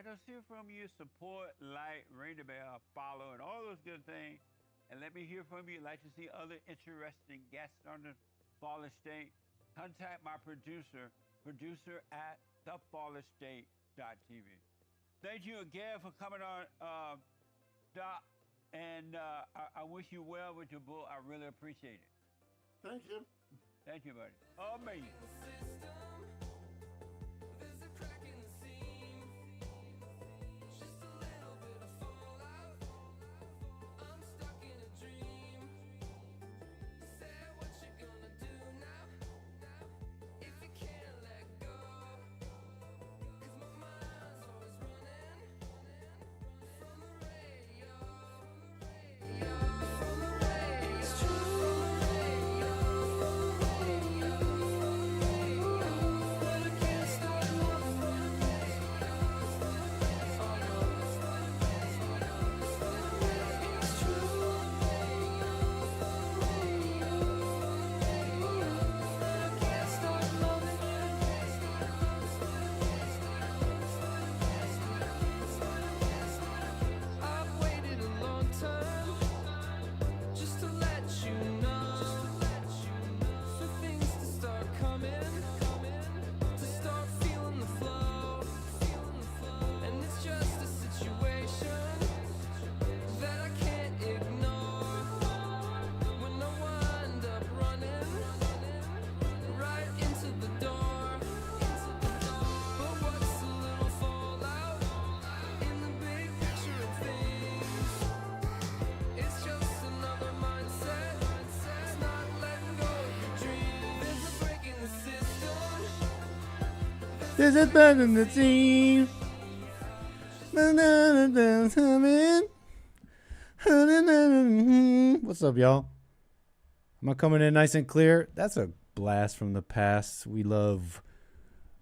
us hear from you. Support, like, ring the bell, follow, and all those good things. And let me hear from you. Like to see other interesting guests on the Fallen State. Contact my producer at thefallenstate.tv. Thank you again for coming on, Doc. And I wish you well with your book. I really appreciate it. Thank you. Thank you, buddy. Amazing. There's a bug in the team. What's up, y'all? Am I coming in nice and clear? That's a blast from the past. We love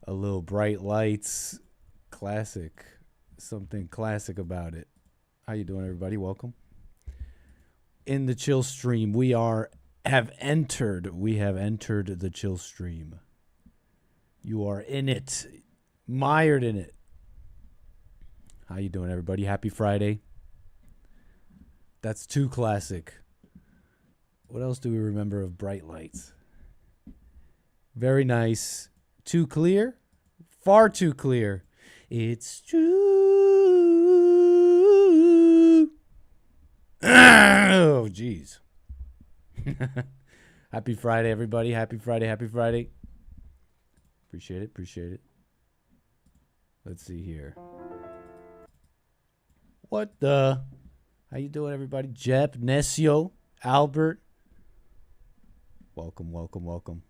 a little bright lights. Classic. Something classic about it. How you doing, everybody? Welcome. In the chill stream, we have entered the chill stream. You are in it, mired in it. How you doing, everybody? Happy Friday. That's too classic. What else do we remember of bright lights? Very nice. Too clear? Far too clear. It's true. Oh, jeez. Happy Friday, everybody. Happy Friday. Happy Friday. Appreciate it. Appreciate it. Let's see here. What the? How you doing, everybody? Jep, Nesio, Albert. Welcome, welcome, welcome.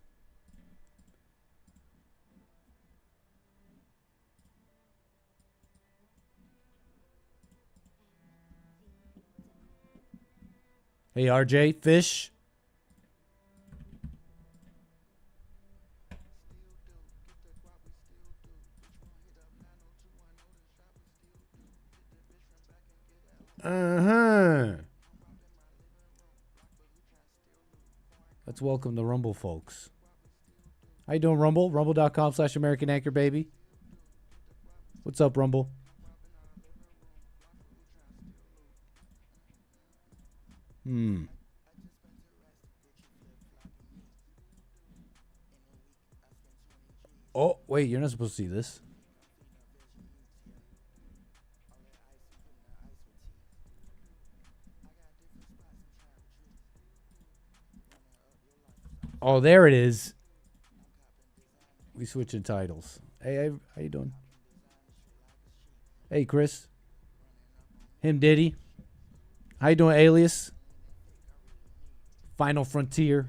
Hey, RJ, Fish. Let's welcome the Rumble folks. How you doing, Rumble? Rumble.com/American Anchor Baby. What's up, Rumble? Oh, wait, you're not supposed to see this. Oh, there it is. We switching titles. Hey, how you doing? Hey, Chris. Him Diddy. How you doing, Alias? Final Frontier.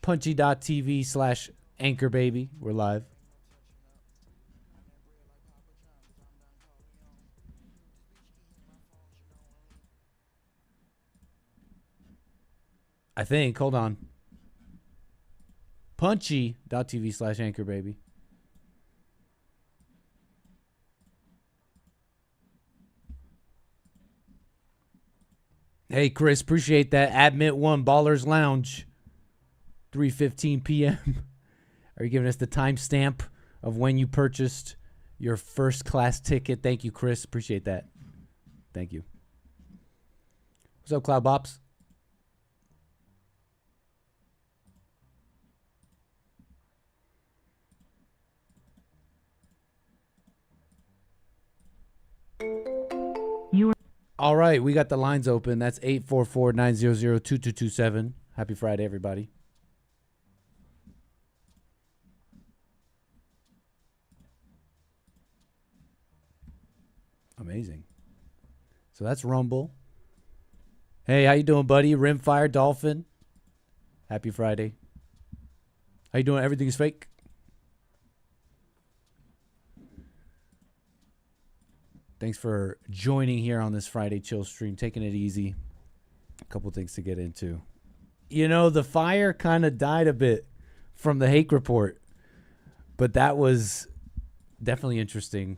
Punchy.tv/Anchor Baby. We're live. I think. Hold on. Punchy.tv/Anchor Baby. Hey, Chris, appreciate that. Admit 1, Ballers Lounge, 3:15 p.m. Are you giving us the timestamp of when you purchased your first class ticket. Thank you, Chris. Appreciate that. Thank you. What's up, Cloud Bops? All right, we got the lines open. That's 844-900-2227. Happy Friday, everybody. Amazing. So that's Rumble. Hey, how you doing, buddy? Rimfire Dolphin. Happy Friday. How you doing? Everything's fake. Thanks for joining here on this Friday chill stream. Taking it easy. A couple things to get into. You know, the fire kind of died a bit from the Hake report, but that was definitely interesting.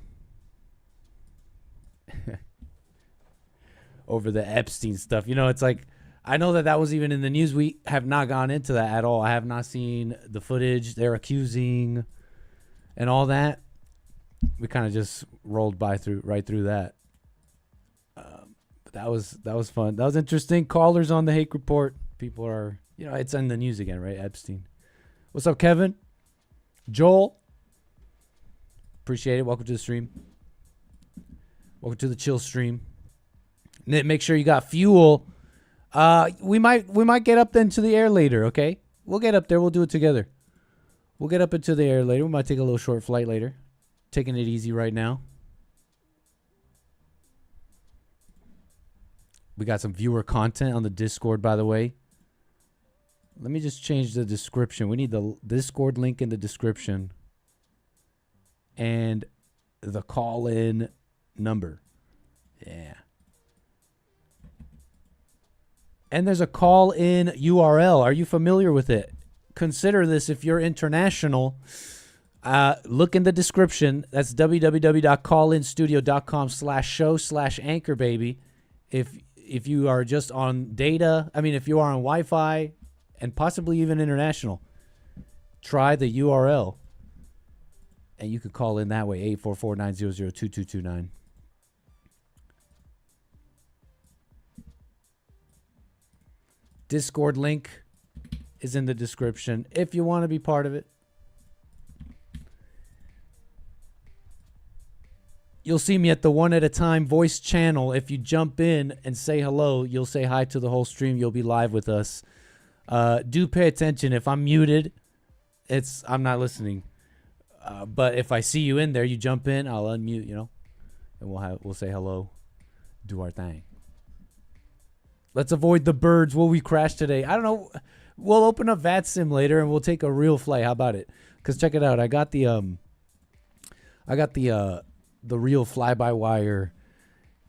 Over the Epstein stuff. You know, it's like, I know that was even in the news. We have not gone into that at all. I have not seen the footage they're accusing and all that. We kind of just rolled right through that. But that was fun. That was interesting. Callers on the Hake report. People are, you know, it's in the news again, right? Epstein. What's up, Kevin? Joel. Appreciate it. Welcome to the stream. Welcome to the chill stream. Make sure you got fuel. We might get up into the air later, okay? We'll get up there. We'll do it together. We'll get up into the air later. We might take a little short flight later. Taking it easy right now. We got some viewer content on the Discord, by the way. Let me just change the description. We need the Discord link in the description. And the call-in number. Yeah. And there's a call-in URL. Are you familiar with it? Consider this if you're international. Look in the description. That's www.callinstudio.com/show/anchor, baby. If you are just on data, if you are on Wi-Fi and possibly even international, try the URL. And you could call in that way, 844-900-2229. Discord link is in the description if you want to be part of it. You'll see me at the One at a Time voice channel. If you jump in and say hello, you'll say hi to the whole stream. You'll be live with us. Do pay attention. If I'm muted, I'm not listening. But if I see you in there, you jump in, I'll unmute, and we'll say hello, do our thing. Let's avoid the birds. Will we crash today? I don't know. We'll open up VATSIM later and we'll take a real flight. How about it? Because check it out. I got the real fly-by-wire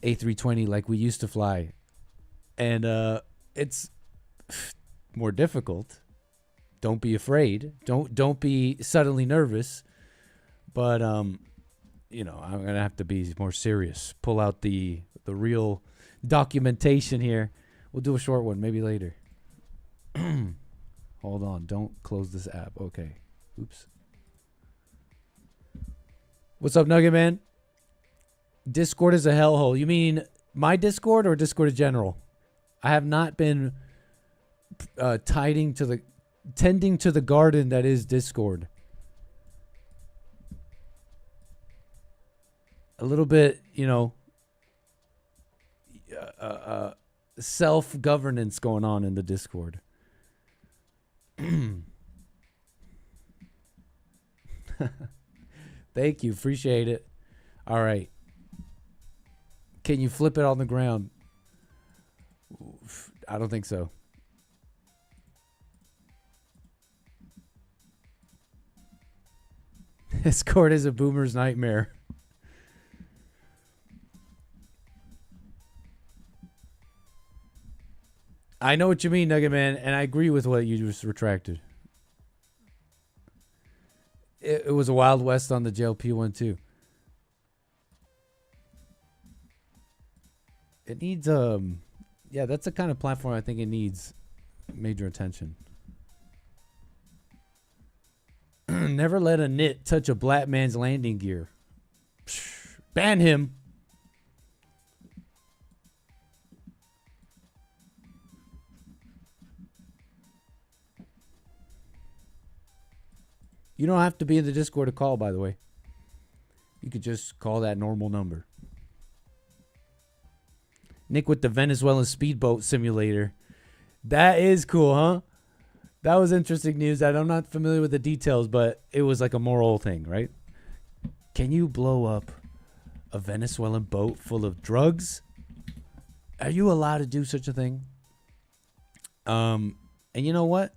A320 like we used to fly. And it's more difficult. Don't be afraid. Don't be suddenly nervous. But I'm gonna have to be more serious. Pull out the real documentation here. We'll do a short one maybe later. Hold on. Don't close this app. Okay. Oops. What's up, Nugget Man? Discord is a hellhole. You mean my Discord or Discord in general? I have not been tending to the garden that is Discord. A little bit, self-governance going on in the Discord. Thank you. Appreciate it. All right. Can you flip it on the ground? I don't think so. Discord is a boomer's nightmare. I know what you mean, Nugget Man, and I agree with what you just retracted. It was a Wild West on the JLP one too. It needs that's the kind of platform I think it needs major attention. Never let a nit touch a black man's landing gear. Ban him. You don't have to be in the Discord to call, by the way. You could just call that normal number. Nick with the Venezuelan speedboat simulator. That is cool, huh? That was interesting news. I'm not familiar with the details, but it was like a moral thing, right? Can you blow up a Venezuelan boat full of drugs? Are you allowed to do such a thing? And you know what?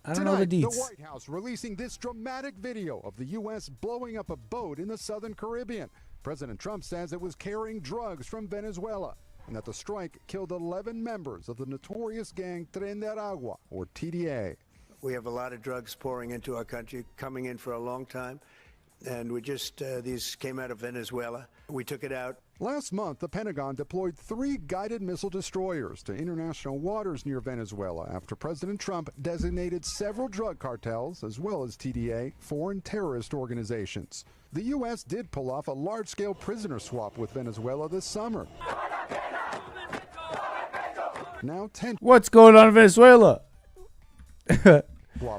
I don't know the deets. The White House releasing this dramatic video of the U.S. blowing up a boat in the southern Caribbean. President Trump says it was carrying drugs from Venezuela and that the strike killed 11 members of the notorious gang Tren de Aragua, or TDA. We have a lot of drugs pouring into our country, coming in for a long time. And we just, these came out of Venezuela. We took it out. Last month, the Pentagon deployed 3 guided missile destroyers to international waters near Venezuela after President Trump designated several drug cartels, as well as TDA, foreign terrorist organizations. The U.S. did pull off a large-scale prisoner swap with Venezuela this summer. Now 10. What's going on in Venezuela?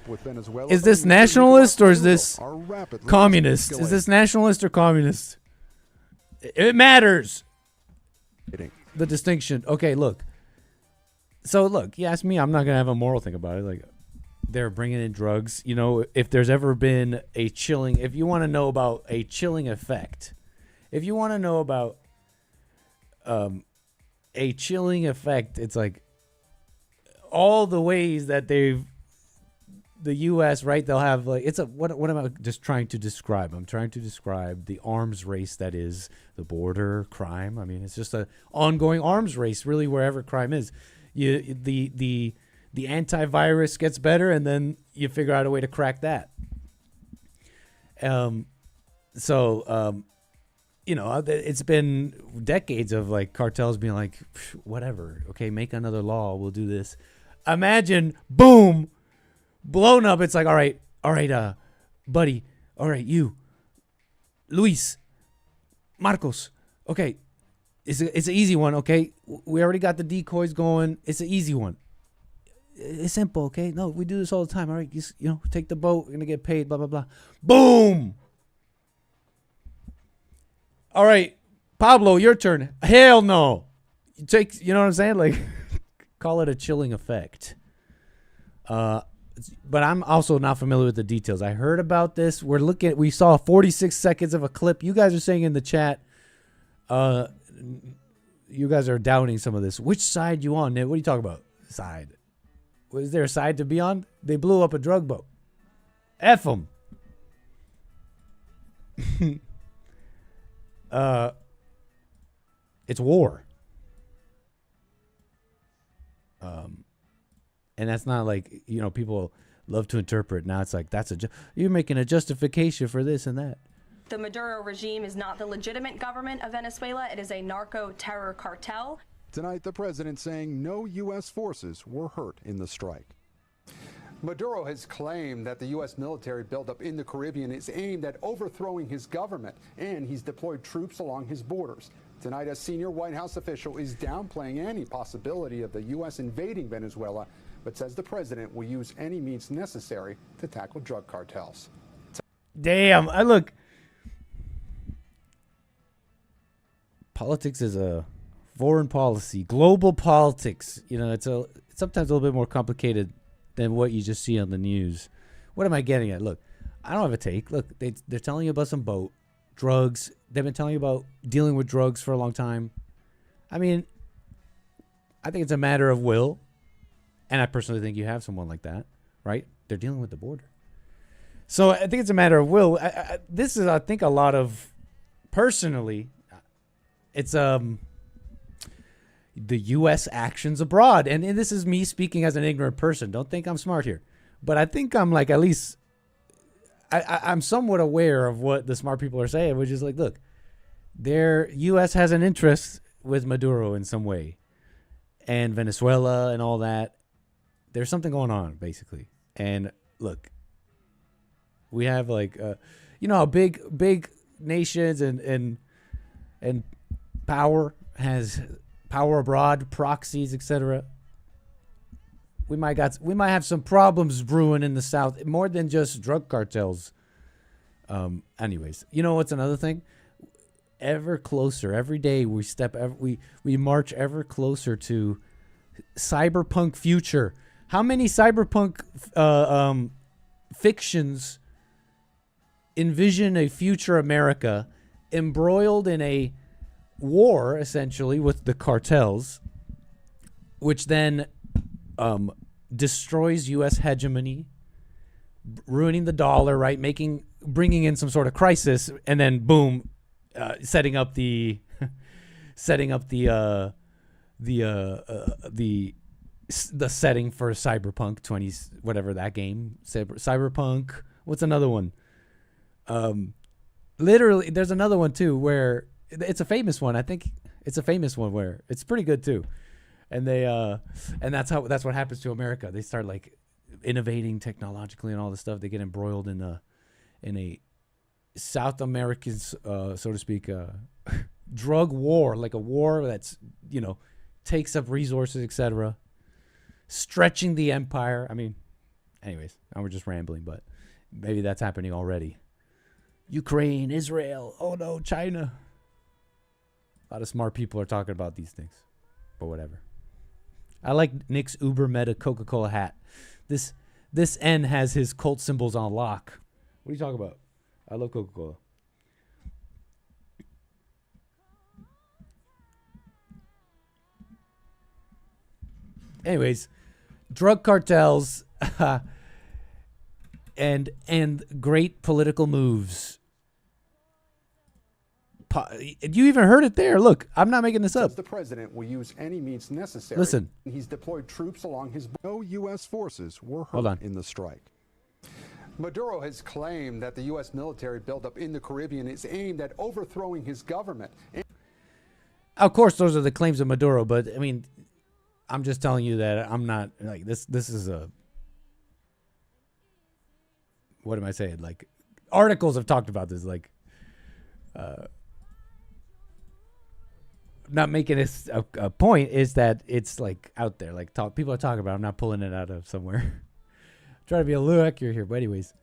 With Venezuela. Is this nationalist or is this communist? Is this nationalist or communist? It matters. The distinction. Okay, look. So look, you ask me, I'm not gonna have a moral thing about it. Like, they're bringing in drugs. You know, if there's ever been a chilling, if you want to know about a chilling effect, if you want to know about a chilling effect, it's like all the ways that the U.S., right? They'll have like, it's a, what am I just trying to describe? I'm trying to describe the arms race that is the border crime. I mean, it's just an ongoing arms race, really, wherever crime is. The antivirus gets better, and then you figure out a way to crack that. You know, it's been decades of like cartels being like, whatever, okay, make another law, we'll do this. Imagine, boom, blown up. It's like, all right, buddy, all right, you, Luis, Marcos, okay, it's an easy one, okay? We already got the decoys going. It's an easy one. It's simple, okay? No, we do this all the time, all right? You know, take the boat, we're going to get paid, blah, blah, blah. Boom! All right, Pablo, your turn. Hell no. You know what I'm saying? Like, call it a chilling effect. But I'm also not familiar with the details. I heard about this. We saw 46 seconds of a clip. You guys are saying in the chat, you guys are doubting some of this. Which side you on, Ned? What are you talking about? Side. Was there a side to be on? They blew up a drug boat. F them. It's war. And that's not like, you know, people love to interpret. Now it's like, you're making a justification for this and that. The Maduro regime is not the legitimate government of Venezuela. It is a narco-terror cartel. Tonight, the president saying no U.S. forces were hurt in the strike. Maduro has claimed that the U.S. military buildup in the Caribbean is aimed at overthrowing his government, and he's deployed troops along his borders. Tonight, a senior White House official is downplaying any possibility of the U.S. invading Venezuela, but says the president will use any means necessary to tackle drug cartels. Damn, look. Politics is a foreign policy, global politics. You know, it's sometimes a little bit more complicated than what you just see on the news. What am I getting at? Look, I don't have a take. Look, they're telling you about some boat, drugs. They've been telling you about dealing with drugs for a long time. I mean, I think it's a matter of will. And I personally think you have someone like that, right? They're dealing with the border. So I think it's a matter of will. This is, I think, a lot of, personally, it's the U.S. actions abroad. And this is me speaking as an ignorant person. Don't think I'm smart here. But I think I'm like, at least, I'm somewhat aware of what the smart people are saying, which is like, look, U.S. has an interest with Maduro in some way. And Venezuela and all that. There's something going on, basically. And look, we have like, you know how big nations and power, has power abroad, proxies, etc. We might have some problems brewing in the South, more than just drug cartels. Anyways, you know what's another thing? Ever closer, every day we march ever closer to cyberpunk future. How many cyberpunk fictions envision a future America embroiled in a war, essentially, with the cartels, which then destroys U.S. hegemony, ruining the dollar, right? Bringing in some sort of crisis, and then boom, setting up the setting the setting for Cyberpunk 20s, whatever that game, Cyberpunk. What's another one? Literally, there's another one too where it's a famous one. I think it's a famous one where it's pretty good too. And they and that's what happens to America. They start like innovating technologically and all this stuff. They get embroiled in a South American, so to speak, drug war, like a war that's, takes up resources, etc., stretching the empire. I mean, anyways, now we're just rambling, but maybe that's happening already. Ukraine, Israel, oh no, China. A lot of smart people are talking about these things, but whatever. I like Nick's Uber Meta Coca-Cola hat. This N has his cult symbols on lock. What are you talking about? I love Coca-Cola. Anyways, drug cartels and great political moves. You even heard it there. Look, I'm not making this up. The president will use any means necessary. Listen. He's deployed troops along his... No U.S. forces were Hold on. hurt in the strike. Maduro has claimed that the U.S. military buildup in the Caribbean is aimed at overthrowing his government. Of course, those are the claims of Maduro, but, I mean, I'm just telling you that I'm not, like, this is a... What am I saying? Like, articles have talked about this, like... not making this a point is that it's like out there, like people are talking about it. I'm not pulling it out of somewhere. Trying to be a little accurate here, but anyways,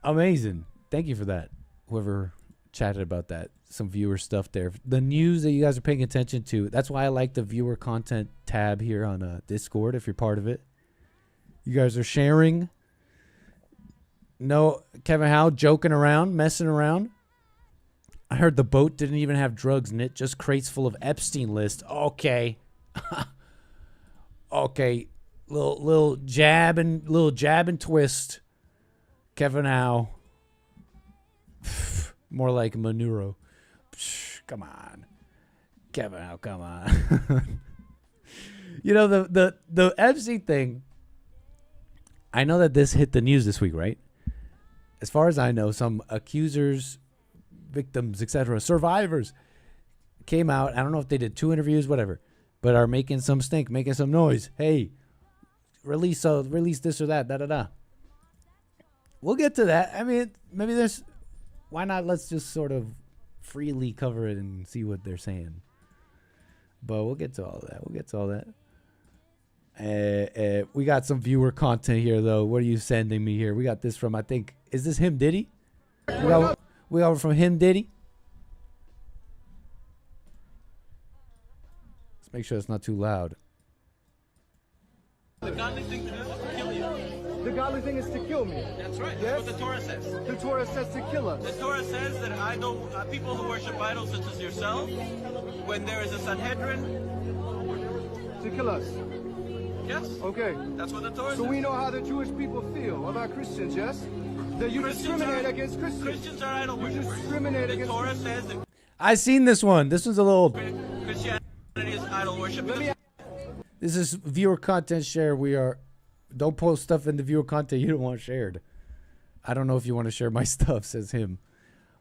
amazing. Thank you for that. Whoever chatted about that, some viewer stuff there. The news that you guys are paying attention to. That's why I like the viewer content tab here on Discord. If you're part of it, you guys are sharing. No, Kevin Howe joking around, messing around. I heard the boat didn't even have drugs in it, just crates full of Epstein list. Okay. Okay. Little jab and twist. Kevin Howe. More like Manuro. Come on. Kevin Howe, come on. The Epstein thing. I know that this hit the news this week, right? As far as I know, some accusers, victims, etc., survivors came out. I don't know if they did 2 interviews, whatever, but are making some stink, making some noise. Hey, release this or that, da-da-da. We'll get to that. I mean, maybe why not? Let's just sort of freely cover it and see what they're saying. But we'll get to all that. We got some viewer content here, though. What are you sending me here? We got this from, I think, is this him, Diddy? We got from him, Diddy. Let's make sure it's not too loud. The godly thing to do is to kill you. The godly thing is to kill me. That's right. Yes? That's what the Torah says. The Torah says to kill us. The Torah says that people who worship idols such as yourself, when there is a Sanhedrin, To kill us. yes. Okay. That's what the Torah So says. we know how the Jewish people feel about Christians, yes? That you discriminate against Christians. Christians are idol You worshippers. discriminate The against Torah Christians. says that I seen this one. This one's a little. Christianity is idol worship. This is viewer content share. Don't post stuff in the viewer content you don't want shared. I don't know if you want to share my stuff, says him.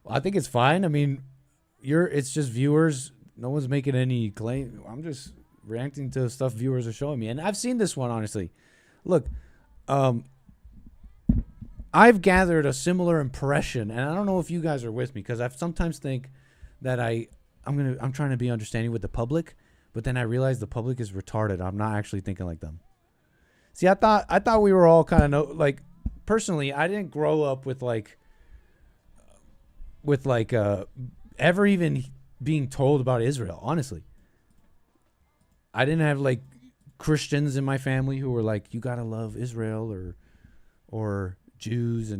Well, I think it's fine. I mean, it's just viewers. No one's making any claim. I'm just reacting to stuff viewers are showing me. And I've seen this one, honestly. Look, I've gathered a similar impression, and I don't know if you guys are with me, because I sometimes think that I'm trying to be understanding with the public, but then I realize the public is retarded. I'm not actually thinking like them. See, I thought we were all kind of like, personally, I didn't grow up with ever even being told about Israel. Honestly, I didn't have like Christians in my family who were like, you gotta love Israel or Jews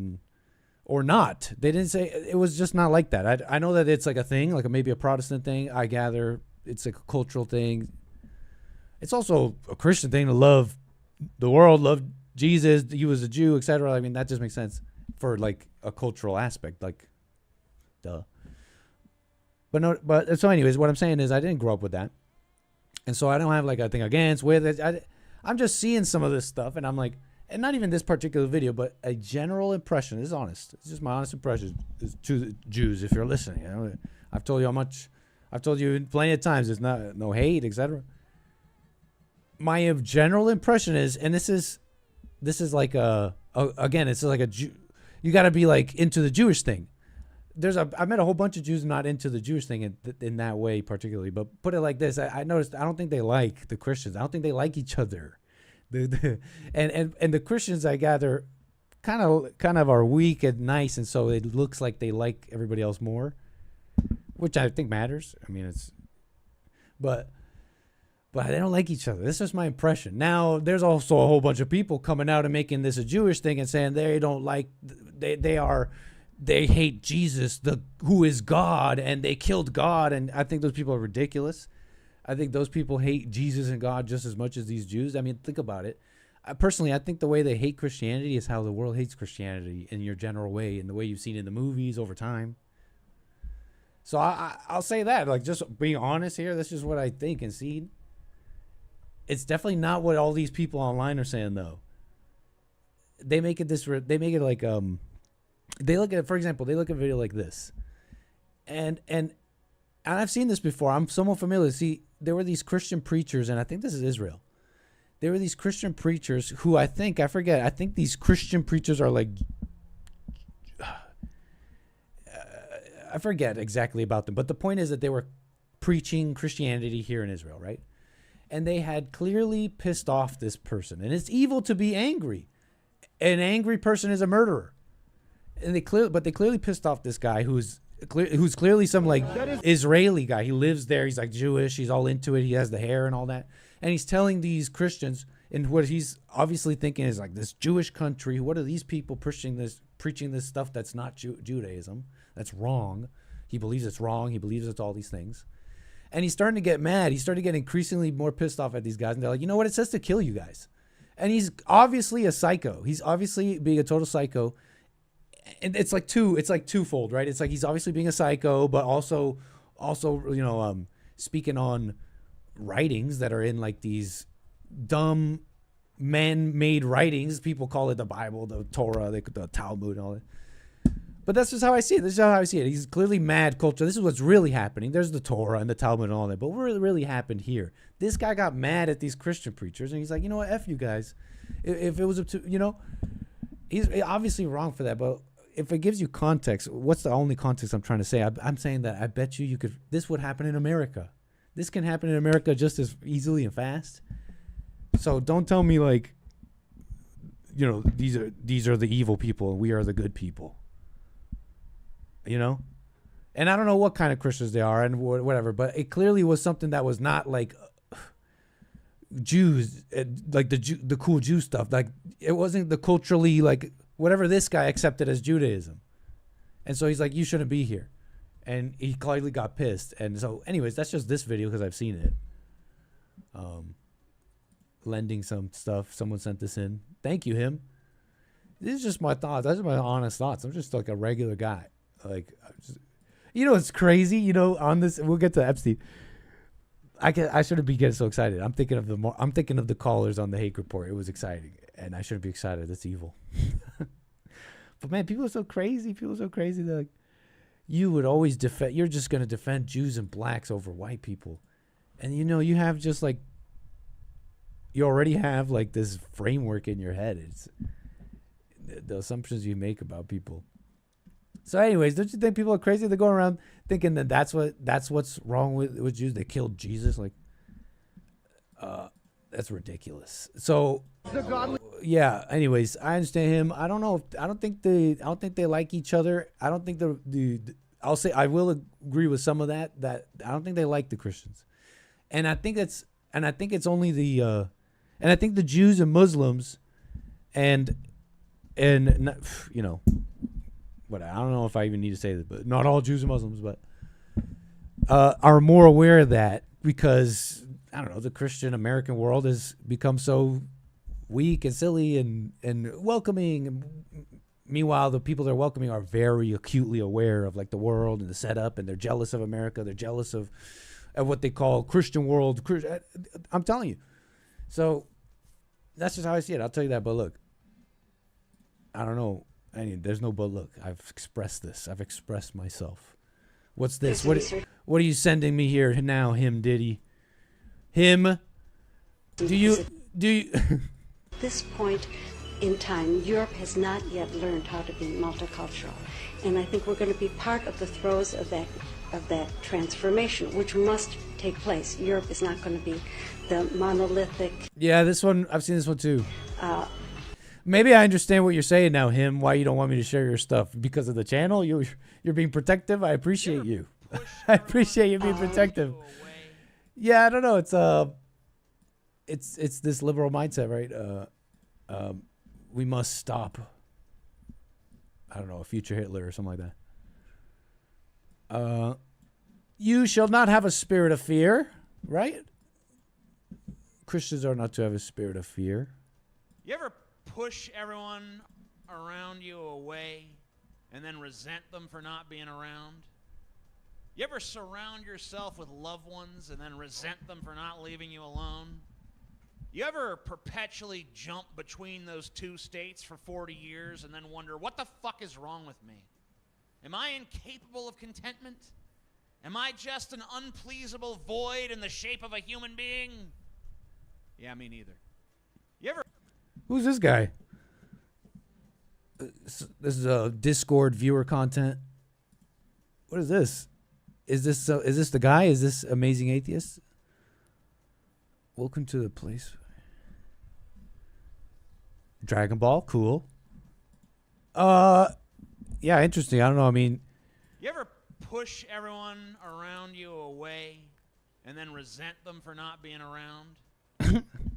or not. They didn't say, it was just not like that. I know that it's like a thing, like maybe a Protestant thing. I gather it's like a cultural thing. It's also a Christian thing to love the world, love Jesus. He was a Jew, etc. I mean, that just makes sense for like a cultural aspect, like, duh. But so anyways, what I'm saying is I didn't grow up with that. And so I don't have like a thing against with it. I'm just seeing some of this stuff, and I'm like, and not even this particular video, but a general impression. This is honest. It's just my honest impression to the Jews. If you're listening, you know, I've told you how much. I've told you plenty of times. There's no hate, etc. My general impression is, and this is like again, it's like a Jew. You got to be like into the Jewish thing. I met a whole bunch of Jews not into the Jewish thing in that way particularly, but put it like this: I noticed I don't think they like the Christians. I don't think they like each other. And the Christians, I gather, kind of are weak and nice, and so it looks like they like everybody else more, which I think matters. I mean, but they don't like each other. This is my impression. Now, there's also a whole bunch of people coming out and making this a Jewish thing and saying they don't like, they hate Jesus, who is God, and they killed God. And I think those people are ridiculous. I think those people hate Jesus and God just as much as these Jews. I mean, think about it. Personally, I think the way they hate Christianity is how the world hates Christianity in your general way, and the way you've seen in the movies over time. So I'll say that, like, just being honest here, that's just what I think and see. It's definitely not what all these people online are saying, though. They make it like, they look at, for example, they look at a video like this. And I've seen this before. I'm somewhat familiar. See, there were these Christian preachers, and I think this is Israel. There were these Christian preachers who I think these Christian preachers are like, I forget exactly about them, but the point is that they were preaching Christianity here in Israel, right? And they had clearly pissed off this person. And it's evil to be angry. An angry person is a murderer. And they clearly pissed off this guy who's clearly some like Israeli guy. He lives there. He's like Jewish. He's all into it. He has the hair and all that. And he's telling these Christians, and what he's obviously thinking is like, this Jewish country, what are these people preaching this stuff that's not Judaism? That's wrong. He believes it's wrong. He believes it's all these things. And he's starting to get mad. He started getting increasingly more pissed off at these guys. And they're like, you know what? It says to kill you guys. And he's obviously He's obviously being a total psycho. And it's like twofold, right? It's like he's obviously being a psycho, but also, speaking on writings that are in like these dumb man-made writings. People call it the Bible, the Torah, the Talmud, and all that. But that's just how I see it. This is how I see it. He's clearly mad culture. This is what's really happening. There's the Torah and the Talmud and all that. But what really happened here? This guy got mad at these Christian preachers, and he's like, you know what? F you guys. If it was up to, he's obviously wrong for that. But if it gives you context, what's the only context I'm trying to say? I'm saying that I bet you could. This would happen in America. This can happen in America just as easily and fast. So don't tell me like, these are the evil people and we are the good people. And I don't know what kind of Christians they are and whatever, but it clearly was something that was not like Jews, like the cool Jew stuff. Like it wasn't the culturally like whatever this guy accepted as Judaism. And so he's like, you shouldn't be here. And he clearly got pissed. And so anyways, that's just this video because I've seen it. Lending some stuff. Someone sent this in. Thank you, him. This is just my thoughts. That's my honest thoughts. I'm just like a regular guy. Like, it's crazy. On this, we'll get to Epstein. I shouldn't be getting so excited. I'm thinking of the callers on the Hake Report. It was exciting, and I shouldn't be excited. That's evil. But man, people are so crazy. They're like, you would always defend. You're just gonna defend Jews and blacks over white people, and you have just like. You already have like this framework in your head. the assumptions you make about people. So, anyways, don't you think people are crazy? They're going around thinking that that's what's wrong with Jews. They killed Jesus. Like, that's ridiculous. So, yeah. Anyways, I understand him. I don't know. I don't think they like each other. I don't think I'll say I will agree with some of that. That I don't think they like the Christians, and I think it's only and I think the Jews and Muslims, and you know. But I don't know if I even need to say this, but not all Jews and Muslims, but are more aware of that because, I don't know, the Christian American world has become so weak and silly and welcoming. Meanwhile, the people they're welcoming are very acutely aware of like the world and the setup, and they're jealous of America. They're jealous of what they call Christian world. I'm telling you. So that's just how I see it. I'll tell you that. But look, I don't know. I mean, there's no but look. I've expressed this. I've expressed myself. What's this? What are you sending me here now, him Diddy? Him? Do you At this point in time, Europe has not yet learned how to be multicultural. And I think we're going to be part of the throes of that transformation, which must take place. Europe is not going to be the monolithic. Yeah, this one, I've seen this one too. Maybe I understand what you're saying now, him, why you don't want me to share your stuff. Because of the channel? You're being protective? I appreciate you. I appreciate you being protective. Yeah, I don't know. It's this liberal mindset, right? We must stop, I don't know, a future Hitler or something like that. You shall not have a spirit of fear, right? Christians are not to have a spirit of fear. You ever push everyone around you away and then resent them for not being around? You ever surround yourself with loved ones and then resent them for not leaving you alone? You ever perpetually jump between those two states for 40 years and then wonder, what the fuck is wrong with me? Am I incapable of contentment? Am I just an unpleasable void in the shape of a human being? Yeah, me neither. You ever... Who's this guy? This is a Discord viewer content. What is this? Is this the guy? Is this Amazing Atheist? Welcome to the place. Dragon Ball, cool. Yeah, interesting. I don't know. I mean, you ever push everyone around you away and then resent them for not being around?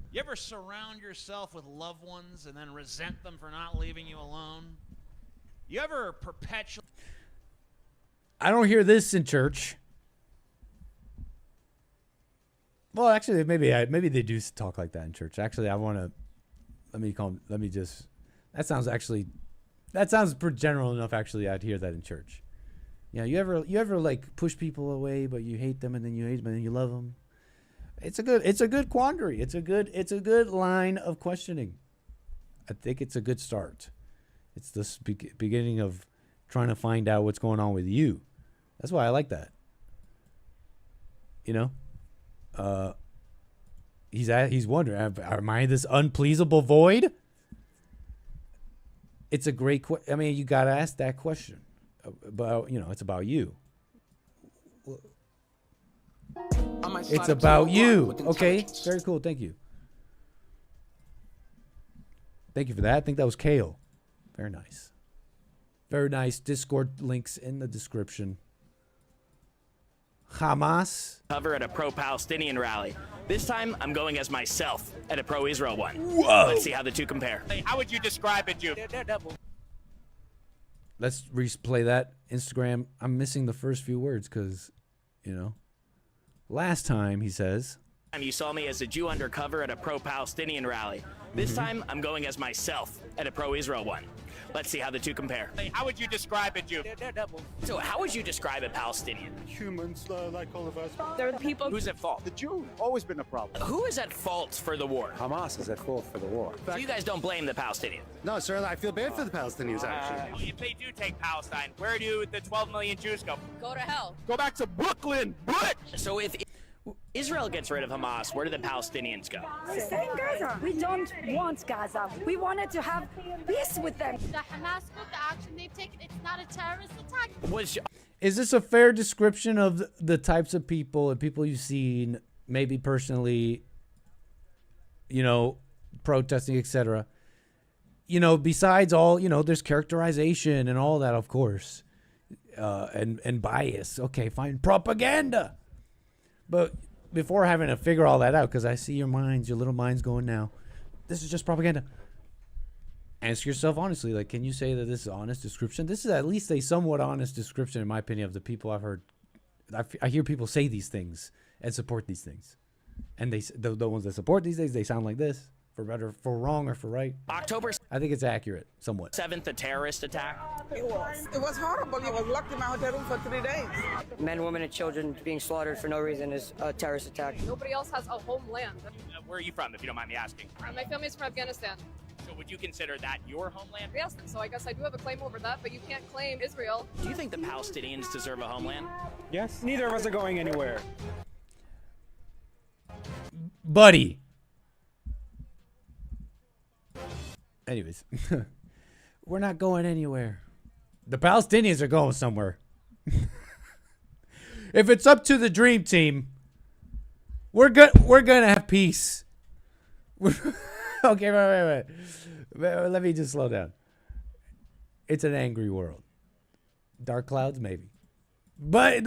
You ever surround yourself with loved ones and then resent them for not leaving you alone? You ever perpetually... I don't hear this in church. Well, actually, maybe they do talk like that in church. Actually, I want to... That sounds pretty general enough, actually. I'd hear that in church. Yeah, you ever like push people away, but you hate them, and then you hate them, and then you love them? It's a good quandary. It's a good line of questioning. I think it's a good start. It's the beginning of trying to find out what's going on with you. That's why I like that. You know, he's wondering, am I this unpleasable void? It's a great question. I mean, you got to ask that question. About, you know, it's about you. It's about you. Okay, very cool. Thank you. Thank you for that. I think that was Kale. Very nice. Very nice. Discord links in the description. Hamas. Cover at a pro-Palestinian rally. This time, I'm going as myself at a pro-Israel one. Whoa. Let's see how the two compare. Hey, how would you describe it, Jew? Let's replay that. Instagram. I'm missing the first few words because, you know, last time he says... You saw me as a Jew undercover at a pro-Palestinian rally. This time, I'm going as myself at a pro-Israel one. Let's see how the two compare. Hey, how would you describe it, Jew? So how would you describe a Palestinian? Humans, like all of us. They're the people. Who's at fault? The Jew. Always been a problem. Who is at fault for the war? Hamas is at fault for the war. So you guys don't blame the Palestinians? No, sir. I feel bad for the Palestinians, actually. If they do take Palestine, where do the 12 million Jews go? Go to hell. Go back to Brooklyn, bitch! So if... Israel gets rid of Hamas, where do the Palestinians go? We stay in Gaza. We don't want Gaza. We wanted to have peace with them. The Hamas group, the action they've taken, it's not a terrorist attack. Is this a fair description of the types of people and people you've seen, maybe personally, you know, protesting, etc.? You know, besides all, you know, there's characterization and all that, of course, and bias. Okay, fine, propaganda. But before having to figure all that out, because I see your minds, your little minds going now, this is just propaganda. Ask yourself honestly, like, can you say that this is an honest description? This is at least a somewhat honest description, in my opinion, of the people I've heard. I hear people say these things and support these things. And the ones that support these things, they sound like this. For better, for wrong, or for right. October, I think it's accurate, somewhat. 7th, a terrorist attack. It was horrible. He was locked in my hotel room for 3 days. Men, women, and children being slaughtered for no reason is a terrorist attack. Nobody else has a homeland. Where are you from, if you don't mind me asking? My family's from Afghanistan. So would you consider that your homeland? Yes, so I guess I do have a claim over that, but you can't claim Israel. Do you think the Palestinians deserve a homeland? Yes. Neither of us are going anywhere. Buddy. Anyways, we're not going anywhere. The Palestinians are going somewhere. If it's up to the dream team, we're gonna have peace. Okay, wait. Let me just slow down. It's an angry world. Dark clouds, maybe. But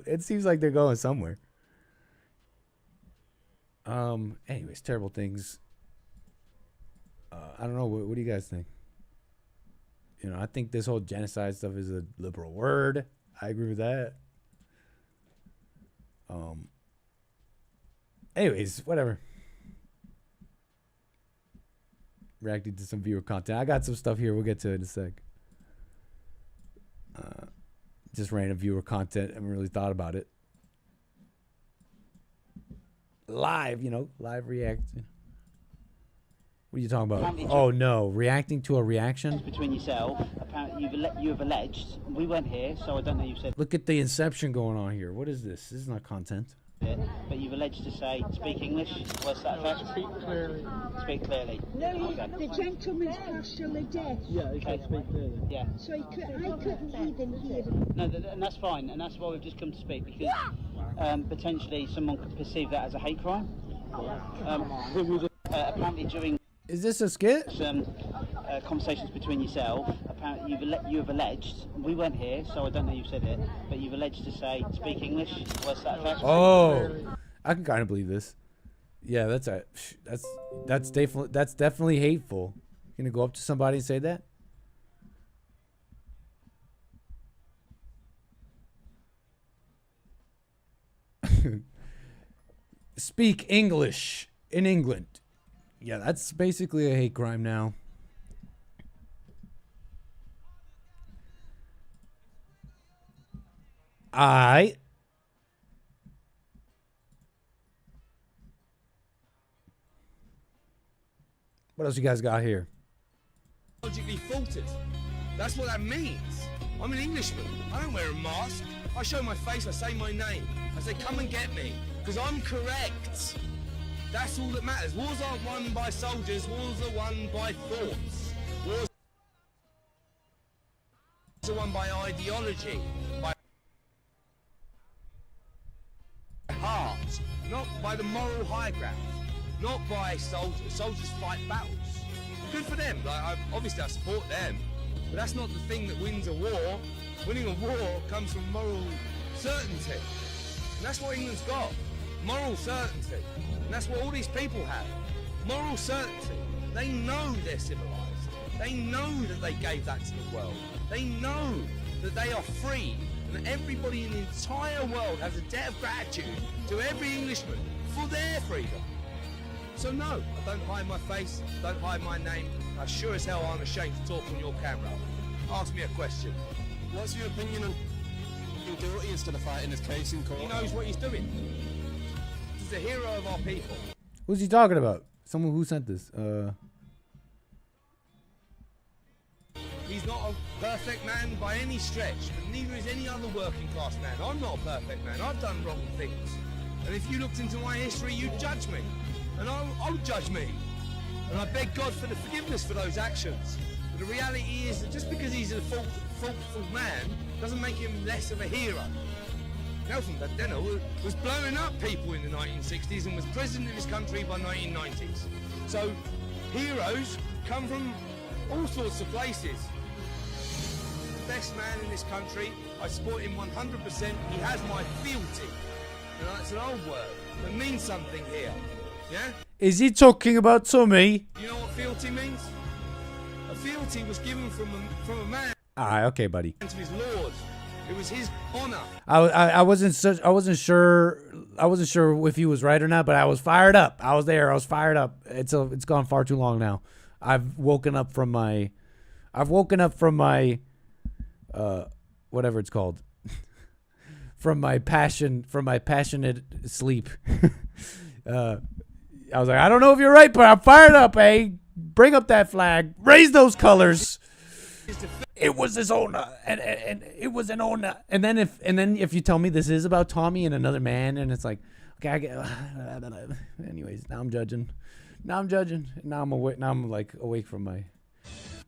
it seems like they're going somewhere. Anyways, terrible things. I don't know. What do you guys think? You know, I think this whole genocide stuff is a liberal word. I agree with that. Anyways, whatever. Reacting to some viewer content. I got some stuff here. We'll get to it in a sec. Just random viewer content. I haven't really thought about it. Live, live reaction. What are you talking about? Oh no, reacting to a reaction? Between yourself, apparently you have alleged, we weren't here, so I don't know you said. Look at the inception going on here. What is this? This is not content. But you've alleged to say, speak English, what's that effect? Speak clearly. Speak clearly. No, the gentleman's partially deaf. Yeah, he can speak clearly. Yeah. So I couldn't even hear. No, and that's fine, and that's why we've just come to speak, because potentially someone could perceive that as a hate crime. Apparently during... Is this a skit? Some conversations between yourself. Apparently you have alleged, we weren't here, so I don't know you said it, but you've alleged to say, speak English, what's that effect? Oh, I can kind of believe this. Yeah, that's definitely hateful. You're gonna go up to somebody and say that? Speak English in England. Yeah, that's basically a hate crime now. What else you guys got here? Logically faulted. That's what that means. I'm an Englishman. I don't wear a mask. I show my face, I say my name. I say, come and get me, because I'm correct. That's all that matters. Wars aren't won by soldiers, wars are won by thoughts. Wars are won by ideology, by heart, not by the moral high ground, not by soldiers. Soldiers fight battles. Good for them. Obviously I support them, but that's not the thing that wins a war. Winning a war comes from moral certainty. And that's what England's got. Moral certainty. And that's what all these people have. Moral certainty. They know they're civilized. They know that they gave that to the world. They know that they are free. And that everybody in the entire world has a debt of gratitude to every Englishman for their freedom. So no, I don't hide my face, don't hide my name. I sure as hell aren't ashamed to talk on your camera. Ask me a question. What's your opinion on guilty instead of fighting his case in court? He knows what he's doing. He's a hero of our people. Who's he talking about? Someone who sent this. He's not a perfect man by any stretch, but neither is any other working class man. I'm not a perfect man. I've done wrong things. And if you looked into my history, you'd judge me. And I'll judge me. And I beg God for the forgiveness for those actions. But the reality is that just because he's a thoughtful man doesn't make him less of a hero. Nelson Mandela was blowing up people in the 1960s and was president of his country by 1990s. So heroes come from all sorts of places. The best man in this country, I support him 100%. He has my fealty. You know, it's an old word that means something here. Yeah? Is he talking about Tommy? You know what fealty means? A fealty was given from a man Okay, buddy. to his lord. It was his honor. I wasn't sure if he was right or not, but I was fired up. I was there. I was fired up. It's gone far too long now. I've woken up from my whatever it's called. from my passionate sleep. I was like, I don't know if you're right, but I'm fired up, eh? Bring up that flag. Raise those colors. It was his owner, and it was an owner. And then if you tell me this is about Tommy and another man, and it's like, okay, I get. Anyways, now I'm judging. Now I'm awake. Now I'm like awake from my.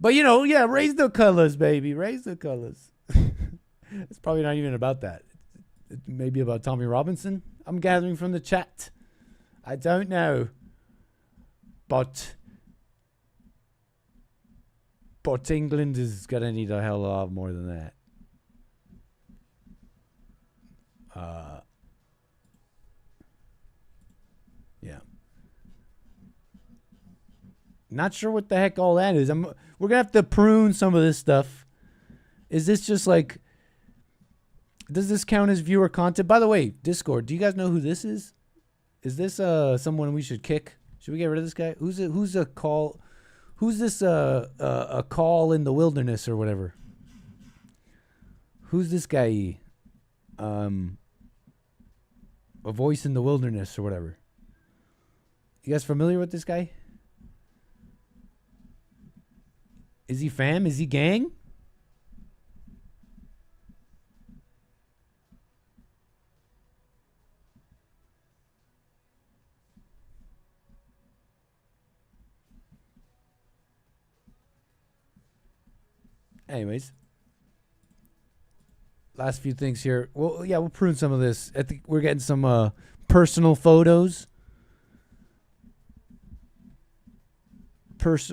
But yeah, raise the colors, baby. Raise the colors. It's probably not even about that. It may be about Tommy Robinson. I'm gathering from the chat. I don't know. But England is gonna need a hell of a lot more than that. Yeah. Not sure what the heck all that is. We're gonna have to prune some of this stuff. Is this just like? Does this count as viewer content? By the way, Discord. Do you guys know who this is? Is this someone we should kick? Should we get rid of this guy? Who's a call? Who's this a call in the wilderness or whatever? Who's this guy? A voice in the wilderness or whatever. You guys familiar with this guy? Is he fam? Is he gang? Anyways, last few things here. Well, yeah, we'll prune some of this. I think we're getting some personal photos.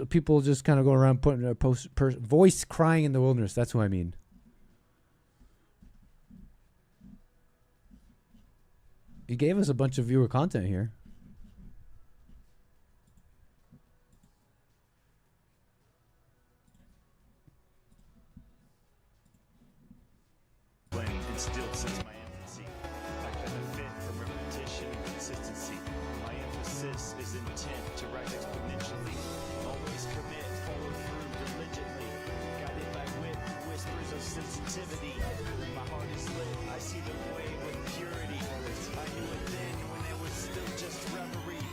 People just kind of go around putting a voice crying in the wilderness. That's who I mean. He gave us a bunch of viewer content here. Instilled since my infancy. I benefit from repetition and consistency. My emphasis is intent to rise exponentially. Always commit, follow through diligently. Guided by wit, whispers of sensitivity. My heart is lit, I see the way with purity. I knew it then when it was still just reverie.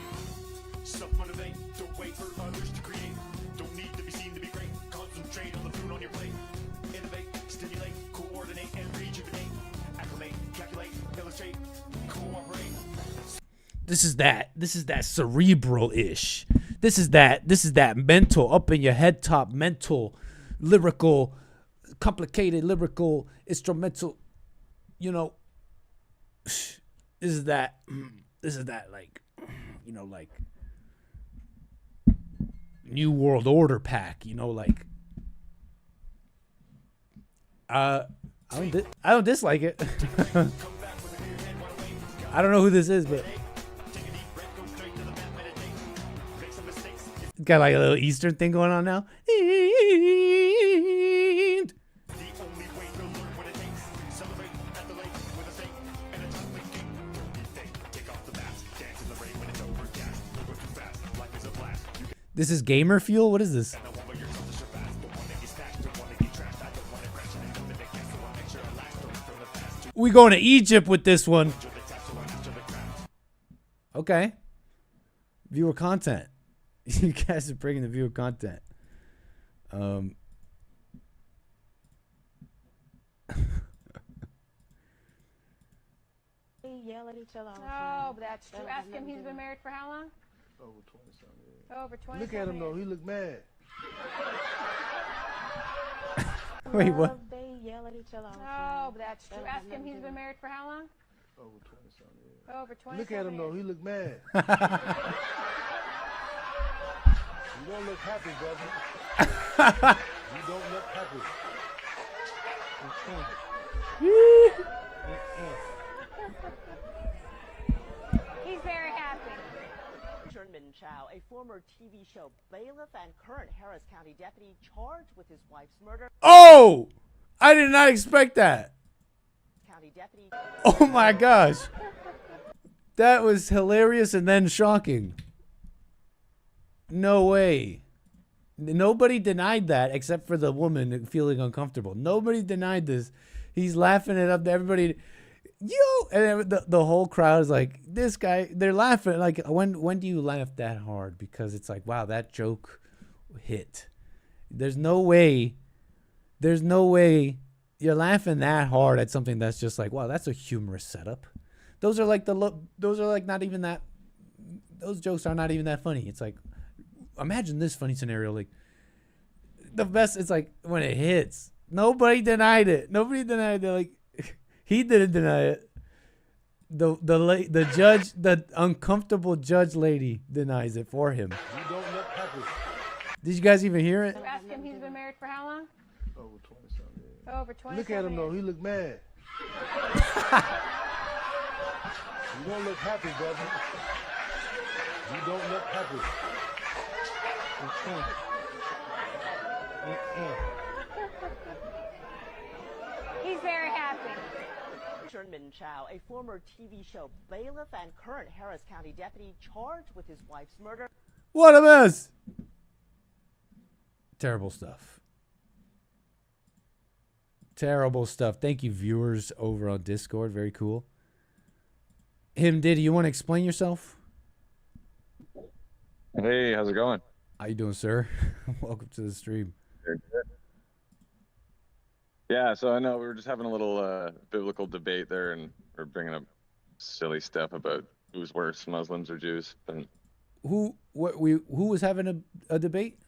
Self-motivate, don't wait for others to create. Don't need to be seen to be great. Concentrate on the food on your plate. Innovate, stimulate, coordinate, and rejuvenate. Acclimate, calculate, illustrate, cooperate. This is that cerebral-ish. This is that mental, up in your head top, mental, lyrical, complicated, lyrical, instrumental, this is that like, like New World Order pack, like, I don't dislike it. I don't know who this is, but got like a little Eastern thing going on now. This is gamer fuel? What is this? We going to Egypt with this one. Okay. Viewer content. You guys are bringing the viewer content. They yell at each other. Oh, but that's true. Ask him, he's been married for how long? Over 20-something years. Over 20. Look at him though. He look mad. Wait, what? They yell at each other. Oh, but that's true. Ask him, he's been married for how long? Over 20-something years. Over 20. Look at him though. He look mad. You don't look happy, brother. You don't look happy. He's very happy. Sherman Chow, a former TV show bailiff and current Harris County deputy charged with his wife's murder. Oh! I did not expect that. County deputy. Oh my gosh. That was hilarious and then shocking. No way. Nobody denied that except for the woman feeling uncomfortable. Nobody denied this. He's laughing it up to everybody. Yo! And the whole crowd is like, this guy, they're laughing. Like, when do you laugh that hard? Because it's like, wow, that joke hit. There's no way you're laughing that hard at something that's just like, wow, that's a humorous setup. Those are like not even that, those jokes are not even that funny. It's like, imagine this funny scenario. Like, the best, it's like when it hits, nobody denied it. Nobody denied it. Like, he didn't deny it. The judge, the uncomfortable judge lady denies it for him. You don't look happy. Did you guys even hear it? Ask him, he's been married for how long? Over 20-something years. Over 20. Look at him though. He look mad. You don't look happy, brother. You don't look happy. He's very happy. Sherman Chow, a former TV show bailiff and current Harris County deputy charged with his wife's murder. What a mess. Terrible stuff. Terrible stuff. Thank you, viewers over on Discord. Very cool. Diddy, you want to explain yourself? Hey, how's it going? How you doing, sir? Welcome to the stream. Yeah, so I know we were just having a little biblical debate there, and we're bringing up silly stuff about who's worse, Muslims or Jews. But Who was having a debate?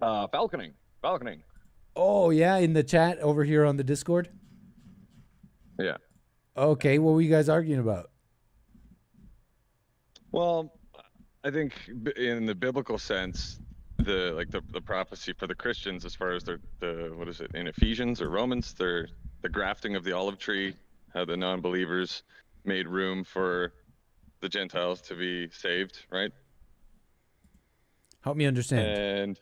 Falconing. Oh yeah, in the chat over here on the Discord. Yeah. Okay, what were you guys arguing about? Well, I think in the biblical sense, the prophecy for the Christians, as far as the what is it in Ephesians or Romans, the grafting of the olive tree, how the non-believers made room for the Gentiles to be saved, right? Help me understand. And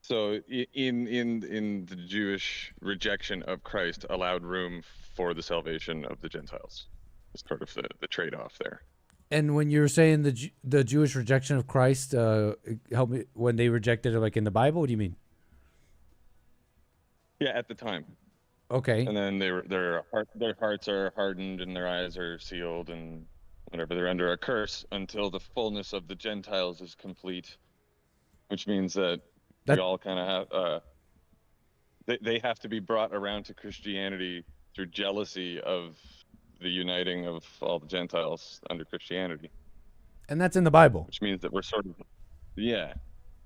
so in the Jewish rejection of Christ allowed room for the salvation of the Gentiles. As part of the trade-off there. And when you're saying the Jewish rejection of Christ, help me, when they rejected it, like in the Bible, what do you mean? Yeah, at the time. Okay. And then their hearts are hardened and their eyes are sealed and whatever. They're under a curse until the fullness of the Gentiles is complete, which means that we all kind of have they have to be brought around to Christianity through jealousy of the uniting of all the Gentiles under Christianity. And that's in the Bible. Which means that we're sort of, yeah.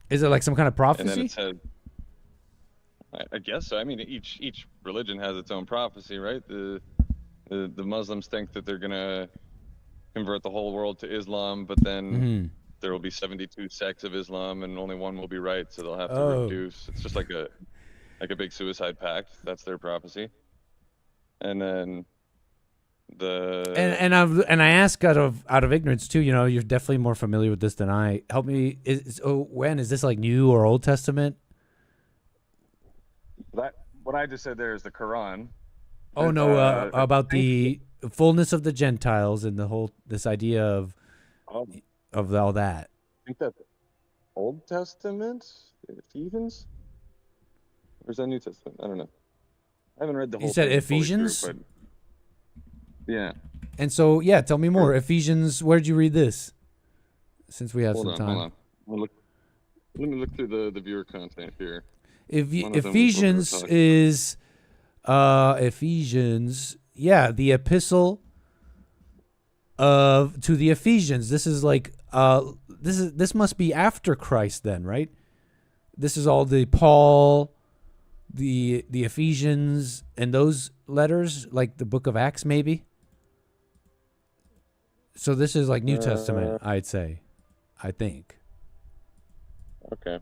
Is it like some kind of prophecy? And then it says, I guess so. I mean, each religion has its own prophecy, right? The Muslims think that they're gonna convert the whole world to Islam, but then there will be 72 sects of Islam, and only one will be right, so they'll have to reduce. It's just like a big suicide pact. That's their prophecy. And then and I ask out of ignorance too. You know, you're definitely more familiar with this than I. Help me. When is this like New or Old Testament? What I just said there is the Quran. Oh no, about the fullness of the Gentiles and this idea of all that. I think that's Old Testament, Ephesians, or is that New Testament? I don't know. I haven't read the whole. You said thing Ephesians. Through, yeah. And so, yeah, tell me more. Ephesians, where'd you read this? Since we have some time. Hold on. Let me look through the viewer content here. Ephesians is Ephesians. Yeah, the epistle to the Ephesians. This is like this must be after Christ then, right? This is all the Paul, the Ephesians, and those letters, like the book of Acts, maybe. So this is like New Testament, I'd say. I think. Okay. I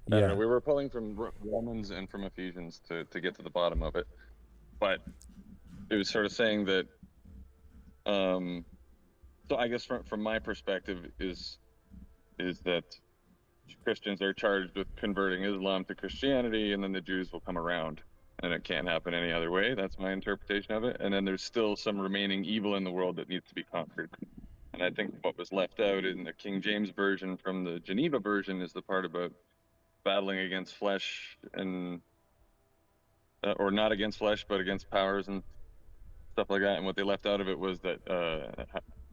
Yeah. don't know. We were pulling from Romans and from Ephesians to get to the bottom of it, but it was sort of saying that. So I guess from my perspective is that Christians are charged with converting Islam to Christianity, and then the Jews will come around, and it can't happen any other way. That's my interpretation of it. And then there's still some remaining evil in the world that needs to be conquered. And I think what was left out in the King James version from the Geneva version is the part about battling against flesh and or not against flesh, but against powers and stuff like that. And what they left out of it was that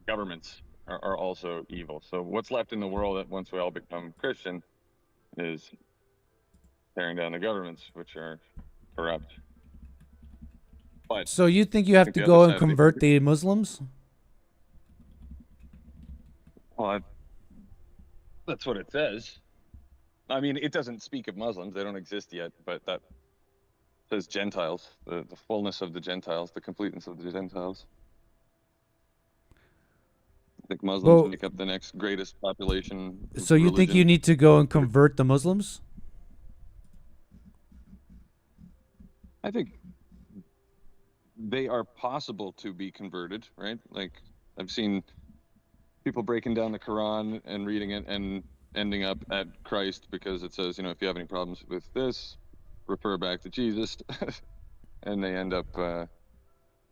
governments are also evil. So what's left in the world that once we all become Christian is tearing down the governments, which are corrupt. But So you think you have to go and convert the Muslims? Well, that's what it says. I mean, it doesn't speak of Muslims; they don't exist yet. But that says Gentiles, the fullness of the Gentiles, the completeness of the Gentiles. I think Muslims make up the next greatest population. So you think you need to go and convert the Muslims? I think they are possible to be converted, right? Like I've seen people breaking down the Quran and reading it and ending up at Christ because it says, if you have any problems with this, refer back to Jesus, and they end up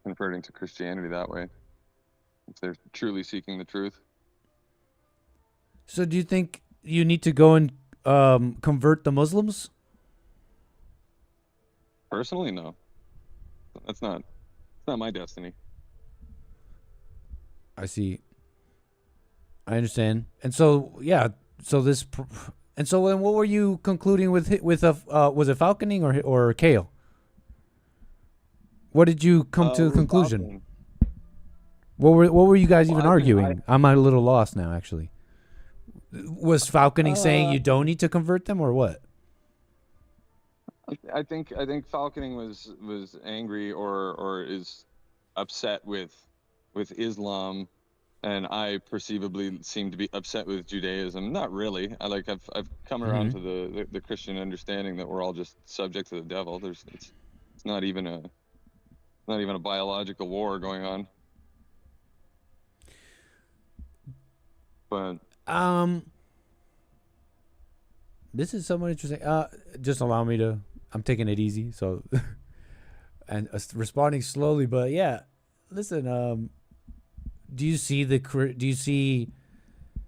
converting to Christianity that way if they're truly seeking the truth. So do you think you need to go and convert the Muslims? Personally, no. It's not my destiny. I see. I understand. And so, yeah. So this, and so then, what were you concluding with was it falconing or kale? What did you come to the conclusion? Falconing. What were you guys even arguing? I'm a little lost now, actually. Was falconing saying you don't need to convert them, or what? I think falconing was angry or is upset with Islam, and I perceivably seem to be upset with Judaism. Not really. I've come around to the Christian understanding that we're all just subject to the devil. It's not even a biological war going on. But this is somewhat interesting. Just allow me to. I'm taking it easy, so and responding slowly. But yeah, listen. Do you see?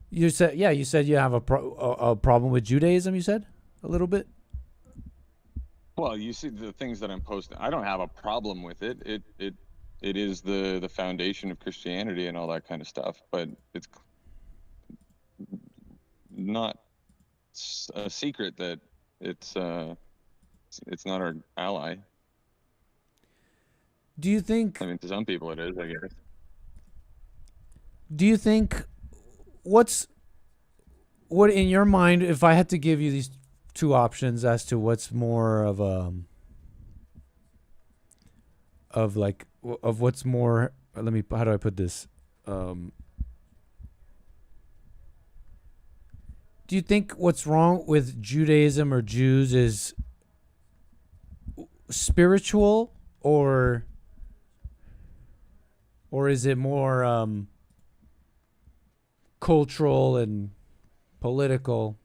You said you have a problem with Judaism. You said a little bit. Well, you see the things that I'm posting. I don't have a problem with it. It is the foundation of Christianity and all that kind of stuff. But it's not a secret that it's not our ally. Do you think? I mean, to some people it is, I guess. Do you think what in your mind, if I had to give you these two options as to what's more of what's more, how do I put this? Do you think what's wrong with Judaism or Jews is spiritual or is it more cultural and political,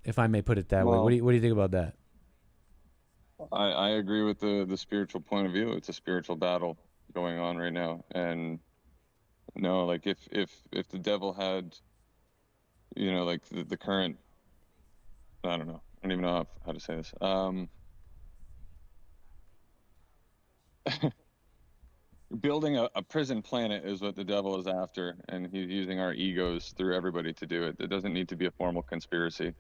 if I may put it that way? What do you think about that? I agree with the spiritual point of view. It's a spiritual battle going on right now, and no, like if the devil had, like the current, I don't know, I don't even know how to say this. Building a prison planet is what the devil is after, and he's using our egos through everybody to do it. It doesn't need to be a formal conspiracy.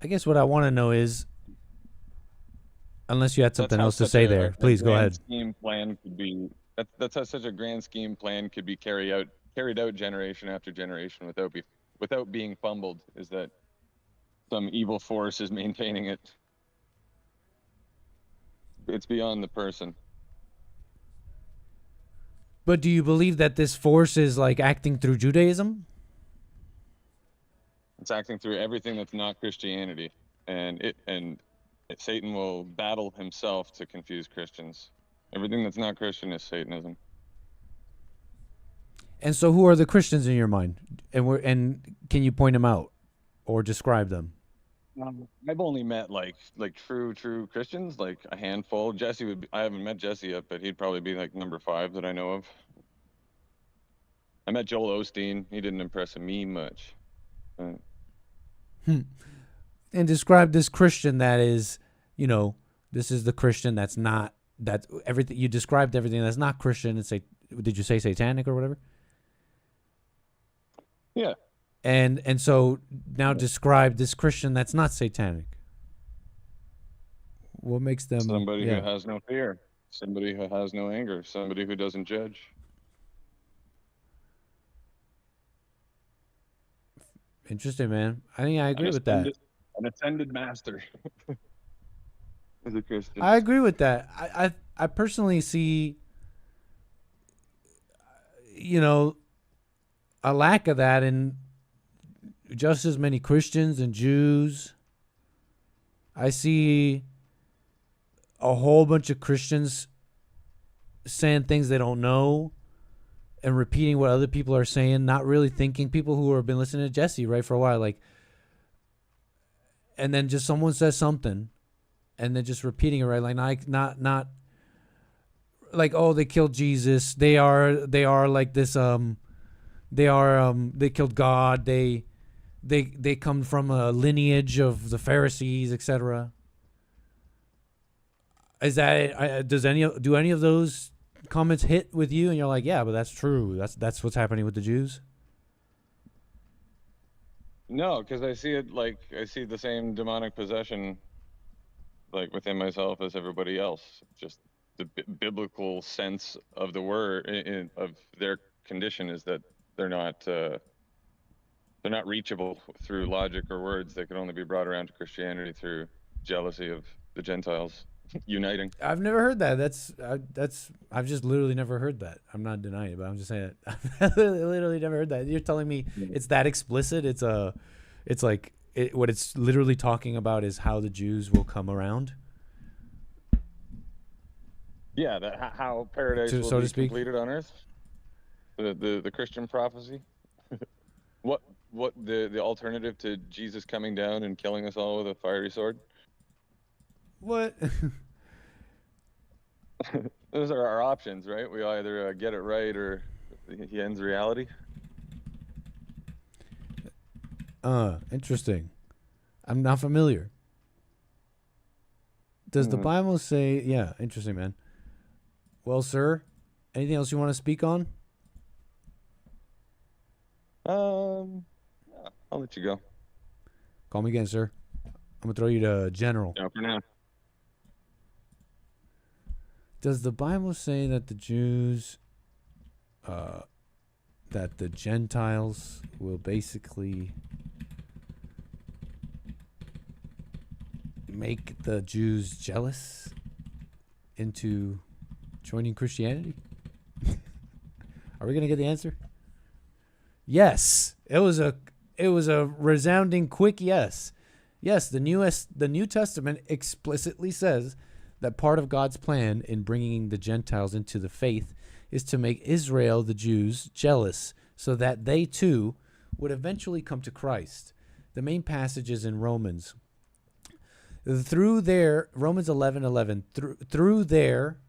I guess what I want to know is, unless you had something how else to such say a there, please go grand ahead. Scheme plan could be. That's how such a grand scheme plan could be carried out generation after generation without being fumbled. Is that some evil force is maintaining it? It's beyond the person. But do you believe that this force is like acting through Judaism? It's acting through everything that's not Christianity, and Satan will battle himself to confuse Christians. Everything that's not Christian is Satanism. And so, who are the Christians in your mind? And can you point them out or describe them? I've only met like true Christians, like a handful. I haven't met Jesse yet, but he'd probably be like number 5 that I know of. I met Joel Osteen. He didn't impress me much. And describe this Christian that is, this is the Christian that's not, that everything, you described everything that's not Christian and say, did you say satanic or whatever? Yeah. And so now describe this Christian that's not satanic. What makes them somebody who has no fear, somebody who has no anger, somebody who doesn't judge. Interesting, man. I think I agree with that. An ascended master. As a Christian. I agree with that. I personally see, a lack of that in just as many Christians and Jews. I see a whole bunch of Christians saying things they don't know and repeating what other people are saying, not really thinking. People who have been listening to Jesse, right, for a while, like, and then just someone says something and then just repeating it, right? Like, not like, oh, they killed Jesus. They are like this, they killed God. They come from a lineage of the Pharisees, etc. Is that do any of those comments hit with you? And you're like, yeah, but that's true. That's what's happening with the Jews. No, because I see the same demonic possession, like within myself as everybody else. Just the biblical sense of the word of their condition is that they're not reachable through logic or words. They can only be brought around to Christianity through jealousy of the Gentiles uniting. I've never heard that. I've just literally never heard that. I'm not denying it, but I'm just saying it. I've literally never heard that. You're telling me it's that explicit? What it's literally talking about is how the Jews will come around. Yeah, how paradise will be completed on earth. The Christian prophecy. What the alternative to Jesus coming down and killing us all with a fiery sword? What? Those are our options, right? We either get it right or he ends reality. Interesting. I'm not familiar. Does the Bible say? Yeah, interesting, man. Well, sir, anything else you want to speak on? I'll let you go. Call me again, sir. I'm gonna throw you to general. Yeah, for now. Does the Bible say that the Jews, that the Gentiles will basically make the Jews jealous into joining Christianity? Are we gonna get the answer? Yes. It was a resounding quick yes. Yes, the New Testament explicitly says that part of God's plan in bringing the Gentiles into the faith is to make Israel, the Jews, jealous so that they too would eventually come to Christ. The main passage is in Romans. Through their, Romans 11:11, through their,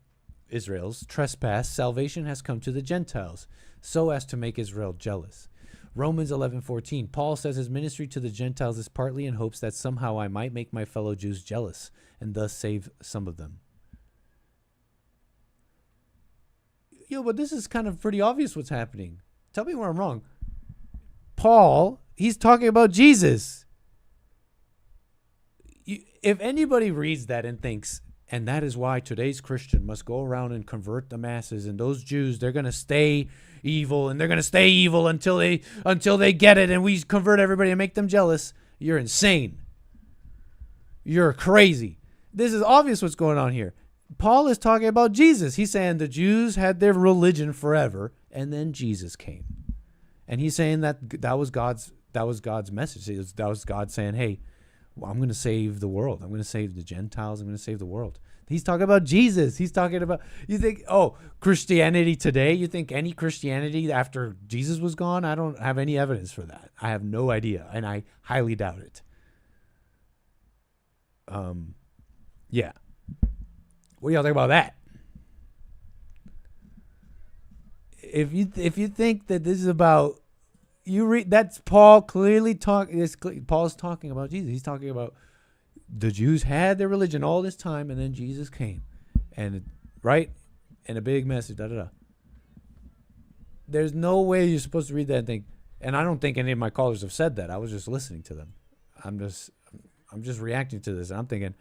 Israel's, trespass, salvation has come to the Gentiles, so as to make Israel jealous. Romans 11:14, Paul says his ministry to the Gentiles is partly in hopes that somehow I might make my fellow Jews jealous and thus save some of them. But this is kind of pretty obvious what's happening. Tell me where I'm wrong. Paul, he's talking about Jesus. if anybody reads that and thinks, and that is why today's Christian must go around and convert the masses, and those Jews, they're going to stay evil, and they're going to stay evil until they get it, and we convert everybody and make them jealous, you're insane. You're crazy. This is obvious what's going on here. Paul is talking about Jesus. He's saying the Jews had their religion forever, and then Jesus came. And he's saying that was God's message. That was God saying, hey, I'm going to save the world. I'm going to save the Gentiles. I'm going to save the world. He's talking about Jesus. He's talking about, you think, Christianity today? You think any Christianity after Jesus was gone? I don't have any evidence for that. I have no idea, and I highly doubt it. Yeah. What do y'all think about that? If you think that this is about, you read, that's Paul clearly talking. Paul's talking about Jesus. He's talking about the Jews had their religion all this time, and then Jesus came, and right, and a big message. There's no way you're supposed to read that and think. And I don't think any of my callers have said that. I was just listening to them. I'm just reacting to this, and I'm thinking,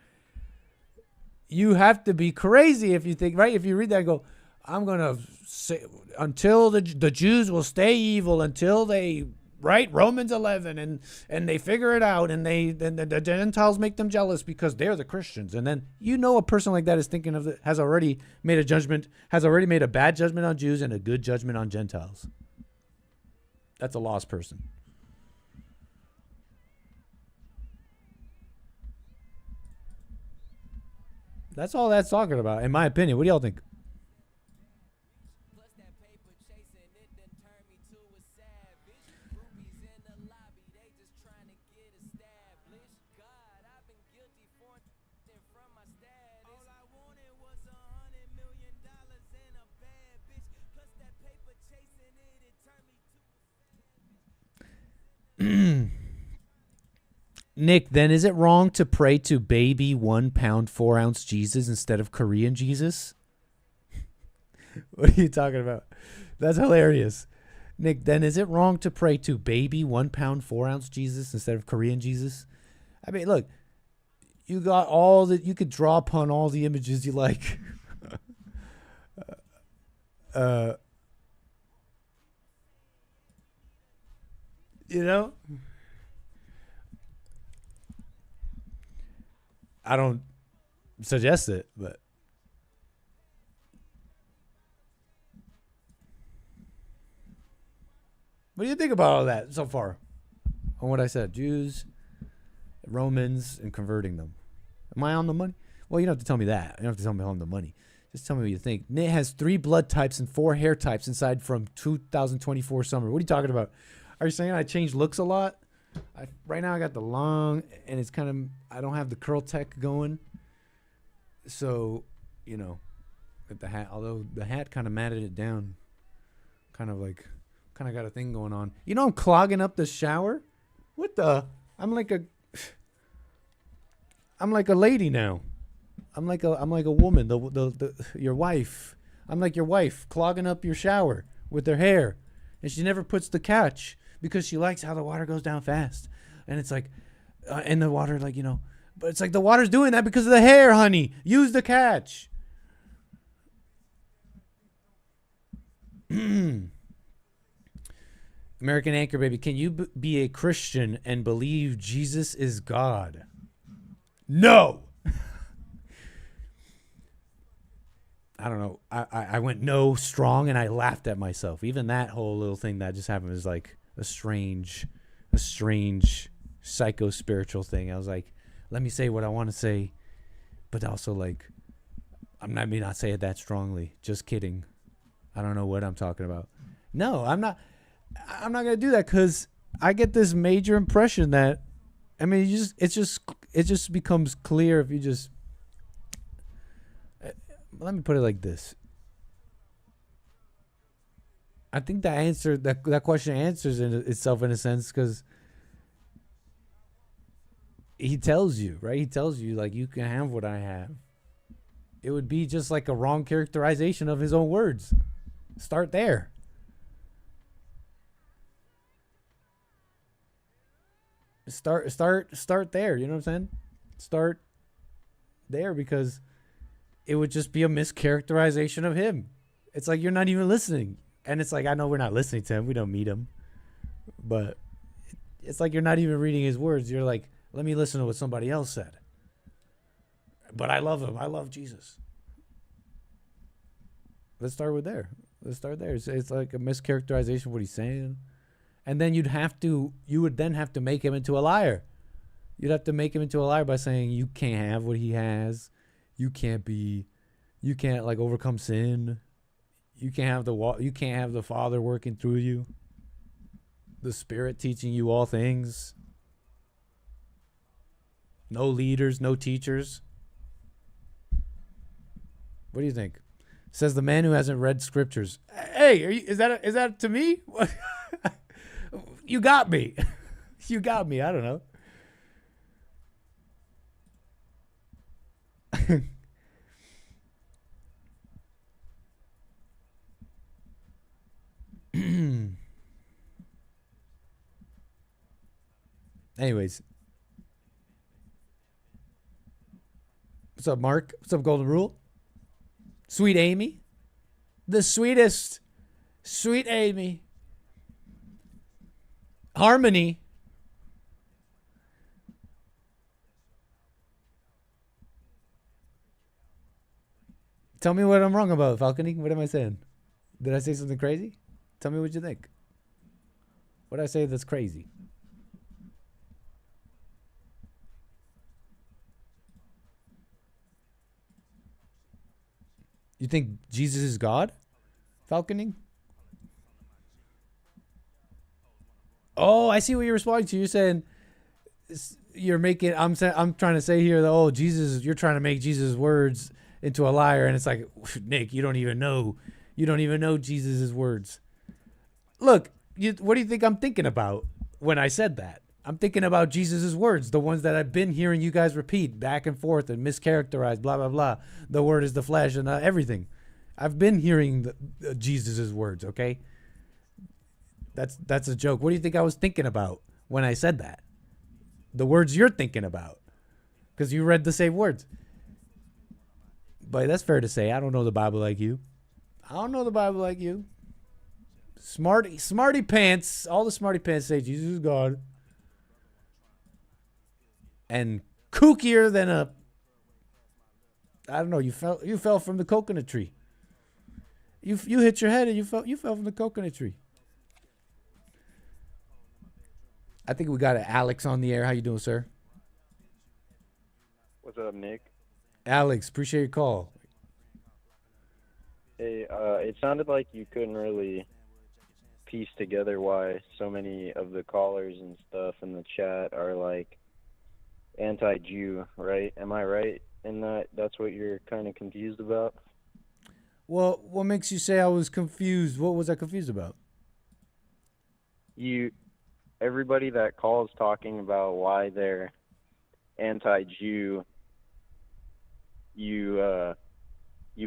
you have to be crazy if you think, right? If you read that and go, I'm going to say, until the Jews will stay evil until they, right? Romans 11, and they figure it out, and the Gentiles make them jealous because they're the Christians. And then, a person like that is thinking of has already made a bad judgment on Jews and a good judgment on Gentiles. That's a lost person. That's all that's talking about, in my opinion. What do y'all think? Nick, then is it wrong to pray to baby 1 pound 4 ounce Jesus instead of Korean Jesus? What are you talking about? That's hilarious. Nick, then is it wrong to pray to baby 1 pound 4 ounce Jesus instead of Korean Jesus? I mean, look, you got all that, you could draw upon all the images you like. I don't suggest it, but what do you think about all that so far? On what I said, Jews, Romans, and converting them. Am I on the money? Well, you don't have to tell me that. You don't have to tell me I'm on the money. Just tell me what you think. It has 3 blood types and 4 hair types inside from 2024 summer. What are you talking about? Are you saying I changed looks a lot? Right now I got the long, and it's kind of, I don't have the curl tech going. So, with the hat, although the hat kind of matted it down, kind of got a thing going on. I'm clogging up the shower. What the? I'm like a lady now. I'm like a woman. Your wife. I'm like your wife, clogging up your shower with her hair, and she never puts the catch because she likes how the water goes down fast, and it's like, and the water but it's like the water's doing that because of the hair, honey. Use the catch. American Anchor Baby, can you be a Christian and believe Jesus is God? No. I don't know. I went no strong, and I laughed at myself. Even that whole little thing that just happened was like a strange psycho-spiritual thing. I was like, let me say what I want to say, but also I may not say it that strongly. Just kidding. I don't know what I'm talking about. No, I'm not going to do that because I get this major impression that, I mean, it just becomes clear if you just, let me put it like this. I think that question answers itself in a sense because he tells you, right? He tells you, you can have what I have. It would be just like a wrong characterization of his own words. Start there. Start there. You know what I'm saying? Start there, because it would just be a mischaracterization of him. It's like you're not even listening. And it's like, I know we're not listening to him. We don't meet him. But it's like you're not even reading his words. You're like, let me listen to what somebody else said. But I love him. I love Jesus. Let's start with there. Let's start there. It's like a mischaracterization of what he's saying. And then you would then have to make him into a liar. You'd have to make him into a liar by saying you can't have what he has. You can't like overcome sin. You can't have the Father working through you. The Spirit teaching you all things. No leaders, no teachers. What do you think? Says the man who hasn't read scriptures. Hey, is that to me? You got me. You got me. I don't know. Anyways. What's up, Mark? What's up, Golden Rule? Sweet Amy? The sweetest. Sweet Amy. Harmony. Tell me what I'm wrong about, Falcony. What am I saying? Did I say something crazy? Tell me what you think. What did I say that's crazy? You think Jesus is God? Falconing? Oh, I see what you're responding to. You're saying I'm trying to say here that, oh, Jesus, you're trying to make Jesus' words into a liar, and it's like, Nick, you don't even know Jesus' words. Look, what do you think I'm thinking about when I said that? I'm thinking about Jesus' words, the ones that I've been hearing you guys repeat back and forth and mischaracterize, blah, blah, blah. The word is the flesh and everything. I've been hearing Jesus' words, okay? That's a joke. What do you think I was thinking about when I said that? The words you're thinking about. Because you read the same words. But that's fair to say. I don't know the Bible like you. Smarty pants. All the smarty pants say Jesus is God. And kookier than I don't know, you fell from the coconut tree. You hit your head and you fell from the coconut tree. I think we got Alex on the air. How you doing, sir? What's up, Nick? Alex, appreciate your call. Hey, it sounded like you couldn't really piece together why so many of the callers and stuff in the chat are like anti-Jew, right? Am I right in that? That's what you're kind of confused about? Well, what makes you say I was confused? What was I confused about? Everybody that calls talking about why they're anti-Jew, you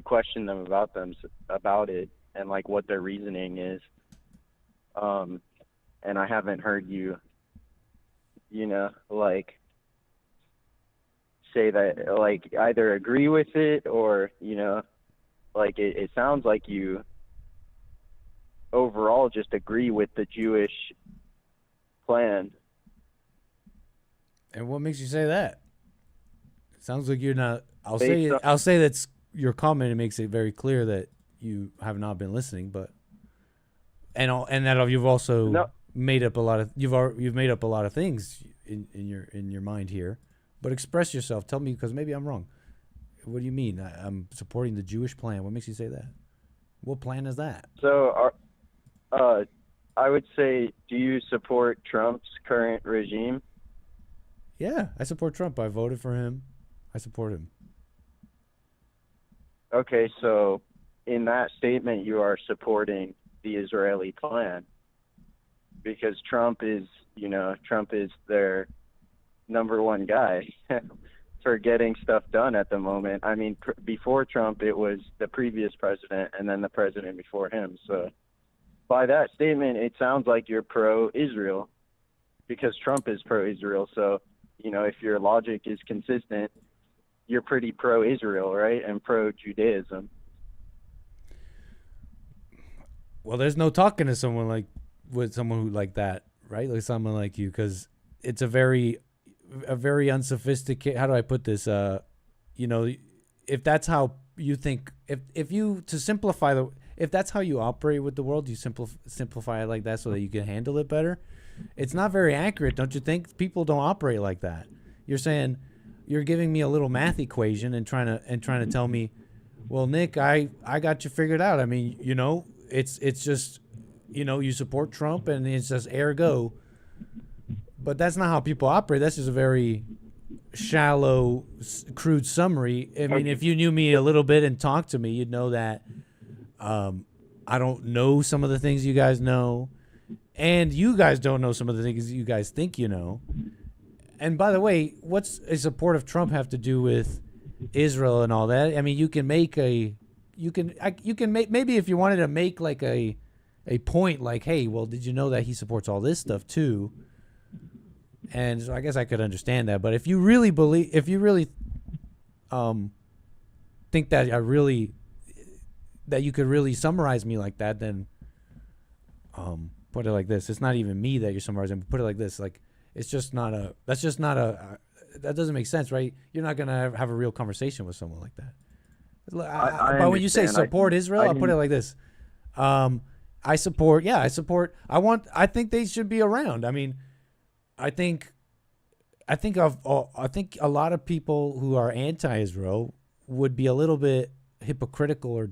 question them about it and like what their reasoning is. And I haven't heard you like say that, like either agree with it or, like it sounds like you overall just agree with the Jewish plan. And what makes you say that? It sounds like you're not. I'll say that's your comment. It makes it very clear that you have not been listening, but and that you've also made up a lot of you've made up a lot of things in your mind here. But express yourself. Tell me, because maybe I'm wrong. What do you mean? I'm supporting the Jewish plan. What makes you say that? What plan is that? So, I would say, do you support Trump's current regime? Yeah, I support Trump. I voted for him. I support him. Okay, so in that statement, you are supporting the Israeli plan because Trump is their number one guy for getting stuff done at the moment. I mean, before Trump, it was the previous president and then the president before him. So by that statement, it sounds like you're pro-Israel because Trump is pro-Israel. So if your logic is consistent, you're pretty pro-Israel, right? And pro-Judaism. Well, there's no talking to someone who like that, right? Like someone like you, because it's a very unsophisticated. How do I put this? If that's how you think, if that's how you operate with the world, you simplify it like that so that you can handle it better. It's not very accurate, don't you think? People don't operate like that. You're saying, you're giving me a little math equation and trying to tell me, well, Nick, I got you figured out. I mean, it's just, you support Trump and it's just ergo. But that's not how people operate. That's just a very shallow, crude summary. I mean, if you knew me a little bit and talked to me, you'd know that I don't know some of the things you guys know. And you guys don't know some of the things you guys think you know. And by the way, what's a support of Trump have to do with Israel and all that? I mean, maybe if you wanted to make like a point like, hey, well, did you know that he supports all this stuff too? And so I guess I could understand that. But if you really think that you could really summarize me like that, then put it like this. It's not even me that you're summarizing, but put it like this. Like, that doesn't make sense, right? You're not going to have a real conversation with someone like that. But when you say support Israel, I'll put it like this. I think they should be around. I mean, I think a lot of people who are anti-Israel would be a little bit hypocritical or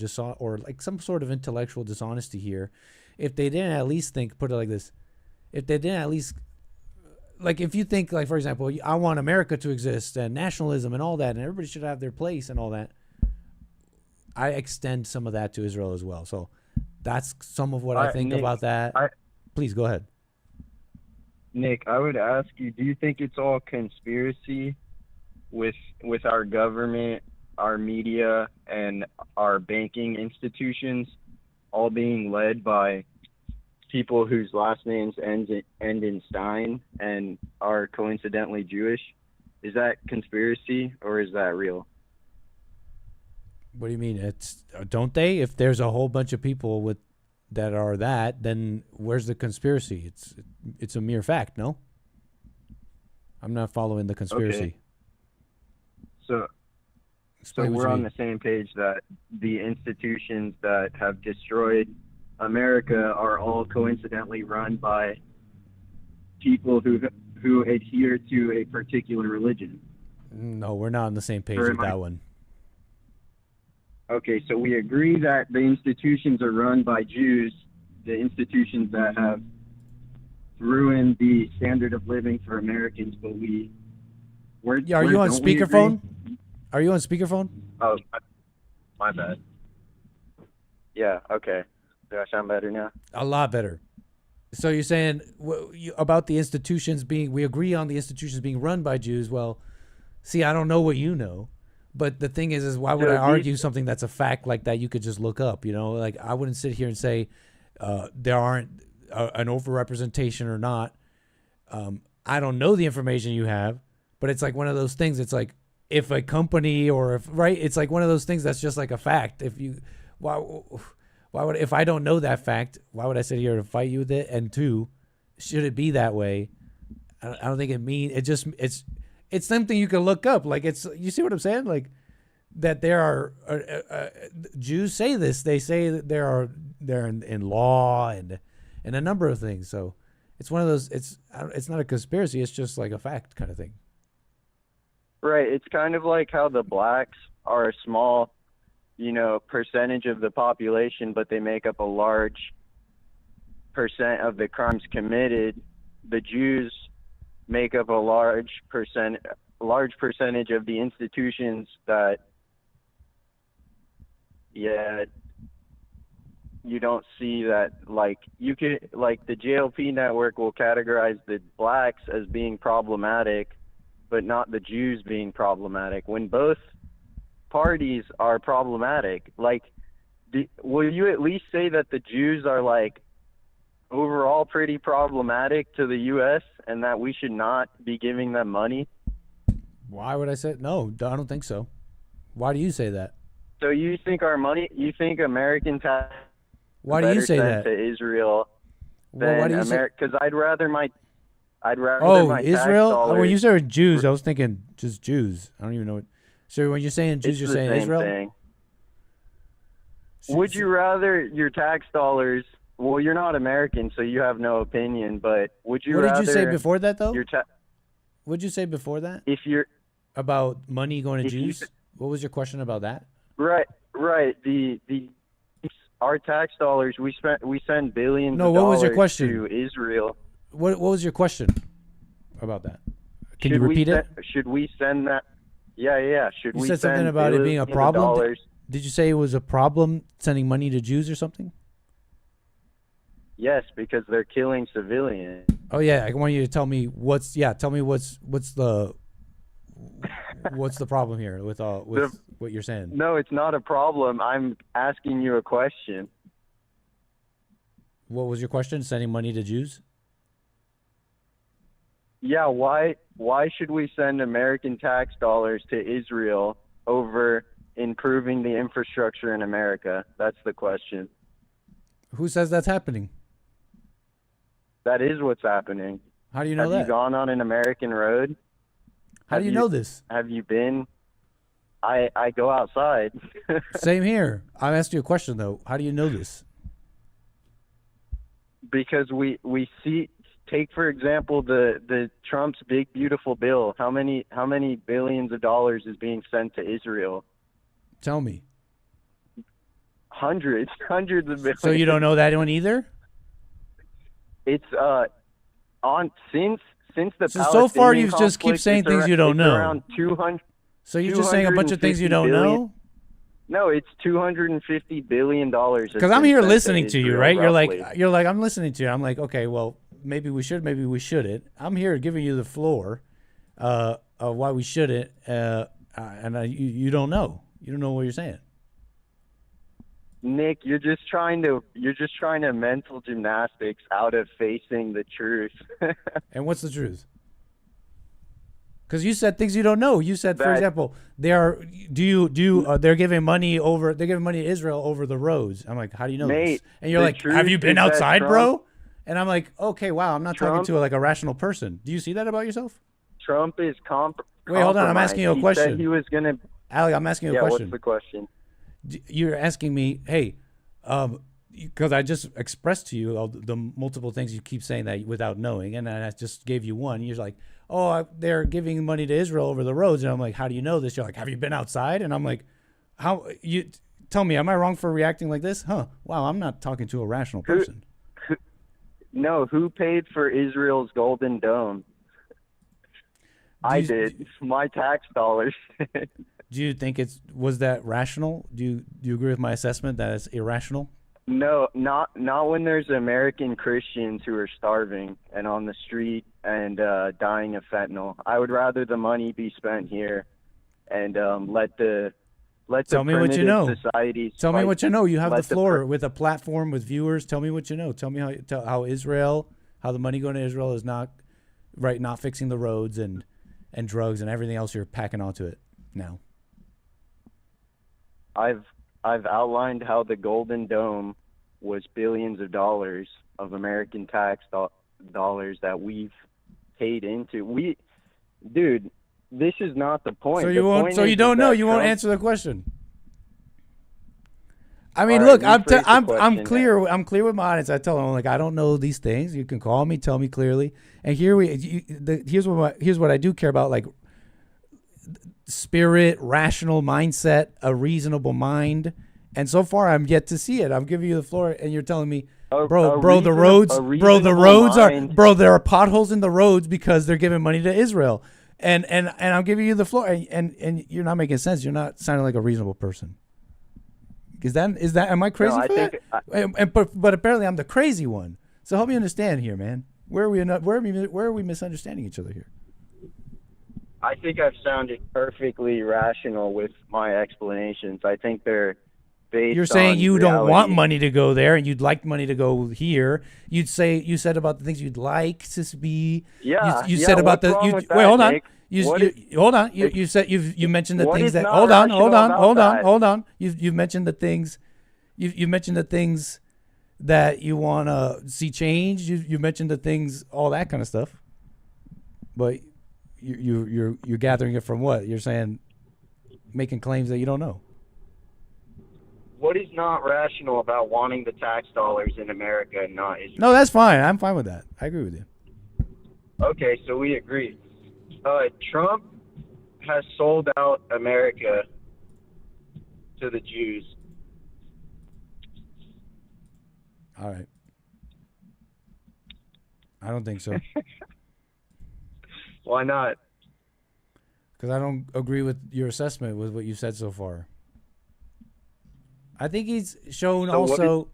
like some sort of intellectual dishonesty here if they didn't at least put it like this. If they didn't at least, like, if you think, like, for example, I want America to exist and nationalism and all that, and everybody should have their place and all that, I extend some of that to Israel as well. So that's some of what I think, Nick, about that. Please go ahead. Nick, I would ask you, do you think it's all conspiracy with our government, our media, and our banking institutions all being led by people whose last names end in Stein and are coincidentally Jewish? Is that conspiracy or is that real? What do you mean? Don't they? If there's a whole bunch of people that are that, then where's the conspiracy? It's a mere fact, no? I'm not following the conspiracy. Okay. So we're on the same page that the institutions that have destroyed America are all coincidentally run by people who adhere to a particular religion. No, we're not on the same page with that one. Okay, so we agree that the institutions are run by Jews, the institutions that have ruined the standard of living for Americans, but are you on speakerphone? Are you on speakerphone? Oh, my bad. Yeah, okay. Do I sound better now? A lot better. So you're saying about the institutions we agree on the institutions being run by Jews. Well, see, I don't know what you know, but the thing is why would I argue something that's a fact like that you could just look up, Like, I wouldn't sit here and say there aren't an overrepresentation or not. I don't know the information you have, but it's like one of those things. It's like, if a company it's like one of those things that's just like a fact. Why would, if I don't know that fact, why would I sit here to fight you with it? And two, should it be that way? I don't think it's something you can look up. Like, you see what I'm saying? Like, that there are Jews say this. They say that they're in law and a number of things. So it's one of those. It's not a conspiracy. It's just like a fact kind of thing. Right. It's kind of like how the blacks are a small, percentage of the population, but they make up a large percent of the crimes committed. The Jews make up a large percentage of the institutions that, you don't see that, like, you could, like, the JLP network will categorize the blacks as being problematic, but not the Jews being problematic, when both parties are problematic. Like, will you at least say that the Jews are, like, overall pretty problematic to the U.S. and that we should not be giving them money? Why would I say no? I don't think so. Why do you say that? So you think our money? You think American tax? Why do you say that? To Israel Well, why than do you say? America? Because I'd rather my Oh, tax Israel. dollars. When you said Jews, I was thinking just Jews. I don't even know what. So when you're saying Jews, It's you're the saying same Israel. thing. Would you rather your tax dollars? Well, you're not American, so you have no opinion. But would you What rather? did you say before that, though? Your what did you say before that? If you're about money going to if you- Jews. What was your question about that? right. The our tax dollars we send billions. No, of what was your dollars question? to Israel? What was your question about that? Can you Should we repeat it? Should we send that? Yeah. Should You we said something send about it being a billions of problem. dollars? Did you say it was a problem sending money to Jews or something? Yes, because they're killing civilians. Oh yeah, I want you to tell me what's the problem here with what you're saying? No, it's not a problem. I'm asking you a question. What was your question? Sending money to Jews? Yeah, why should we send American tax dollars to Israel over improving the infrastructure in America? That's the question. Who says that's happening? That is what's happening. How do you know Have that? you gone on an American road? How do you know this? Have you been? I go outside. Same here. I'm asking you a question though. How do you know this? Because we see. Take for example the Trump's big beautiful bill. How many billions of dollars is being sent to Israel? Tell me. Hundreds of billions. So you don't know that one either? It's on since the so far Palestinian you just keep conflict, saying it's things you don't know. Around 200. So you're just saying a bunch of things you don't know? No, it's $250 billion. Because I'm here listening to you, right? Roughly. You're like, I'm listening to you. I'm like, okay, well, maybe we should, maybe we shouldn't. I'm here giving you the floor of why we shouldn't, and you don't know. You don't know what you're saying. Nick, you're just trying to mental gymnastics out of facing the truth. And what's the truth? Because you said things you don't know. You said, for That- example, they're giving money to Israel over the roads. I'm like, how do you know Mate, this? And you're the like, truth have you been is that outside, Trump- bro? And I'm like, okay, wow, I'm not talking Trump- to like a rational person. Do you see that about yourself? Trump is Wait, hold on. I'm asking you a question. He said he was gonna. Alec, I'm asking you a question. What's the question? You're asking me, hey, because I just expressed to you all the multiple things you keep saying that without knowing, and I just gave you one. You're like, oh, they're giving money to Israel over the roads, and I'm like, how do you know this? You're like, have you been outside? And I'm like, how you tell me? Am I wrong for reacting like this? Huh? Wow, I'm not talking to a rational person. No, who paid for Israel's Golden Dome? I did. My tax dollars. Do you think was that rational? Do you agree with my assessment that it's irrational? No, not when there's American Christians who are starving and on the street and dying of fentanyl. I would rather the money be spent here and let the Tell me what you know. Societies Tell me fight- what you know. You have the let floor with a platform with viewers. Tell me what you know. Tell me how the money going to Israel is not fixing the roads and drugs and everything else you're packing onto it now. I've outlined how the Golden Dome was billions of dollars of American tax dollars that we've paid into. Dude, this is not the point. So The you won't. point So you is don't know. that You won't Trump- answer the question. I mean, All look, right, rephrase the I'm question. clear. I'm clear with my audience. I tell them like I don't know these things. You can call me, tell me clearly. And here's what I do care about, like spirit, rational mindset, a reasonable mind. And so far, I'm yet to see it. I'm giving you the floor, and you're telling me, there are potholes in the roads because they're giving money to Israel. And I'm giving you the floor, and you're not making sense. You're not sounding like a reasonable person. Is that? Am I crazy for that? But apparently I'm the crazy one. So help me understand here, man. Where are we misunderstanding each other here? I think I've sounded perfectly rational with my explanations. I think they're based You're saying on you don't reality. want money to go there, and you'd like money to go here. You said about the things you'd like to be. Yeah, You yeah, said about what's wrong with wait, that, hold on. Nick? Hold on. You said you mentioned the what things is that. not Hold on. rational about that? Hold on. You've mentioned the things. You mentioned the things that you want to see change. You mentioned the things, all that kind of stuff. But you're gathering it from what? You're saying, making claims that you don't know. What is not rational about wanting the tax dollars in America and not Israel? No, that's fine. I'm fine with that. I agree with you. Okay, so we agree. Trump has sold out America to the Jews. All right. I don't think so. Why not? Because I don't agree with your assessment with what you said so far. I think he's shown So also.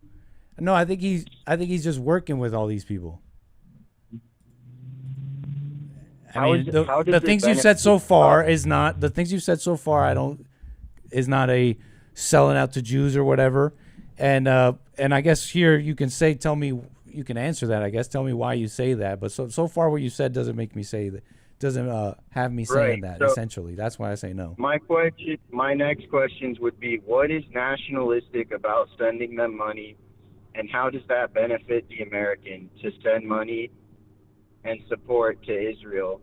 No, I think he's just working with all these people. How I mean, does the it things you said so benefit far us? is not the things you said so far. Is not a selling out to Jews or whatever. And I guess here you can say, tell me, you can answer that. I guess tell me why you say that. But so far what you said doesn't make me say that. Doesn't have me saying that. So essentially, that's why I say no. My next questions would be: what is nationalistic about sending them money, and how does that benefit the American to send money and support to Israel?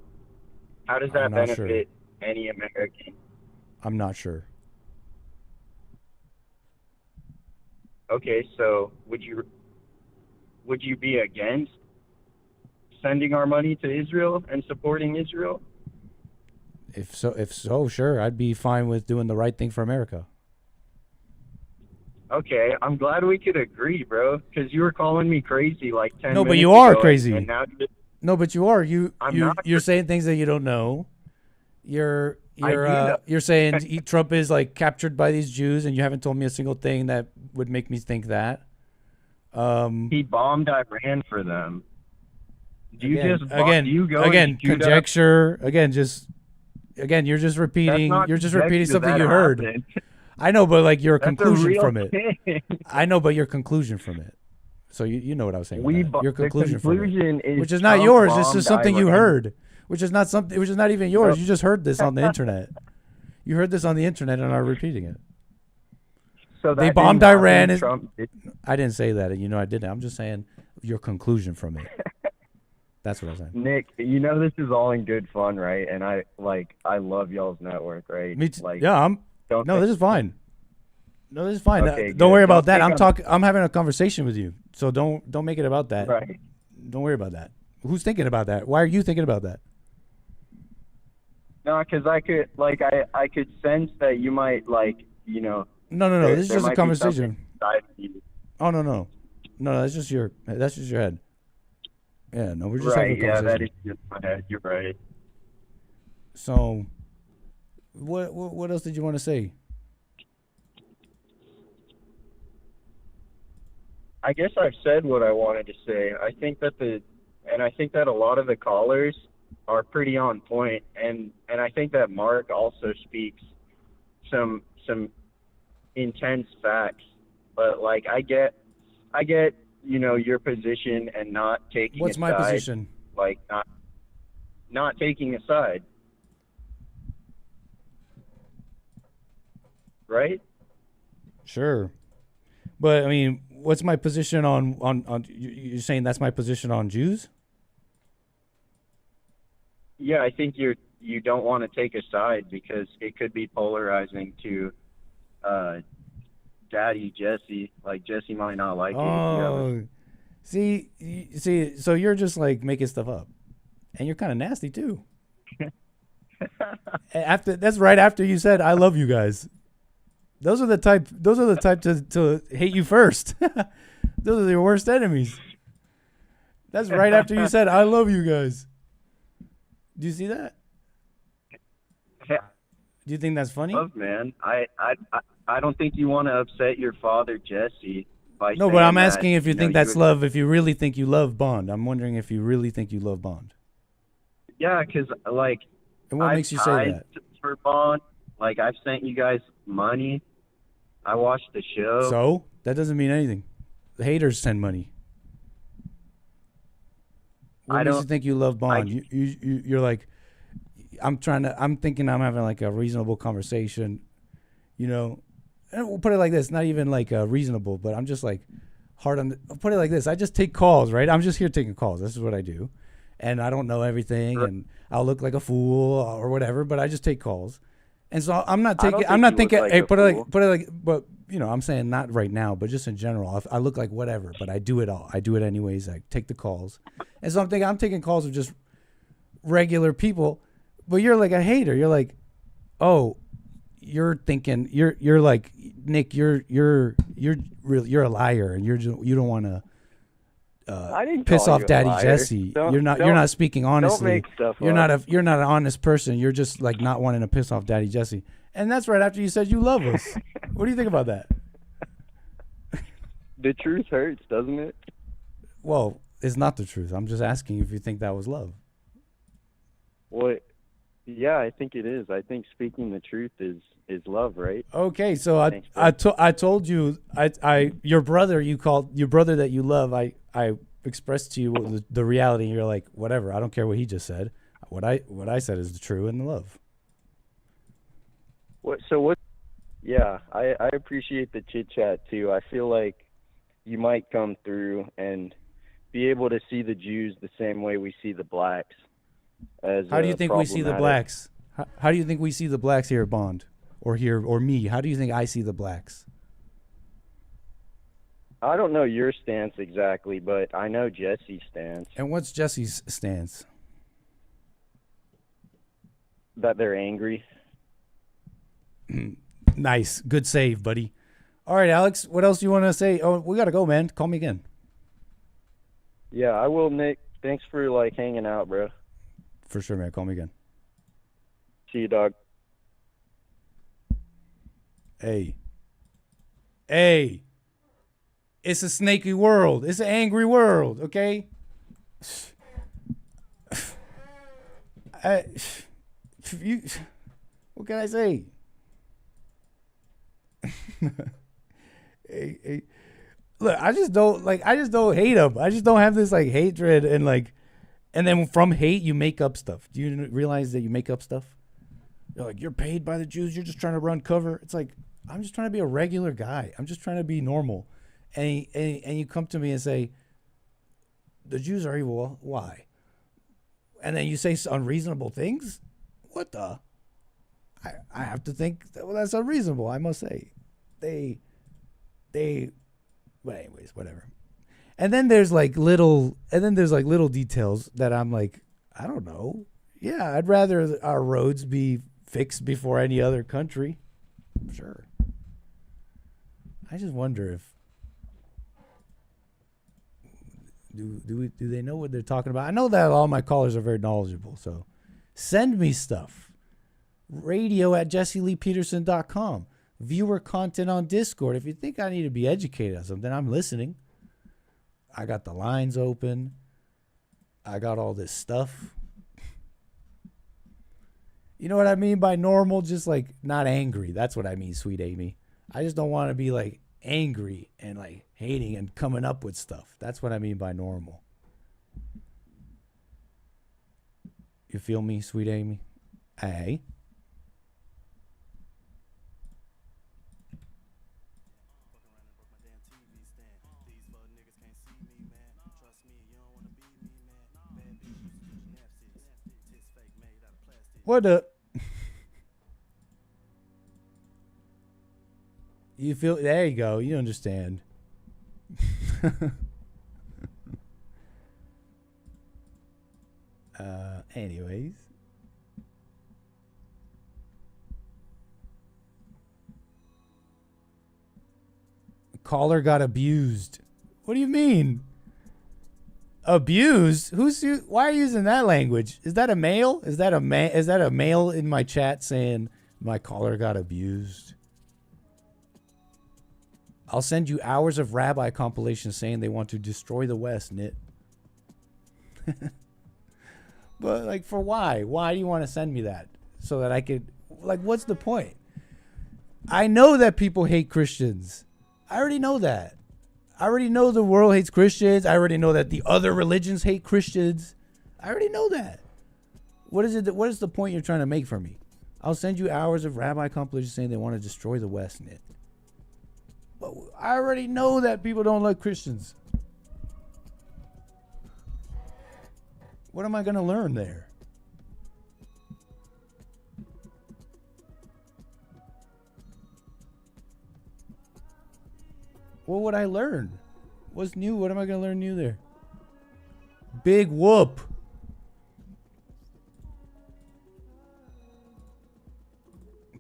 How does that I'm not sure. benefit any American? I'm not sure. Okay, so would you be against sending our money to Israel and supporting Israel? If so, sure, I'd be fine with doing the right thing for America. Okay, I'm glad we could agree, bro. Because you were calling me crazy like 10 minutes ago. No, but you are and- crazy. And now No, but you are. I'm not You're saying things that you don't know. You're I do know. you're saying Trump is like captured by these Jews, and you haven't told me a single thing that would make me think that. He bombed Iran for them. Do you Again, just again, do you go again, and shoot up- conjecture. Again, you're just repeating. not You're just repeating conjecture, something that you heard. happened. I know, but like your That's a conclusion real from it. thing. I know, but your conclusion from it. So you know what I was saying. with that. Your The conclusion from conclusion it, is which is not Trump yours. It's bombed just something you Iran. heard, which is not something. Which is not even yours. No. You just heard this on the internet. You heard this on the internet and are repeating it. So They that bombed didn't happen, Iran. Is, Trump did- I didn't say that. You know I didn't. I'm just saying your conclusion from it. That's what I'm saying. Nick, you know this is all in good fun, right? And I love y'all's network, right? Me too. Like, Yeah, don't No, think- this is fine. No, this is fine. Okay, Don't good. worry about Don't that. think I'm having a conversation with you. So don't make it about that. Right. Don't worry about that. Who's thinking about that? Why are you thinking about that? No, because I could sense that you might No. there- This is there just a might be something conversation. inside of you. Oh no. That's just your head. Yeah, no, we're just having Right, a yeah, conversation. that is just my head. You're right. So, what else did you want to say? I guess I've said what I wanted to say. I think that a lot of the callers are pretty on point, and I think that Mark also speaks some intense facts. But like I get your position and not taking What's a my side, position? like not taking a side. Right? Sure, but I mean, what's my position on? You're saying that's my position on Jews? Yeah, I think you don't want to take a side because it could be polarizing to Daddy Jesse. Like Jesse might not like it. If you have Oh, see, so you're just like making stuff up, and you're kind of nasty too. That's right after you said I love you guys. Those are the type to hate you first. Those are your worst enemies. That's right after you said I love you guys. Do you see that? Yeah. Do you think that's funny? Love, man. I don't think you want to upset your father Jesse by No, saying but I'm that, asking if you think that's you- love. If you really think you love Bond, I'm wondering if you really think you love Bond. Yeah, because like And what I've makes you say tied that? for Bond. Like I've sent you guys money. I watched the show. So that doesn't mean anything. The haters send money. What I makes you don't- think you love Bond? You're like, I'm thinking I'm having like a reasonable conversation, you know. And we'll put it like this, not even like reasonable, but I'm just like hard on. I'll put it like this: I just take calls, right? I'm just here taking calls. This is what I do, and I don't know everything, and I'll look like a fool or whatever, but I just take calls. And so I'm not taking. I'm not thinking. Hey, put it like. But you know, I'm saying not right now, but just in general. I look like whatever, but I do it all. I do it anyways. I take the calls, and so I'm taking calls of just regular people. But you're like a hater. You're like, oh, you're thinking. You're like Nick. You're a liar, and you don't want to. Piss off Daddy Jesse. You're not speaking honestly. Don't make stuff you're up. not an honest person. You're just like not wanting to piss off Daddy Jesse. And that's right after you said you love us. What do you think about that? The truth hurts, doesn't it? Well, it's not the truth. I'm just asking if you think that was love. Well, yeah, I think it is. I think speaking the truth is love, right? Okay, so I told you your brother that you love. I expressed to you the reality, and you're like, whatever. I don't care what he just said. What I said is the true and the love. Yeah, I appreciate the chit chat too. I feel like you might come through and be able to see the Jews the same way we see the blacks. How do you think we see the blacks? How do you think we see the blacks here at Bond, or me? How do you think I see the blacks? I don't know your stance exactly, but I know Jesse's stance. And what's Jesse's stance? That they're angry. Nice. Good save, buddy. All right, Alex, what else do you want to say? Oh, we got to go, man. Call me again. Yeah, I will, Nick. Thanks for, like, hanging out, bro. For sure, man. Call me again. See you, dog. Hey. It's a snaky world. It's an angry world, okay? What can I say? Hey, look, I just don't hate him. I just don't have this like hatred and then from hate you make up stuff. Do you realize that you make up stuff? You're like, you're paid by the Jews. You're just trying to run cover. It's like, I'm just trying to be a regular guy. I'm just trying to be normal. And you come to me and say, the Jews are evil. Why? And then you say unreasonable things? What the? I have to think, well, that's unreasonable, I must say. But anyways, whatever. And then there's like little details that I'm like, I don't know. Yeah, I'd rather our roads be fixed before any other country. Sure. I just wonder if do they know what they're talking about? I know that all my callers are very knowledgeable, so send me stuff. radio@jesseleepeterson.com. Viewer content on Discord. If you think I need to be educated on something, I'm listening. I got the lines open. I got all this stuff. You know what I mean by normal? Just like not angry. That's what I mean, sweet Amy. I just don't want to be like angry and like hating and coming up with stuff. That's what I mean by normal. You feel me, sweet Amy? Hey. What the? You feel? There you go. You understand. Anyways. Caller got abused. What do you mean? Abused? Why are you using that language? Is that a male? Is that a male in my chat saying my caller got abused? I'll send you hours of rabbi compilations saying they want to destroy the West, Nit. But like, for why? Why do you want to send me that? So that I could, like, what's the point? I know that people hate Christians. I already know that. I already know the world hates Christians. I already know that the other religions hate Christians. I already know that. What is it? What is the point you're trying to make for me? I'll send you hours of rabbi compilation saying they want to destroy the West. But I already know that people don't like Christians. What am I going to learn there? What would I learn? What's new? What am I going to learn new there? Big whoop.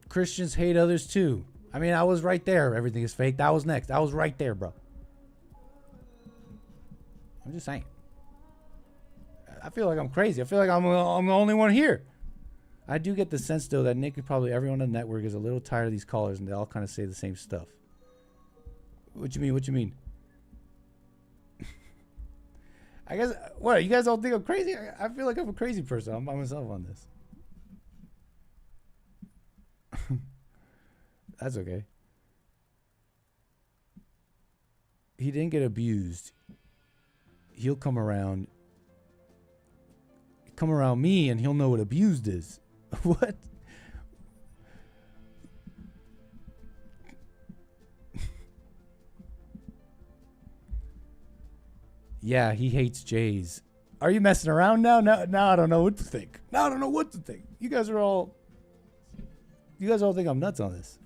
Christians hate others too. I mean, I was right there. Everything is fake. That was next. I was right there, bro. I'm just saying. I feel like I'm crazy. I feel like I'm the only one here. I do get the sense, though, that Nick and probably everyone on the network is a little tired of these callers, and they all kind of say the same stuff. What you mean? What you mean? I guess, what, you guys all think I'm crazy? I feel like I'm a crazy person. I'm by myself on this. That's okay. He didn't get abused. He'll come around me and he'll know what abused is. What? Yeah, he hates Jays. Are you messing around now? Now I don't know what to think. Now I don't know what to think. You guys all think I'm nuts on this.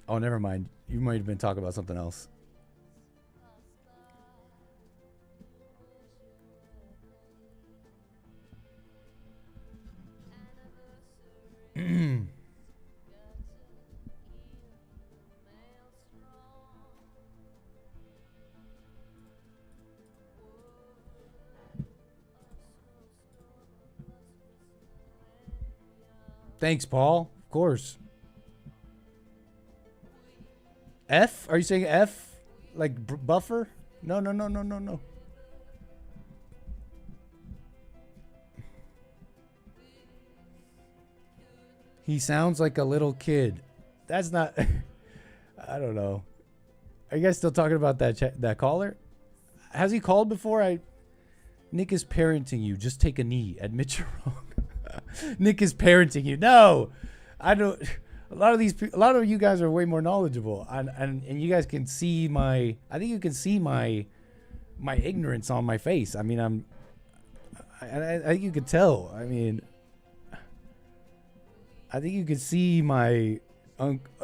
Oh, never mind. You might have been talking about something else. Thanks, Paul. Of course. F? Are you saying F? Like buffer? No. He sounds like a little kid. That's not... I don't know. Are you guys still talking about that caller? Has he called before? Nick is parenting you. Just take a knee. Admit you're wrong. Nick is parenting you. No, I don't. A lot of you guys are way more knowledgeable, and you guys can see my. I think you can see my ignorance on my face. I mean, I think you can tell. I mean, I think you can see my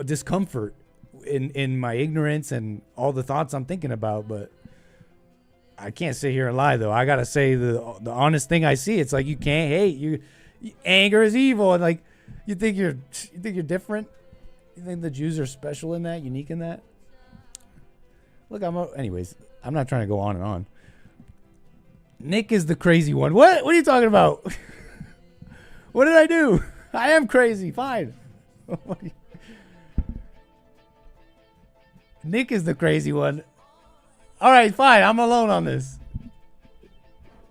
discomfort in my ignorance and all the thoughts I'm thinking about. But I can't sit here and lie, though. I gotta say the honest thing I see. It's like you can't hate. Anger is evil, and like you think you're different. You think the Jews are special in that, unique in that. Look, anyways. I'm not trying to go on and on. Nick is the crazy one. What are you talking about? What did I do? I am crazy. Fine. Nick is the crazy one. All right, fine. I'm alone on this.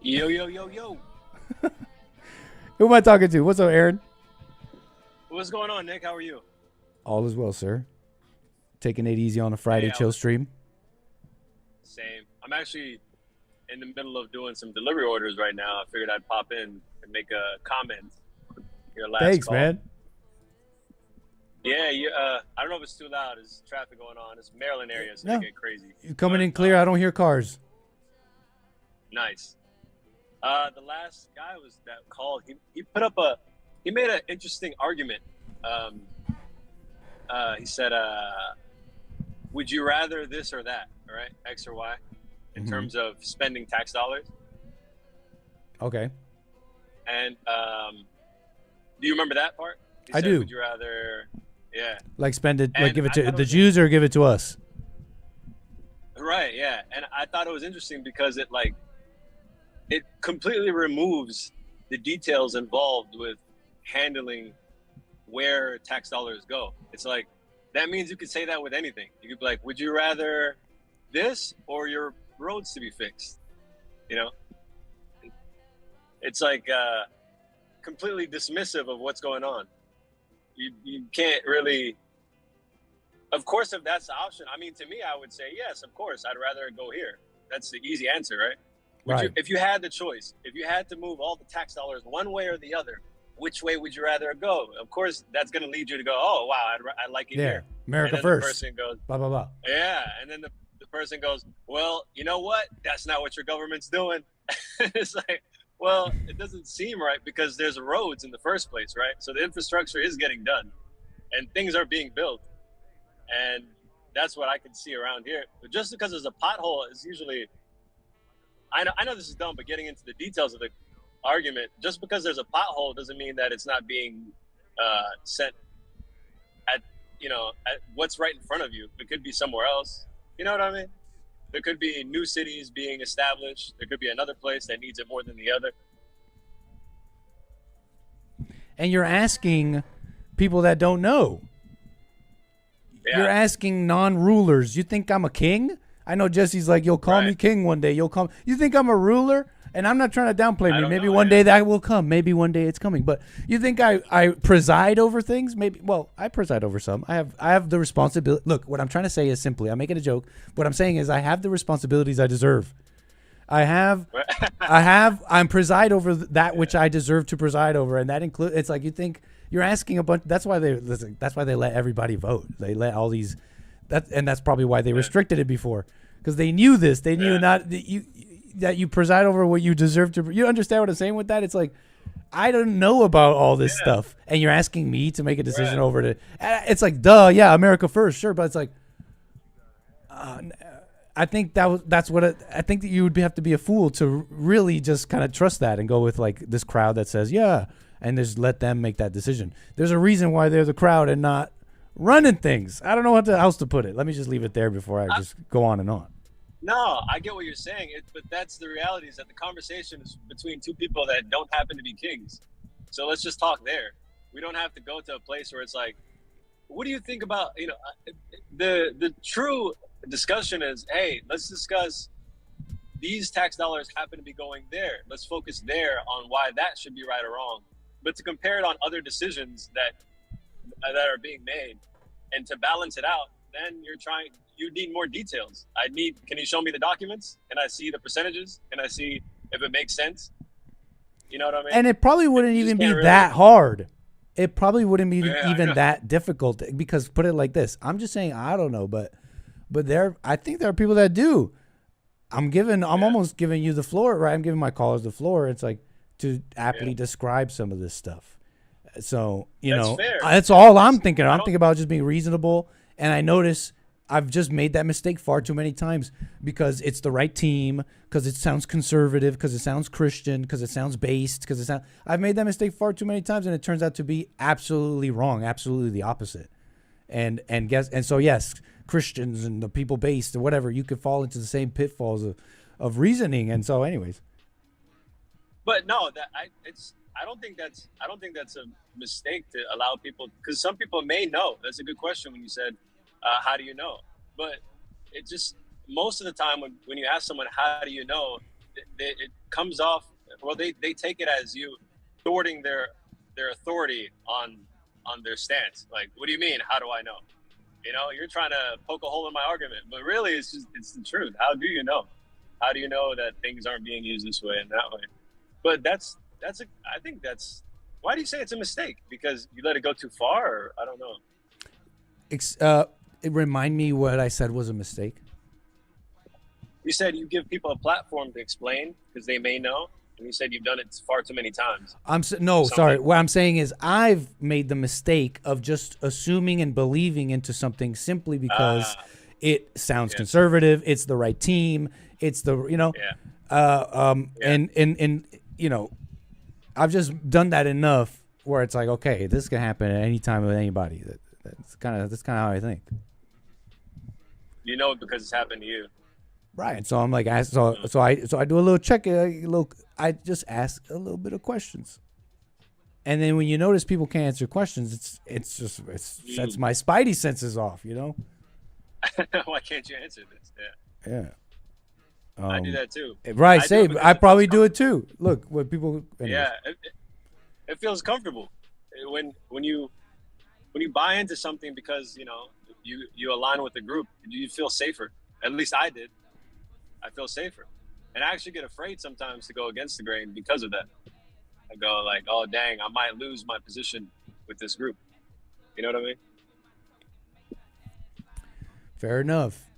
Yo. Who am I talking to? What's up, Aaron? What's going on, Nick? How are you? All is well, sir. Taking it easy on a Friday chill stream. Same. I'm actually in the middle of doing some delivery orders right now. I figured I'd pop in and make a comment. Your last Thanks, call. man. Yeah, I don't know if it's too loud. There's traffic going on. It's Maryland area, so No. it get crazy. You coming in clear? I don't hear cars. Nice. The last guy that called. He made an interesting argument. He said, "Would you rather this or that? All right, X or Y, in terms of spending tax dollars." Okay. And do you remember that part? He I said, do. Would you rather? Yeah. Like spend it, like And give it I to thought it the was Jews or give it to us. Right, yeah. And I thought it was interesting because it completely removes the details involved with handling where tax dollars go. It's like, that means you could say that with anything. You could be like, would you rather this or your roads to be fixed? You know? It's like completely dismissive of what's going on. You can't really... Of course, if that's the option, I mean, to me, I would say, yes, of course, I'd rather go here. That's the easy answer, right? If you had the choice, if you had to move all the tax dollars one way or the other, which way would you rather go? Of course, that's going to lead you to go, oh, wow, I like it here. America and then first. The person goes, blah, blah, blah. yeah. And then the person goes, well, you know what? That's not what your government's doing. It's like, well, it doesn't seem right because there's roads in the first place, right? So the infrastructure is getting done and things are being built. And that's what I can see around here. But just because there's a pothole is usually, I know this is dumb, but getting into the details of the argument, just because there's a pothole doesn't mean that it's not being sent at what's right in front of you. It could be somewhere else. You know what I mean? There could be new cities being established. There could be another place that needs it more than the other. And you're asking people that don't know. Yeah. You're asking non-rulers. You think I'm a king? I know Jesse's like, you'll call me king one day. You think I'm a ruler? And I'm not trying to downplay me. Maybe one day that will come. Maybe one day it's coming. But you think I preside over things? Maybe. Well, I preside over some. I have the responsibility. Look, what I'm trying to say is simply, I'm making a joke. What I'm saying is I have the responsibilities I deserve. I'm preside over that which I deserve to preside over, and that includes. It's like you think you're asking a bunch. That's why they let everybody vote. They let all these. That's probably why they restricted it before, because they knew this. They knew that you preside over what you deserve to. You understand what I'm saying with that? It's like, I don't know about all this stuff, and you're asking me to make a decision over it. It's like, duh, yeah, America first, sure, but it's like, I think that's what I think that you would have to be a fool to really just kind of trust that and go with like this crowd that says yeah, and just let them make that decision. There's a reason why they're the crowd and not running things. I don't know what else to put it. Let me just leave it there before I just go on and on. No, I get what you're saying, but that's the reality, is that the conversation is between two people that don't happen to be kings. So let's just talk there. We don't have to go to a place where it's like, what do you think about, the true discussion is, hey, let's discuss these tax dollars happen to be going there. Let's focus there on why that should be right or wrong. But to compare it on other decisions that are being made and to balance it out, then you need more details. Can you show me the documents? Can I see the percentages? Can I see if it makes sense? You know what I mean? And it probably wouldn't even be that hard. It probably wouldn't be even that difficult, because put it like this. I'm just saying, I don't know, but I think there are people that do. I'm almost giving you the floor, right? I'm giving my callers the floor. It's like to aptly describe some of this stuff. So, that's all I'm thinking. I'm thinking about just being reasonable. And I notice I've just made that mistake far too many times because it's the right team, because it sounds conservative, because it sounds Christian, because it sounds based, I've made that mistake far too many times, and it turns out to be absolutely wrong, absolutely the opposite. And so yes, Christians and the people based or whatever, you could fall into the same pitfalls of reasoning. And so anyways. But no, I don't think that's a mistake to allow people, because some people may know. That's a good question when you said, how do you know? But it just, most of the time when you ask someone, how do you know, it comes off, well, they take it as you thwarting their authority on their stance. Like, what do you mean? How do I know? You're trying to poke a hole in my argument, but really it's the truth. How do you know? How do you know that things aren't being used this way and that way? But I think that's, why do you say it's a mistake? Because you let it go too far, or I don't know. It remind me what I said was a mistake. You said you give people a platform to explain because they may know, and you said you've done it far too many times. Sorry. What I'm saying is I've made the mistake of just assuming and believing into something simply because it sounds conservative. It's the right team. It's the and I've just done that enough where it's like, okay, this can happen at any time with anybody. That's kind of how I think. Because it's happened to you. Right. So I'm like, I do a little check, I just ask a little bit of questions. And then when you notice people can't answer questions, it sets my spidey senses off, Why can't you answer this? Yeah. I do that too. Right. I probably do it too. Look, what people. Anyways. Yeah. It feels comfortable when you buy into something because, you align with the group, you feel safer. At least I did. I feel safer. And I actually get afraid sometimes to go against the grain because of that. I go like, oh, dang, I might lose my position with this group. You know what I mean? Fair enough.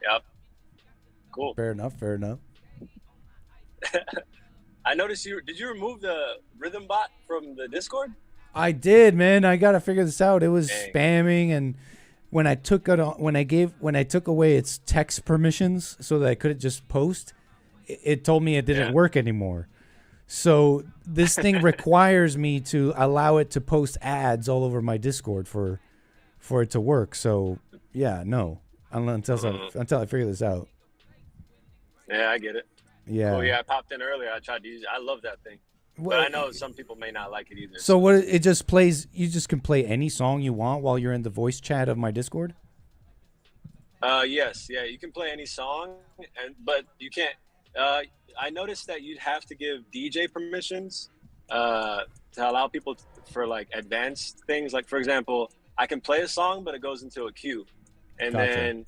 Yep. Cool. Fair enough. Fair enough. I noticed did you remove the rhythm bot from the Discord? I did, man. I gotta figure this out. It was Dang. spamming, and when I took it on, when I took away its text permissions so that I couldn't just post, it told me it didn't work anymore. So this thing requires me to allow it to post ads all over my Discord for it to work. So yeah, no, until I figure this out. Yeah, I get it. Yeah. Oh yeah, I popped in earlier. I tried to use it. I love that thing. Well, but I know some people may not like it either. So what it just plays? You just can play any song you want while you're in the voice chat of my Discord. Yes, yeah, you can play any song, but you can't. I noticed that you'd have to give DJ permissions to allow people for like advanced things. Like for example, I can play a song, but it goes into a queue, and Gotcha. then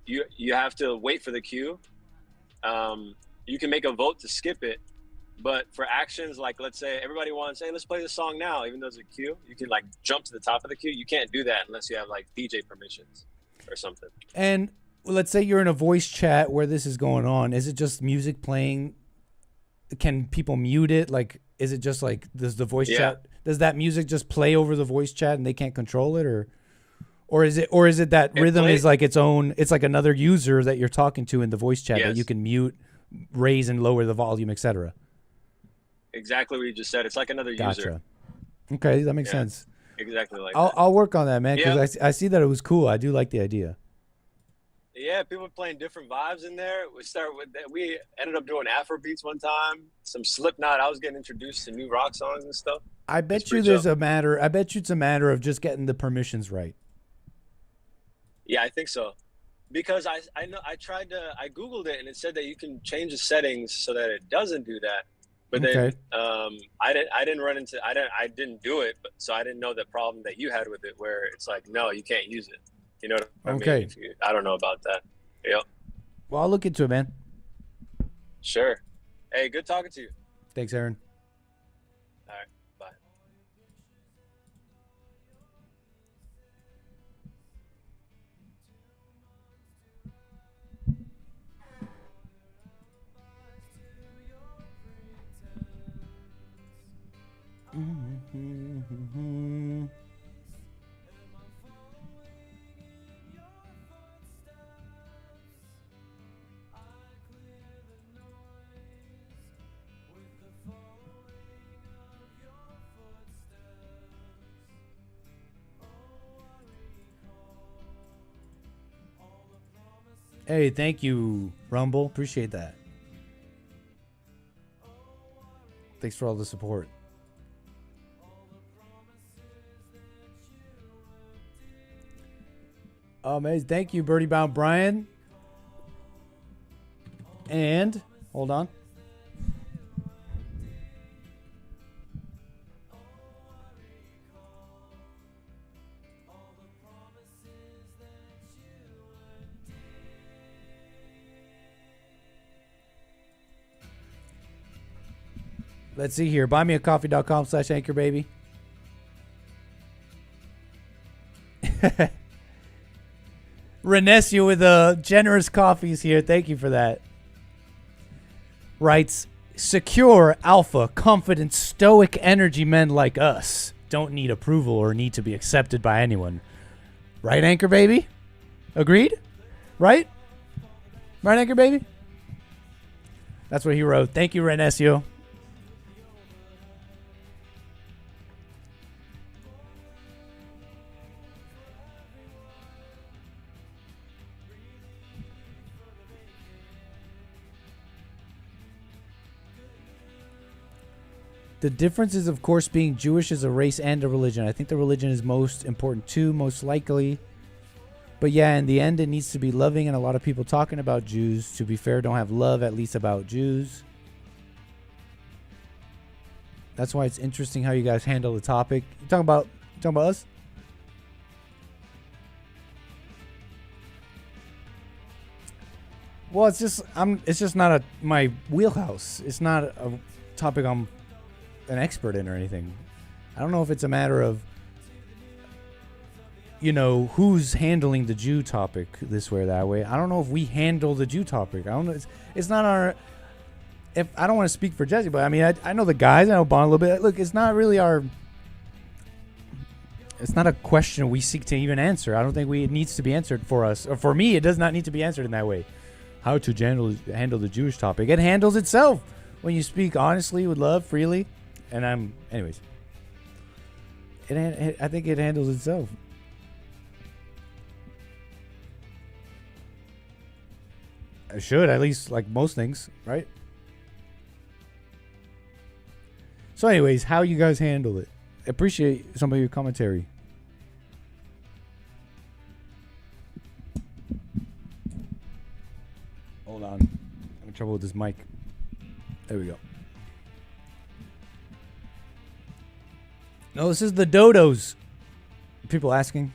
you have to wait for the queue. You can make a vote to skip it, but for actions like, let's say everybody wants, hey, let's play this song now, even though it's a queue, you can like jump to the top of the queue. You can't do that unless you have like DJ permissions or something. And let's say you're in a voice chat where this is going on. Is it just music playing? Can people mute it? Like, is it just like, does the voice chat, does that music just play over the voice chat and they can't control it, or is it that rhythm is like its own? It's like another user that you're talking to in the voice chat that you can mute, raise and lower the volume, etc. Exactly what you just said. It's like another user. Okay, that makes sense. Exactly like I'll work on that, man, because I see that it was cool. I do like the idea. Yeah, people playing different vibes in there. We ended up doing Afro beats one time, some Slipknot. I was getting introduced to new rock songs and stuff. I bet you it's a matter of just getting the permissions right. Yeah, I think so. Because I Googled it and it said that you can change the settings so that it doesn't do that. But then I didn't do it, so I didn't know the problem that you had with it, where it's like, no, you can't use it. You know what I mean? I don't know about that. Yep. Well, I'll look into it, man. Sure. Hey, good talking to you. Thanks, Aaron. All right. Bye. Hey, thank you, Rumble. Appreciate that. Thanks for all the support. Amazing. Thank you, Birdie Bound Brian. And hold on. Let's see here. Buymeacoffee.com/anchorbaby. Renesio with generous coffees here. Thank you for that. Writes, secure, alpha, confident, stoic energy men like us don't need approval or need to be accepted by anyone. Right, Anchor Baby? Agreed? Right? Right, Anchor Baby? That's what he wrote. Thank you, Renesio. The difference is, of course, being Jewish as a race and a religion. I think the religion is most important too, most likely. But yeah, in the end, it needs to be loving, and a lot of people talking about Jews, to be fair, don't have love, at least about Jews. That's why it's interesting how you guys handle the topic. You talking about us? Well, it's just not my wheelhouse. It's not a topic I'm an expert in or anything. I don't know if it's a matter of, who's handling the Jew topic this way or that way. I don't know if we handle the Jew topic. I don't know. It's not our. If I don't want to speak for Jesse, but I mean, I know the guys. I know Bond a little bit. Look, it's not really our. It's not a question we seek to even answer. I don't think it needs to be answered for us. Or for me, it does not need to be answered in that way. How to handle the Jewish topic. It handles itself when you speak honestly, with love, freely. And anyways. I think it handles itself. It should, at least, like most things, right? So anyways, how you guys handle it. Appreciate some of your commentary. Hold on. I'm having trouble with this mic. There we go. No, this is the dodos. People asking.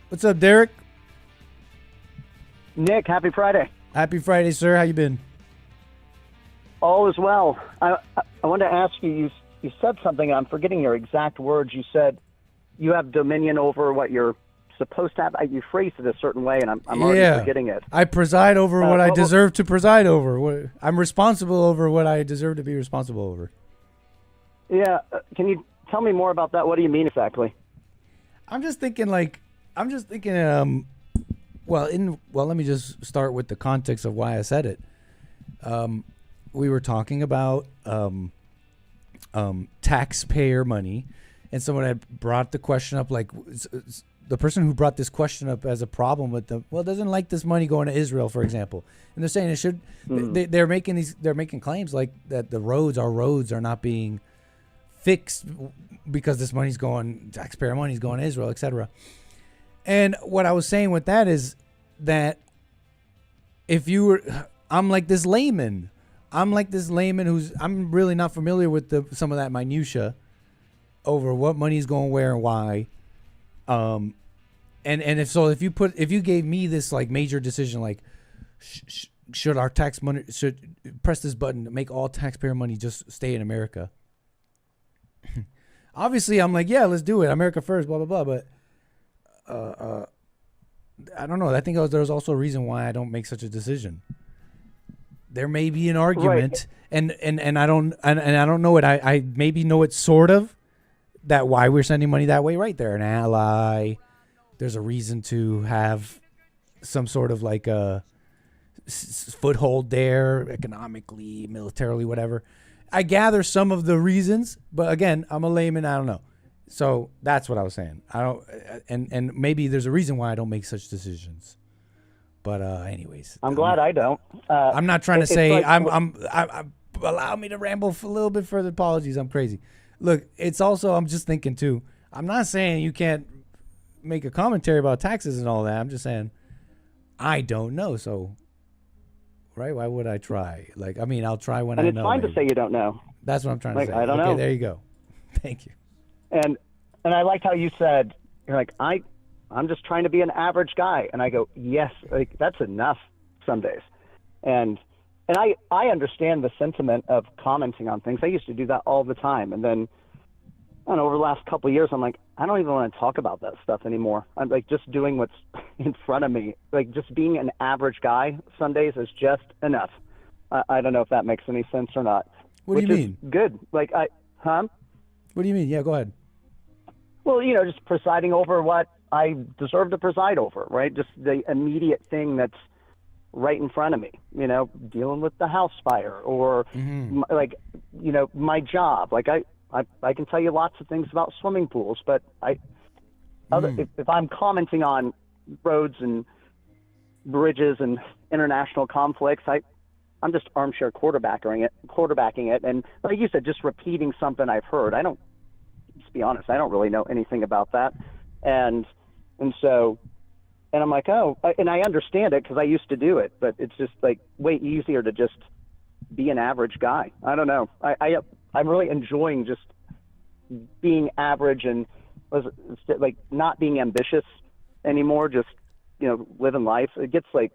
What's up, Derek? Nick, happy Friday. Happy Friday, sir. How you been? All is well. I wanted to ask you, you said something, and I'm forgetting your exact words. You said you have dominion over what you're supposed to have. You phrased it a certain way, and I'm already forgetting it. I preside over what I deserve to preside over. I'm responsible over what I deserve to be responsible over. Yeah. Can you tell me more about that? What do you mean exactly? I'm just thinking, let me just start with the context of why I said it. We were talking about taxpayer money, and someone had brought the question up, like the person who brought this question up as a problem with doesn't like this money going to Israel, for example, and they're saying it should. They're making claims like that our roads are not being fixed because this money's going, taxpayer money's going to Israel, etc. And what I was saying with that is that I'm like this layman who's, I'm really not familiar with some of that minutia over what money's going where and why. And if you gave me this like major decision, like should our tax money, should press this button to make all taxpayer money just stay in America? Obviously I'm like, yeah, let's do it. America first, blah, blah, blah. But, I don't know. I think there's also a reason why I don't make such a decision. There may be an argument, right. and I don't know it. I maybe know it sort of, that why we're sending money that way. Right there, an ally. There's a reason to have some sort of like a foothold there, economically, militarily, whatever. I gather some of the reasons, but again, I'm a layman. I don't know. So that's what I was saying. I don't, and maybe there's a reason why I don't make such decisions. But anyways, I'm glad I don't. I'm not trying to say I'm allow me to ramble for a little bit further. Apologies, I'm crazy. Look, it's also, I'm just thinking too. I'm not saying you can't make a commentary about taxes and all that. I'm just saying I don't know. So, right? Why would I try? Like, I mean, I'll try when I know. And it's fine to say you don't know. That's what I'm trying to say. I don't know. Okay, there you go. Thank you. And I liked how you said, you're like, I'm just trying to be an average guy. And I go, yes, like that's enough some days. And I understand the sentiment of commenting on things. I used to do that all the time. And then, I don't know, over the last couple of years, I'm like, I don't even want to talk about that stuff anymore. I'm like just doing what's in front of me. Like just being an average guy some days is just enough. I don't know if that makes any sense or not. What do you mean? Good. Like, What do you mean? Yeah, go ahead. Well, just presiding over what I deserve to preside over, right? Just the immediate thing that's right in front of me, dealing with the house fire or my job. Like I can tell you lots of things about swimming pools, but if I'm commenting on roads and bridges and international conflicts, I'm just armchair quarterbacking it. And like you said, just repeating something I've heard. To be honest, I don't really know anything about that. And I'm like, and I understand it because I used to do it, but it's just like way easier to just be an average guy. I don't know. I'm really enjoying just being average and like not being ambitious anymore. Just living life. It gets like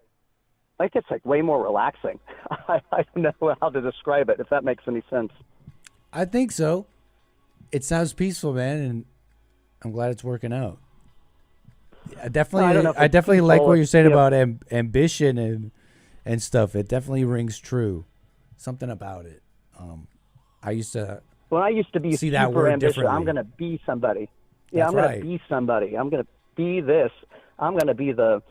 way more relaxing. I don't know how to describe it. If that makes any sense. I think so. It sounds peaceful, man, and I'm glad it's working out. I definitely like what you're saying about ambition and stuff. It definitely rings true. Something about it. I used to be see that super word ambitious. differently. I'm going to be somebody. Yeah, That's I'm going right. to be somebody. I'm going to be this. I'm going to be the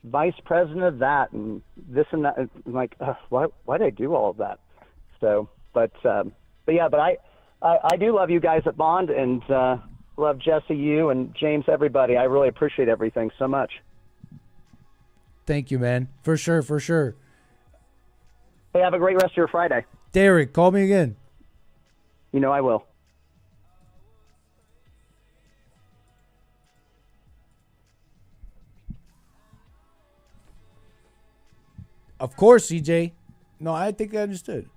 vice president of that and this and that. I'm like, why did I do all of that? So, but I do love you guys at Bond, and love Jesse, you, and James, everybody. I really appreciate everything so much. Thank you, man. For sure, for sure. Hey, have a great rest of your Friday. Derek, call me again. You know I will. Of course, CJ. No, I think I understood.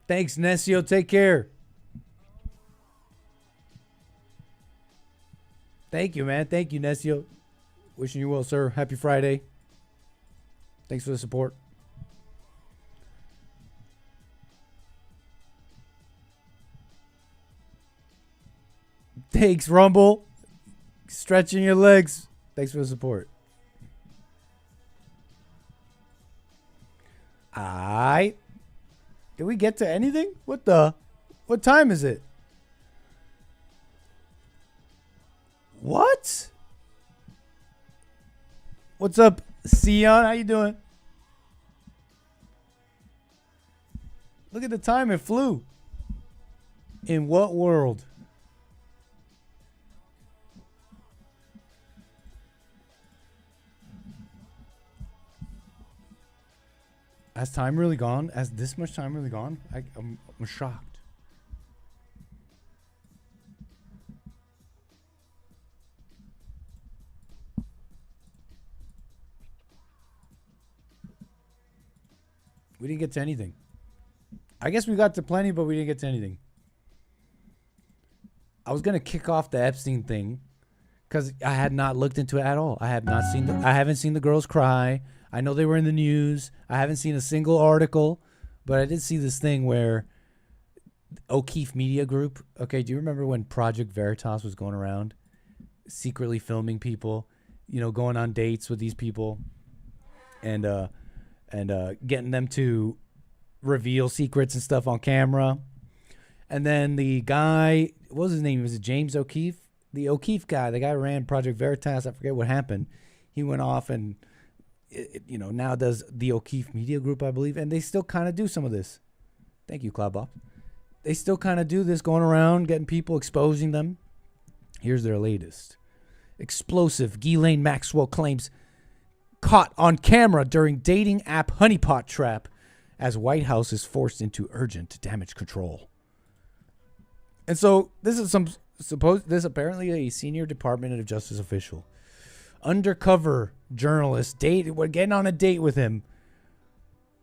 Thanks, Nesio. Take care. Thank you, man. Thank you, Nesio. Wishing you well, sir. Happy Friday. Thanks for the support. Thanks, Rumble. Stretching your legs. Thanks for the support. Alright. Did we get to anything? What time is it? What? What's up, Sion? How you doing? Look at the time. It flew. In what world? Has time really gone? Has this much time really gone? I'm shocked. We didn't get to anything. I guess we got to plenty, but we didn't get to anything. I was gonna kick off the Epstein thing because I had not looked into it at all. I haven't seen the girls cry. I know they were in the news. I haven't seen a single article, but I did see this thing where O'Keefe Media Group. Okay, do you remember when Project Veritas was going around, secretly filming people, going on dates with these people, and getting them to reveal secrets and stuff on camera? And then the guy, what was his name? Was it James O'Keefe? The O'Keefe guy, the guy who ran Project Veritas. I forget what happened. He went off and now does the O'Keefe Media Group, I believe, and they still kind of do some of this. Thank you, Cloud Bob. They still kind of do this, going around, getting people, exposing them. Here's their latest. Explosive. Ghislaine Maxwell claims caught on camera during dating app honeypot trap as White House is forced into urgent damage control. And so this is this apparently a senior Department of Justice official. Undercover journalist we're getting on a date with him.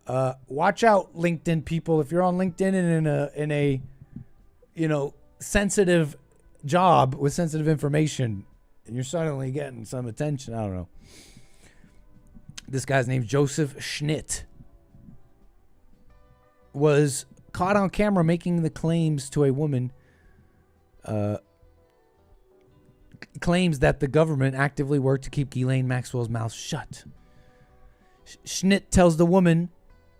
Watch out, LinkedIn people. If you're on LinkedIn and in a sensitive job with sensitive information and you're suddenly getting some attention, I don't know. This guy's named Joseph Schnitt was caught on camera making the claims to a woman, claims that the government actively worked to keep Ghislaine Maxwell's mouth shut. Schnitt tells the woman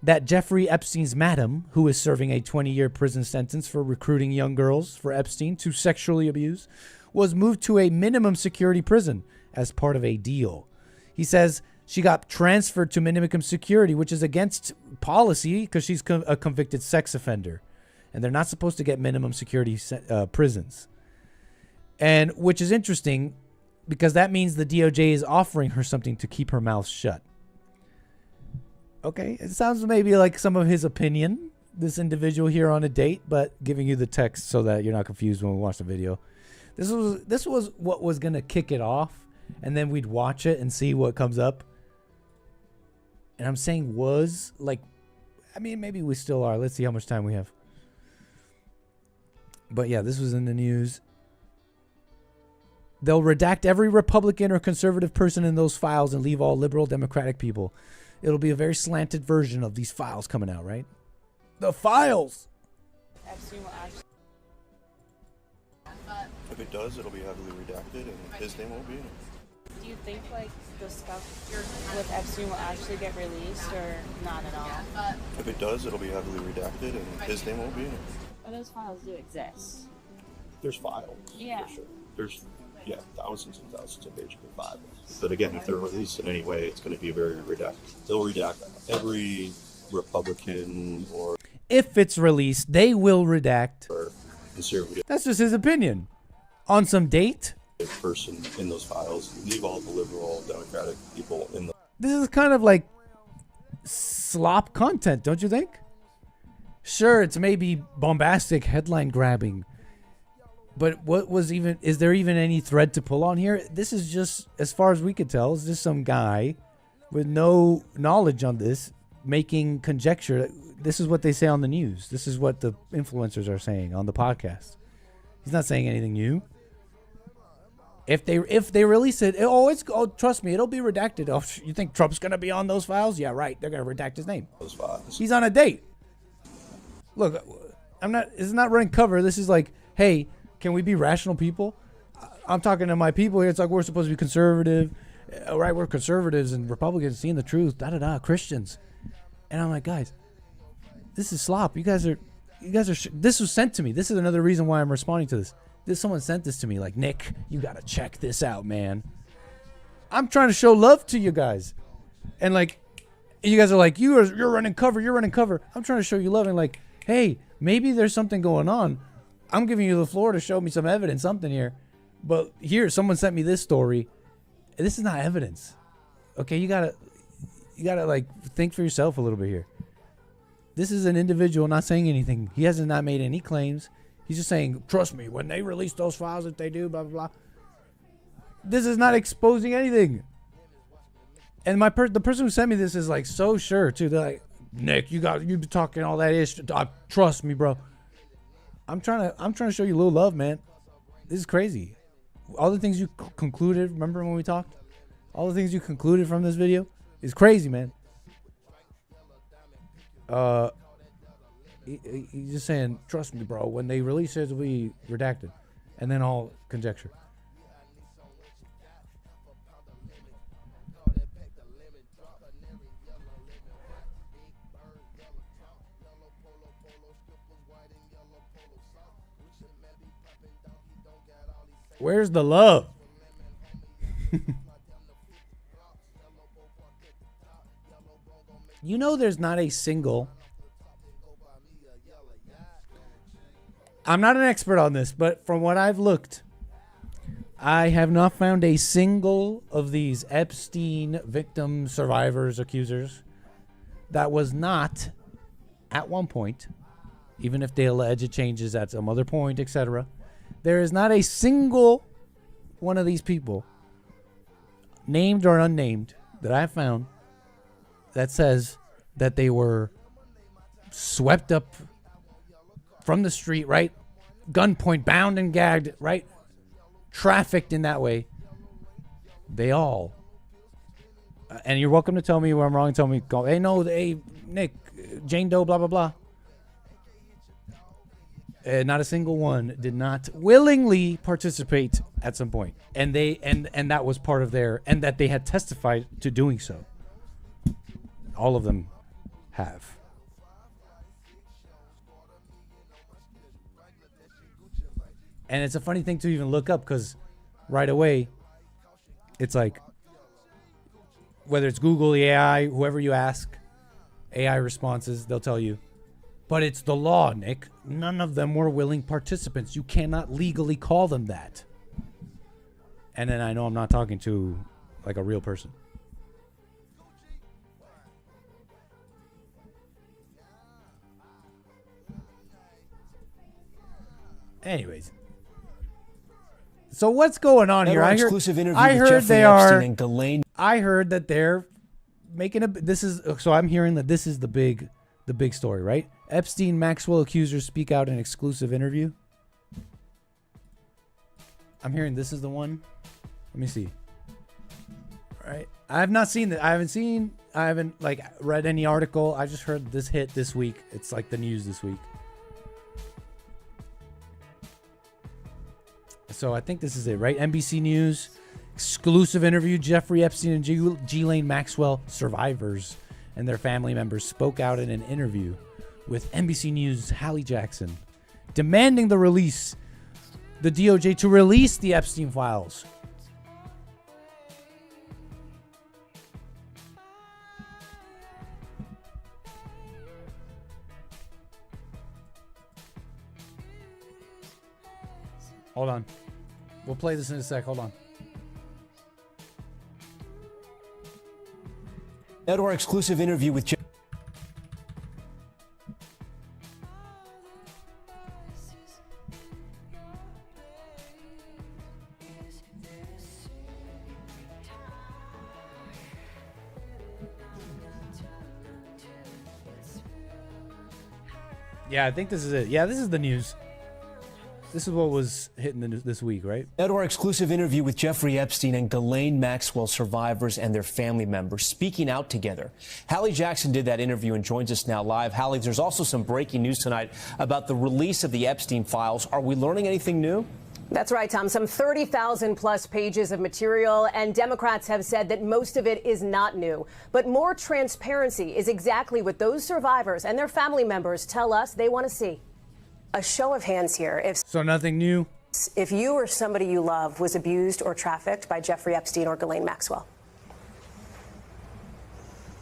that Jeffrey Epstein's madam, who is serving a 20-year prison sentence for recruiting young girls for Epstein to sexually abuse, was moved to a minimum security prison as part of a deal. He says she got transferred to minimum security, which is against policy because she's a convicted sex offender. And they're not supposed to get minimum security prisons. And which is interesting because that means the DOJ is offering her something to keep her mouth shut. Okay, it sounds maybe like some of his opinion, this individual here on a date, but giving you the text so that you're not confused when we watch the video. This was what was going to kick it off, and then we'd watch it and see what comes up. And I'm saying was, like, I mean, maybe we still are. Let's see how much time we have. But yeah, this was in the news. They'll redact every Republican or conservative person in those files and leave all liberal Democratic people. It'll be a very slanted version of these files coming out, right? The files! If it does, it'll be heavily redacted, and his name won't be in it. Do you think like the stuff with Epstein will actually get released or not at all? If it does, it'll be heavily redacted, and his name won't be in it. But those files do exist. There's files. Yeah. For sure. There's, thousands and thousands of pages of files. But again, if they're released in any way, it's going to be very redacted. They'll redact every Republican or... If it's released, they will redact. Or conservative. That's just his opinion. On some date? Person in those files, leave all the liberal Democratic people in the... This is kind of like slop content, don't you think? Sure, it's maybe bombastic headline grabbing. But is there even any thread to pull on here? This is just, as far as we could tell, it's just some guy with no knowledge on this making conjecture. This is what they say on the news. This is what the influencers are saying on the podcast. He's not saying anything new. If they release it, trust me, it'll be redacted. Oh, you think Trump's gonna be on those files? Yeah, right. They're gonna redact his name. Those files. He's on a date. Look, it's not running cover. This is like, hey, can we be rational people? I'm talking to my people here. It's like we're supposed to be conservative. All right, we're conservatives and Republicans seeing the truth. Christians. And I'm like, guys, this is slop. You guys are. This was sent to me. This is another reason why I'm responding to this. Someone sent this to me, like, Nick, you gotta check this out, man. I'm trying to show love to you guys, and like, you guys are like, you're running cover. I'm trying to show you love, and like, hey, maybe there's something going on. I'm giving you the floor to show me some evidence, something here. But here, someone sent me this story. This is not evidence. Okay, you gotta like think for yourself a little bit here. This is an individual not saying anything. He hasn't not made any claims. He's just saying, trust me, when they release those files, if they do, blah, blah, blah. This is not exposing anything. And the person who sent me this is like so sure, too. They're like, Nick, you be talking all that ish. Trust me, bro. I'm trying to show you a little love, man. This is crazy. All the things you concluded, remember when we talked? All the things you concluded from this video is crazy, man. He's just saying, trust me, bro. When they release it, it'll be redacted. And then all conjecture. Where's the love? You know there's not a single... I'm not an expert on this, but from what I've looked, I have not found a single of these Epstein victim survivors, accusers, that was not, at one point, even if they allege it changes at some other point, etc., there is not a single one of these people, named or unnamed, that I found that says that they were swept up from the street, right? Gunpoint, bound and gagged, right? Trafficked in that way. They all. And you're welcome to tell me where I'm wrong. Tell me, go, hey, no, hey, Nick, Jane Doe, blah, blah, blah. Not a single one did not willingly participate at some point. And they and that was part of their, and that they had testified to doing so. All of them have. And it's a funny thing to even look up because right away, it's like, whether it's Google, the AI, whoever you ask, AI responses, they'll tell you. But it's the law, Nick. None of them were willing participants. You cannot legally call them that. And then I know I'm not talking to like a real person. Anyways. So what's going on here? I heard they are. I heard that they're making a. This is so I'm hearing that this is the big story, right? Epstein Maxwell accusers speak out in exclusive interview. I'm hearing this is the one. Let me see. All right, I have not seen that. I haven't like read any article. I just heard this hit this week. It's like the news this week. So I think this is it, right? NBC News, exclusive interview. Jeffrey Epstein and Ghislaine Maxwell survivors and their family members spoke out in an interview with NBC News' Hallie Jackson, demanding the DOJ to release the Epstein files. Hold on. We'll play this in a sec. Hold on. Now to our exclusive interview with Yeah, I think this is it. Yeah, this is the news. This is what was hitting the news this week, right? Now to our exclusive interview with Jeffrey Epstein and Ghislaine Maxwell survivors and their family members speaking out together. Hallie Jackson did that interview and joins us now live. Hallie, there's also some breaking news tonight about the release of the Epstein files. Are we learning anything new? That's right, Tom. Some 30,000 plus pages of material, and Democrats have said that most of it is not new. But more transparency is exactly what those survivors and their family members tell us they want to see. A show of hands here. So nothing new? If you or somebody you love was abused or trafficked by Jeffrey Epstein or Ghislaine Maxwell.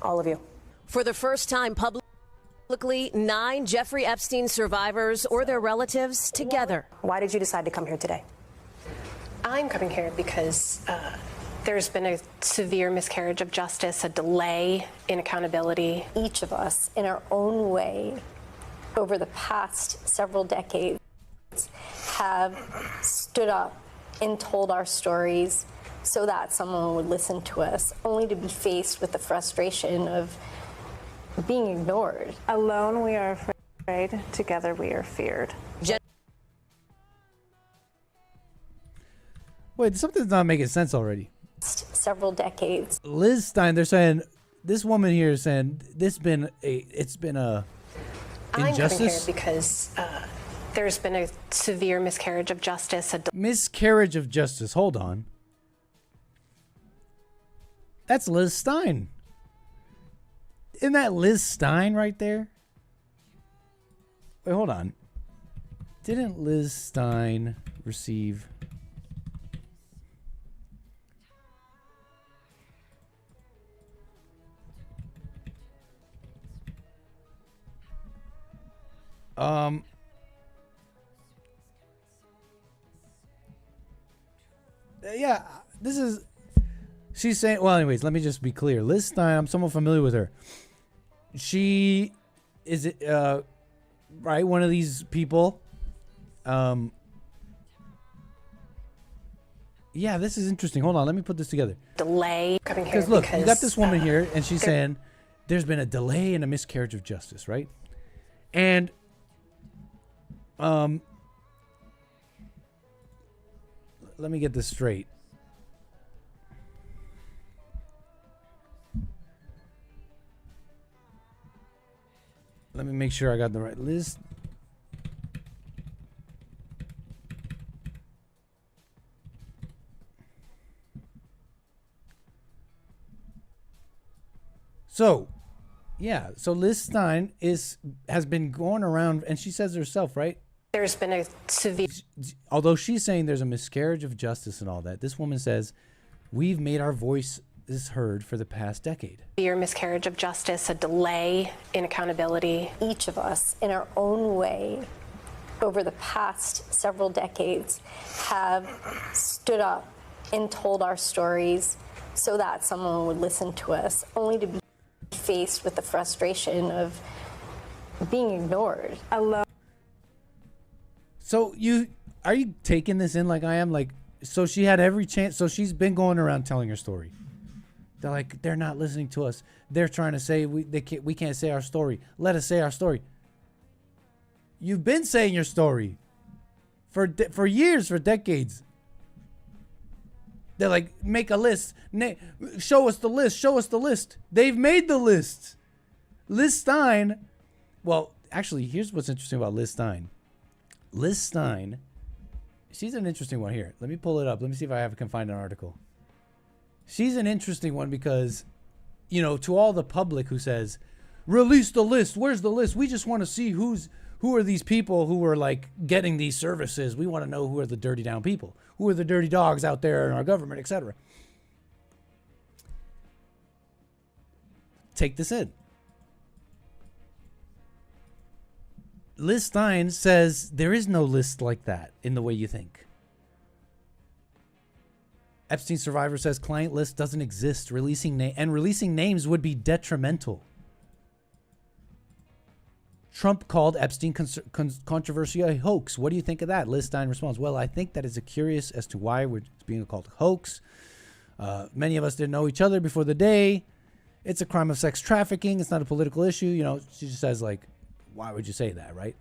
All of you. For the first time publicly, 9 Jeffrey Epstein survivors or their relatives together. Why did you decide to come here today? I'm coming here because there's been a severe miscarriage of justice, a delay in accountability. Each of us, in our own way, over the past several decades, have stood up and told our stories so that someone would listen to us, only to be faced with the frustration of being ignored. Alone we are afraid, together we are feared. Wait, something's not making sense already. Several decades. Liz Stein, they're saying, this woman here is saying it's been a I'm injustice. coming here because there's been a severe miscarriage of justice. Miscarriage of justice. Hold on. That's Liz Stein. Isn't that Liz Stein right there? Wait, hold on. Didn't Liz Stein receive... Yeah, this is... She's saying... Well, anyways, let me just be clear. Liz Stein, I'm somewhat familiar with her. She is, right, one of these people. Yeah, this is interesting. Hold on, let me put this together. Delay coming here Because look, you got this woman here, and she's saying there's been a delay and a miscarriage of justice, right? And let me get this straight. Let me make sure I got the right list. So, yeah. So Liz Stein has been going around, and she says herself, right? There's been a severe... Although she's saying there's a miscarriage of justice and all that, this woman says, we've made our voices heard for the past decade. Severe miscarriage of justice, a delay in accountability. Each of us, in our own way, over the past several decades, have stood up and told our stories so that someone would listen to us, only to be faced with the frustration of being ignored. Alone. So are you taking this in like I am? Like, so she had every chance. So she's been going around telling her story. They're like, they're not listening to us. They're trying to say we can't say our story. Let us say our story. You've been saying your story for years, for decades. They're like, make a list. Show us the list. Show us the list. They've made the list. Liz Stein. Well, actually, here's what's interesting about Liz Stein. Liz Stein, she's an interesting one here. Let me pull it up. Let me see if I can find an article. She's an interesting one because, to all the public who says, release the list. Where's the list? We just want to see who are these people who are like getting these services. We want to know who are the dirty down people. Who are the dirty dogs out there in our government, etc. Take this in. Liz Stein says there is no list like that in the way you think. Epstein survivor says client list doesn't exist. Releasing names would be detrimental. Trump called Epstein controversy a hoax. What do you think of that? Liz Stein responds, well, I think that is curious as to why it's being called a hoax. Many of us didn't know each other before the day. It's a crime of sex trafficking. It's not a political issue. She just says, like, why would you say that, right?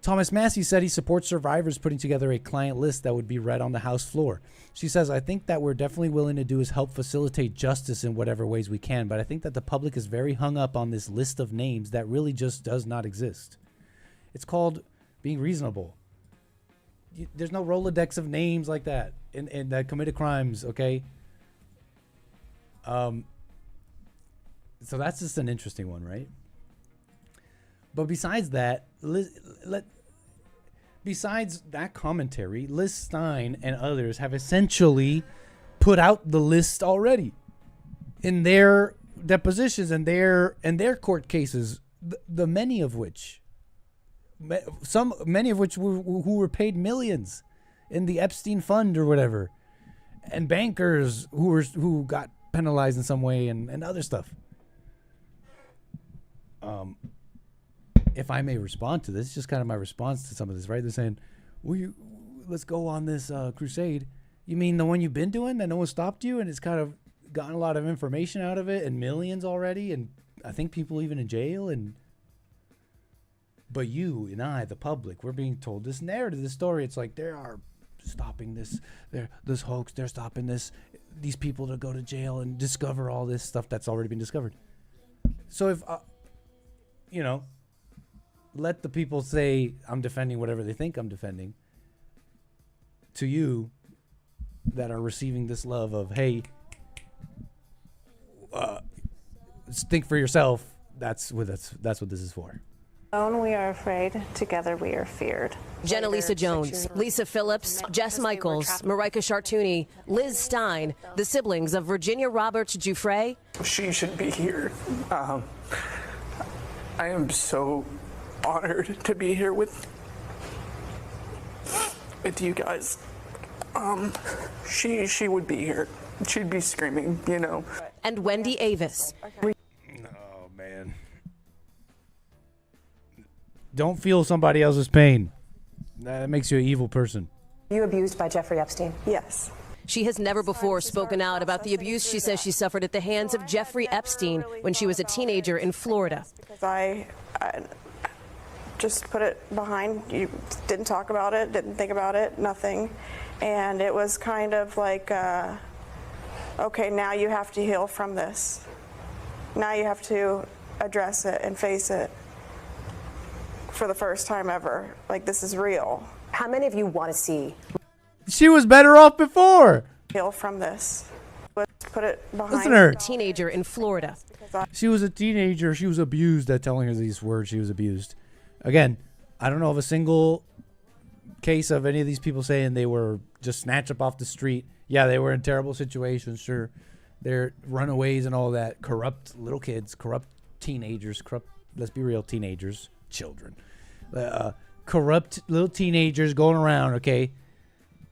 Thomas Massey said he supports survivors putting together a client list that would be read on the House floor. She says, I think that we're definitely willing to do is help facilitate justice in whatever ways we can, but I think that the public is very hung up on this list of names that really just does not exist. It's called being reasonable. There's no Rolodex of names like that in that committed crimes, okay? So that's just an interesting one, right? But besides that, besides that commentary, Liz Stein and others have essentially put out the list already in their depositions and their court cases. The many of which who were paid millions in the Epstein fund or whatever, and bankers who got penalized in some way and other stuff. If I may respond to this, it's just kind of my response to some of this, right? They're saying, let's go on this crusade. You mean the one you've been doing that no one stopped you and it's kind of gotten a lot of information out of it and millions already and I think people even in jail but you and I, the public, we're being told this narrative, this story. It's like they are stopping this hoax. They're stopping these people to go to jail and discover all this stuff that's already been discovered. So if, let the people say I'm defending whatever they think I'm defending. To you that are receiving this love of, hey, think for yourself. That's what this is for. Alone we are afraid, together we are feared. Jenna Lisa Jones, Lisa Phillips, Jess Michaels, Marika Chartouni, Liz Stein, the siblings of Virginia Roberts Giuffre. She should be here. I am so honored to be here with you guys. She would be here. She'd be screaming, And Wendy Avis. Oh, man. Don't feel somebody else's pain. That makes you an evil person. Were you abused by Jeffrey Epstein? Yes. She has never before spoken out about the abuse she says she suffered at the hands of Jeffrey Epstein when she was a teenager in Florida. Because I just put it behind. You didn't talk about it, didn't think about it, nothing. And it was kind of like, okay, now you have to heal from this. Now you have to address it and face it for the first time ever. Like, this is real. How many of you want to see? She was better off before. Heal from this. Let's put it behind. Listen to her. Teenager in Florida. She was a teenager. She was abused at telling her these words. She was abused. Again, I don't know of a single case of any of these people saying they were just snatched up off the street. Yeah, they were in terrible situations. Sure. They're runaways and all that. Corrupt little kids, corrupt teenagers, let's be real, teenagers, children. Corrupt little teenagers going around, okay?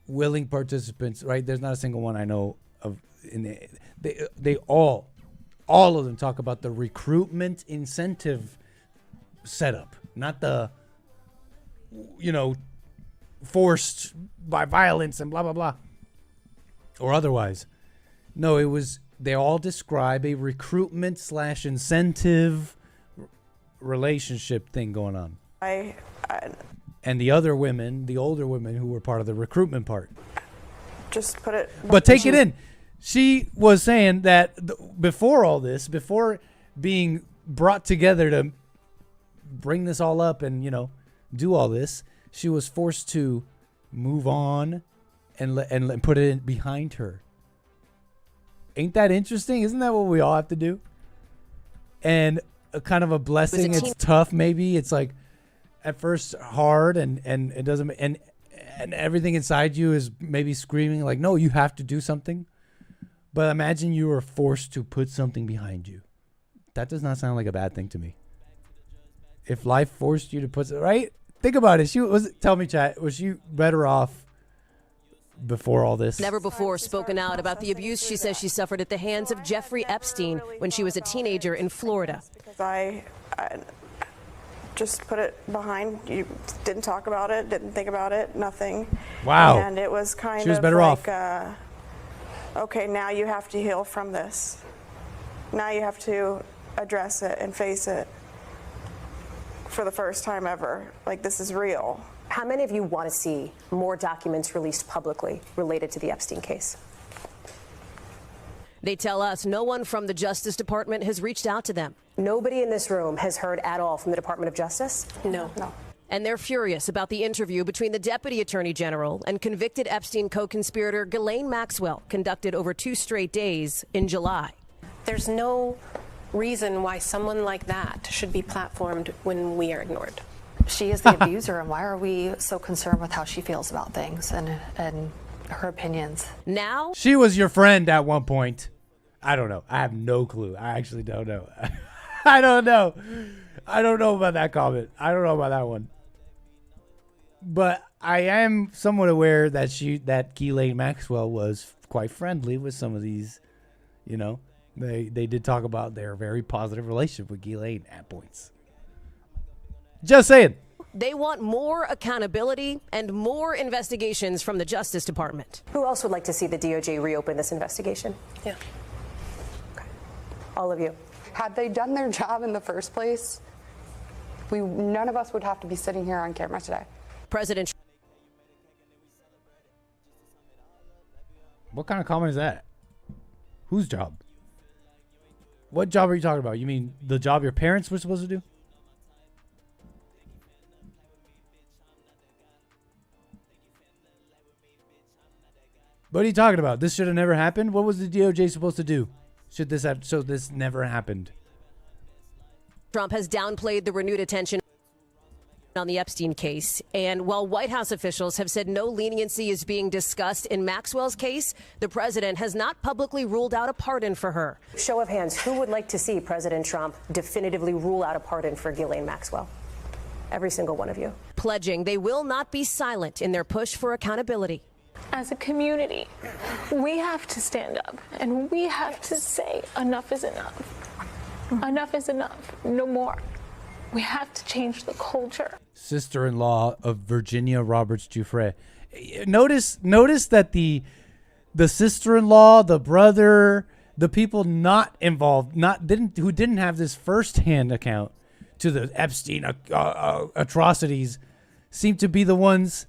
Willing participants, right? There's not a single one I know of. They all of them talk about the recruitment incentive setup, not the, forced by violence and blah, blah, blah, or otherwise. No, it was they all describe a recruitment / incentive relationship thing going on. And the other women, the older women who were part of the recruitment part. Just put it. But take it in. She was saying that before all this, before being brought together to bring this all up and, you know, do all this, she was forced to move on and put it behind her. Ain't that interesting? Isn't that what we all have to do? And a kind of a blessing. It's tough, maybe. It's like at first hard and it doesn't, and everything inside you is maybe screaming like, no, you have to do something. But imagine you were forced to put something behind you. That does not sound like a bad thing to me. If life forced you to put, right? Think about it. Tell me, chat, was she better off before all this? Never before spoken out about the abuse she says she suffered at the hands of Jeffrey Epstein when she was a teenager in Florida. Because I just put it behind. You didn't talk about it, didn't think about it, nothing. Wow. And it was kind she was of better like, off. Okay, now you have to heal from this. Now you have to address it and face it for the first time ever. Like, this is real. How many of you want to see more documents released publicly related to the Epstein case? They tell us no one from the Justice Department has reached out to them. Nobody in this room has heard at all from the Department of Justice? No. And they're furious about the interview between the Deputy Attorney General and convicted Epstein co-conspirator Ghislaine Maxwell, conducted over 2 straight days in July. There's no reason why someone like that should be platformed when we are ignored. She is the abuser, and why are we so concerned with how she feels about things and her opinions? Now? She was your friend at one point. I don't know. I have no clue. I actually don't know. I don't know. I don't know about that comment. I don't know about that one. But I am somewhat aware that Ghislaine Maxwell was quite friendly with some of these, you know. They did talk about their very positive relationship with Ghislaine at points. Just saying. They want more accountability and more investigations from the Justice Department. Who else would like to see the DOJ reopen this investigation? Yeah. Okay. All of you. Had they done their job in the first place, none of us would have to be sitting here on camera today. President. What kind of comment is that? Whose job? What job are you talking about? You mean the job your parents were supposed to do? What are you talking about? This should have never happened? What was the DOJ supposed to do? Should this have, so this never happened? Trump has downplayed the renewed attention on the Epstein case. And while White House officials have said no leniency is being discussed in Maxwell's case, the president has not publicly ruled out a pardon for her. Show of hands, who would like to see President Trump definitively rule out a pardon for Ghislaine Maxwell? Every single one of you. Pledging they will not be silent in their push for accountability. As a community, we have to stand up and we have to say enough is enough. Enough is enough. No more. We have to change the culture. Sister-in-law of Virginia Roberts Giuffre. Notice that the sister-in-law, the brother, the people not involved, who didn't have this first-hand account to the Epstein atrocities, seem to be the ones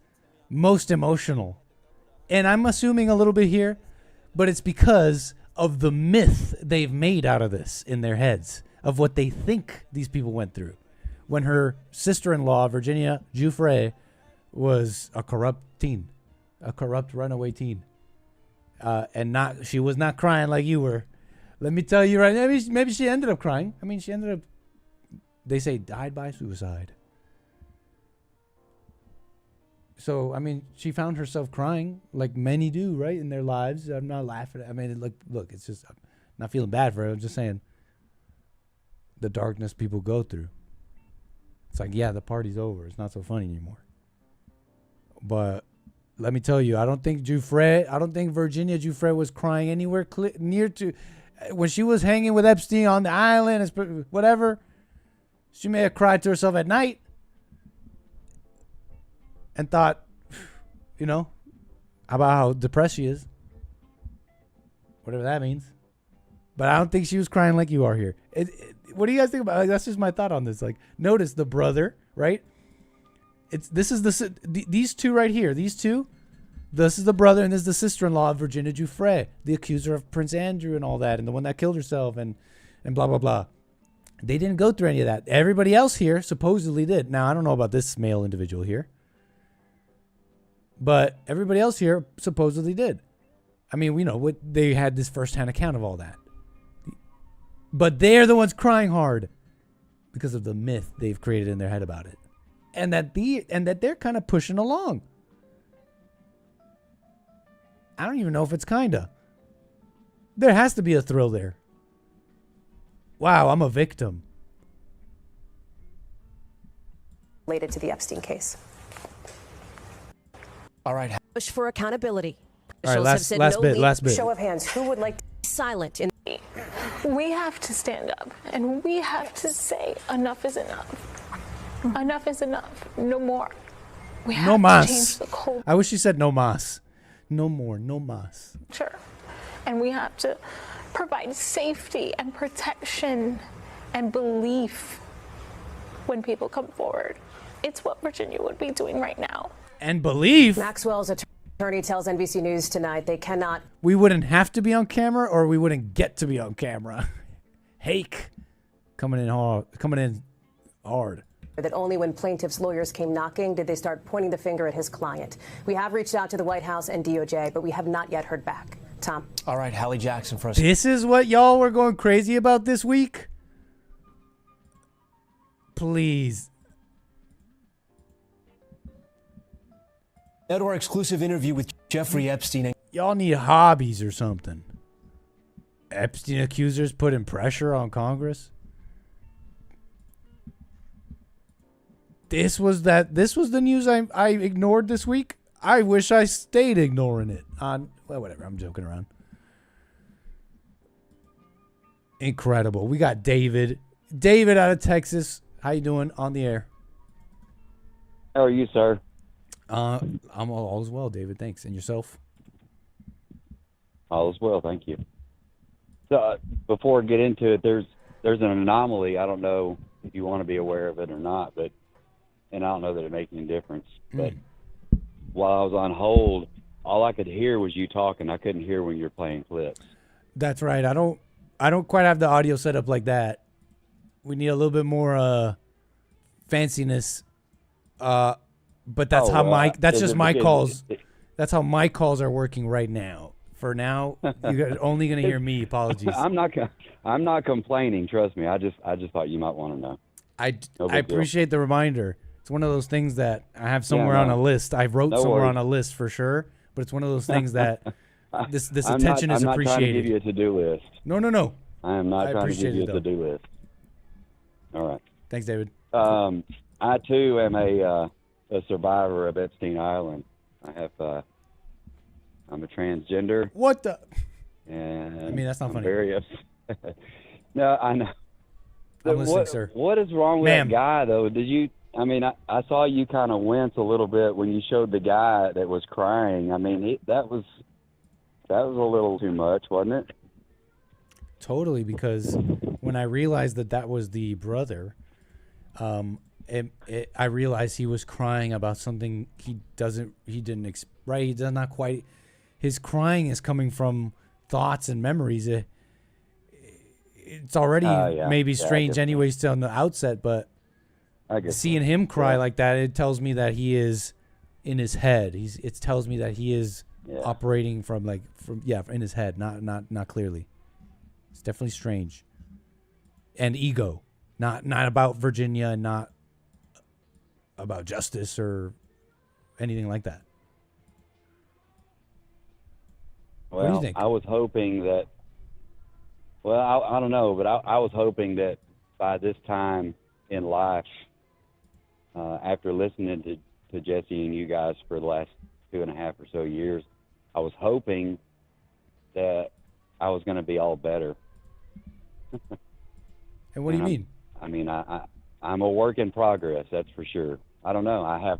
most emotional. And I'm assuming a little bit here, but it's because of the myth they've made out of this in their heads of what they think these people went through. When her sister-in-law, Virginia Giuffre, was a corrupt teen, a corrupt runaway teen. And she was not crying like you were. Let me tell you right now, maybe she ended up crying. I mean, she ended up, they say, died by suicide. So, I mean, she found herself crying like many do, right, in their lives. I'm not laughing. I mean, look, it's just, I'm not feeling bad for her. I'm just saying the darkness people go through. It's like, yeah, the party's over. It's not so funny anymore. But let me tell you, I don't think Virginia Giuffre was crying anywhere near to, when she was hanging with Epstein on the island, whatever, she may have cried to herself at night. And thought, you know, about how depressed she is. Whatever that means. but I don't think she was crying like you are here. What do you guys think about? Like, that's just my thought on this. Like, notice the brother, right? These two right here. These two. This is the brother, and this is the sister-in-law of Virginia Giuffre, the accuser of Prince Andrew and all that, and the one that killed herself, and blah blah blah. They didn't go through any of that. Everybody else here supposedly did. Now I don't know about this male individual here, but everybody else here supposedly did. I mean, we know what they had this first-hand account of all that. But they're the ones crying hard because of the myth they've created in their head about it. And that they're kind of pushing along. I don't even know if it's kinda. There has to be a thrill there. Wow, I'm a victim. Related to the Epstein case. All right. Push for accountability. All right, Officials have said last bit. Show of hands, who would like to be silent in We have to stand up and we have to say enough is enough. Enough is enough. No more. We have No to mas. change the culture. I wish you said no mas. No more, no mas. And we have to provide safety and protection and belief when people come forward. It's what Virginia would be doing right now. And belief. Maxwell's attorney tells NBC News tonight they cannot. We wouldn't have to be on camera, or we wouldn't get to be on camera. Hake coming in hard. That only when plaintiff's lawyers came knocking did they start pointing the finger at his client. We have reached out to the White House and DOJ, but we have not yet heard back. Tom. All right, Hallie Jackson for us. This is what y'all were going crazy about this week? Please. Now to our exclusive interview with Jeffrey Epstein. Y'all need hobbies or something. Epstein accusers putting pressure on Congress. This was the news I ignored this week. I wish I stayed ignoring it. Well, whatever. I'm joking around. Incredible. We got David. David out of Texas. How you doing on the air? How are you, sir? I'm all as well, David. Thanks. And yourself? All as well, thank you. So before I get into it, there's an anomaly. I don't know if you want to be aware of it or not, and I don't know that it makes any difference. But while I was on hold, all I could hear was you talking. I couldn't hear when you were playing clips. That's right. I don't quite have the audio set up like that. We need a little bit more fanciness. But that's that's just my calls. That's how my calls are working right now. For now, you're only going to hear me. Apologies. I'm not complaining. Trust me. I just thought you might want to know. I appreciate the reminder. It's one of those things that I have somewhere on a list. I wrote somewhere on a list for sure, but it's one of those things that this attention is appreciated. I'm not trying to give you a to-do list. No. I am not trying to give you a to-do list. All right. Thanks, David. I too am a survivor of Epstein Island. I'm a transgender. What the? And I mean, that's not I'm funny. Very upset. No, I know. I'm listening, sir. What is wrong with that guy, though? Did you? I mean, I saw you kind of wince a little bit when you showed the guy that was crying. I mean, that was a little too much, wasn't it? Totally, because when I realized that was the brother, I realized he was crying about something he does not quite. His crying is coming from thoughts and memories. It's already maybe strange anyways on the outset, but seeing him cry like that, it tells me that he is in his head. It tells me that he is operating from in his head, not clearly. It's definitely strange. And ego, not about Virginia, and not about justice or anything like that. Well, what do you think? I was hoping that. Well, I don't know, but I was hoping that by this time in life, after listening to Jesse and you guys for the last 2.5 or so years, I was hoping that I was going to be all better. And what do you mean? I'm a work in progress, that's for sure. I don't know. I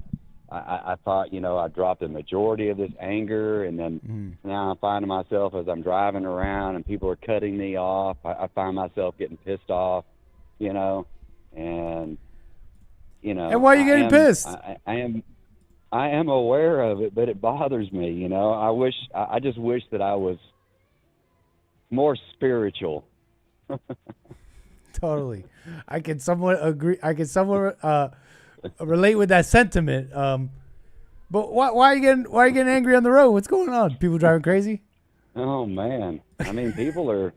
I thought, I dropped the majority of this anger, and then now I'm finding myself as I'm driving around and people are cutting me off. I find myself getting pissed off, and And why are you getting pissed? I am aware of it, but it bothers me. I just wish that I was more spiritual. Totally. I can somewhat agree. I can somewhat relate with that sentiment. But why are you getting angry on the road? What's going on? People driving crazy? Oh man. I mean, people are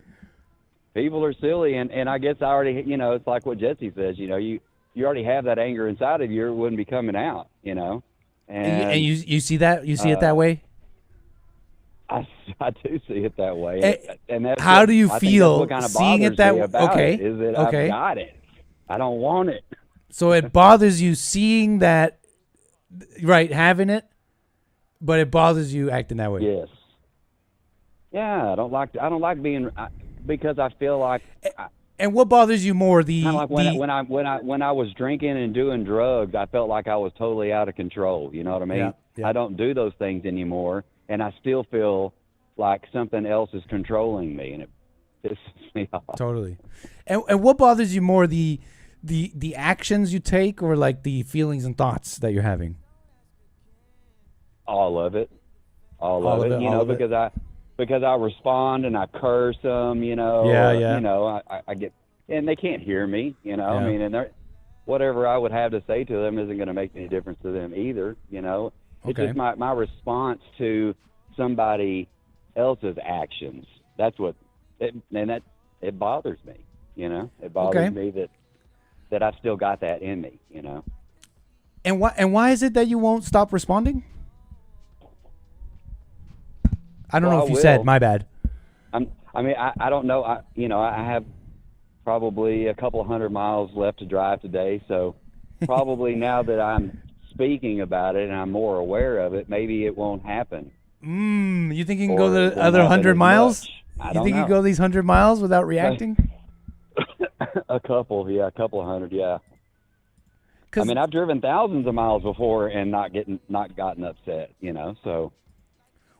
silly, and I guess I already, it's like what Jesse says, you already have that anger inside of you, it wouldn't be coming out, And you see that? You see it that way? I do see it that way. And that's how do you I feel think that's what seeing kind of it that way? Okay. Is that I've got it. I don't want it. So it bothers you seeing that, right, having it, but it bothers you acting that way. Yes. Yeah, I don't like being because I feel like. And what bothers you more? Kind of like when I was drinking and doing drugs, I felt like I was totally out of control. You know what I mean? Yeah. I don't do those things anymore, and I still feel like something else is controlling me, and it pisses me off. Totally. And what bothers you more, the actions you take, or like the feelings and thoughts that you're having? All of it. All of it. Because I respond and I curse them, Yeah. I get, and they can't hear me, Yeah. I mean, and whatever I would have to say to them isn't going to make any difference to them either, It's just my response to somebody else's actions. That's what, it bothers me, It bothers me that I've still got that in me, And why is it that you won't stop responding? I don't know if you said. My bad. I don't know. I have probably a couple 100 miles left to drive today, so probably now that I'm speaking about it and I'm more aware of it, maybe it won't happen. You think you can go the other 100 miles? You think you can go these 100 miles without reacting? A couple 100, yeah. I mean, I've driven thousands of miles before and not gotten upset, so.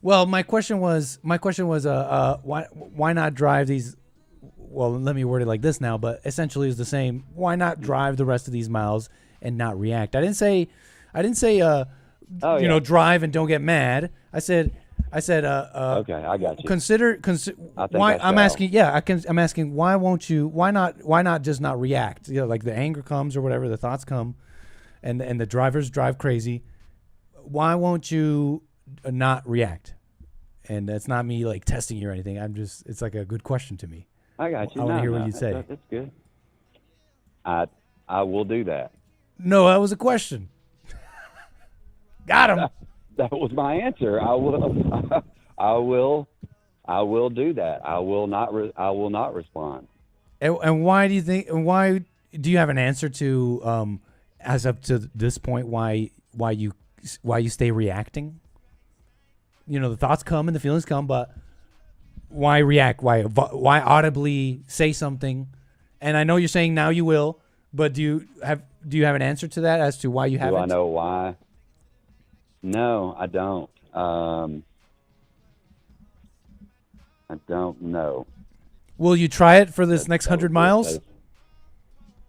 Well, my question was, why not drive these? Well, let me word it like this now, but essentially it's the same. Why not drive the rest of these miles and not react? I didn't say, drive and don't get mad. I said, okay, I got you. Consider why I'm asking. Yeah, I'm asking why not just not react? Like the anger comes or whatever, the thoughts come, and the drivers drive crazy. Why won't you not react? And that's not me like testing you or anything. It's like a good question to me. I got you. I want to hear what you say. That's good. I will do that. No, that was a question. Got him. That was my answer. I will do that. I will not respond. And why do you think? And why do you have an answer to as up to this point? Why you stay reacting? The thoughts come and the feelings come, but why react? Why audibly say something? And I know you're saying now you will, but do you have an answer to that as to why you haven't? Do I know why? No, I don't. I don't know. Will you try it for this next 100 miles?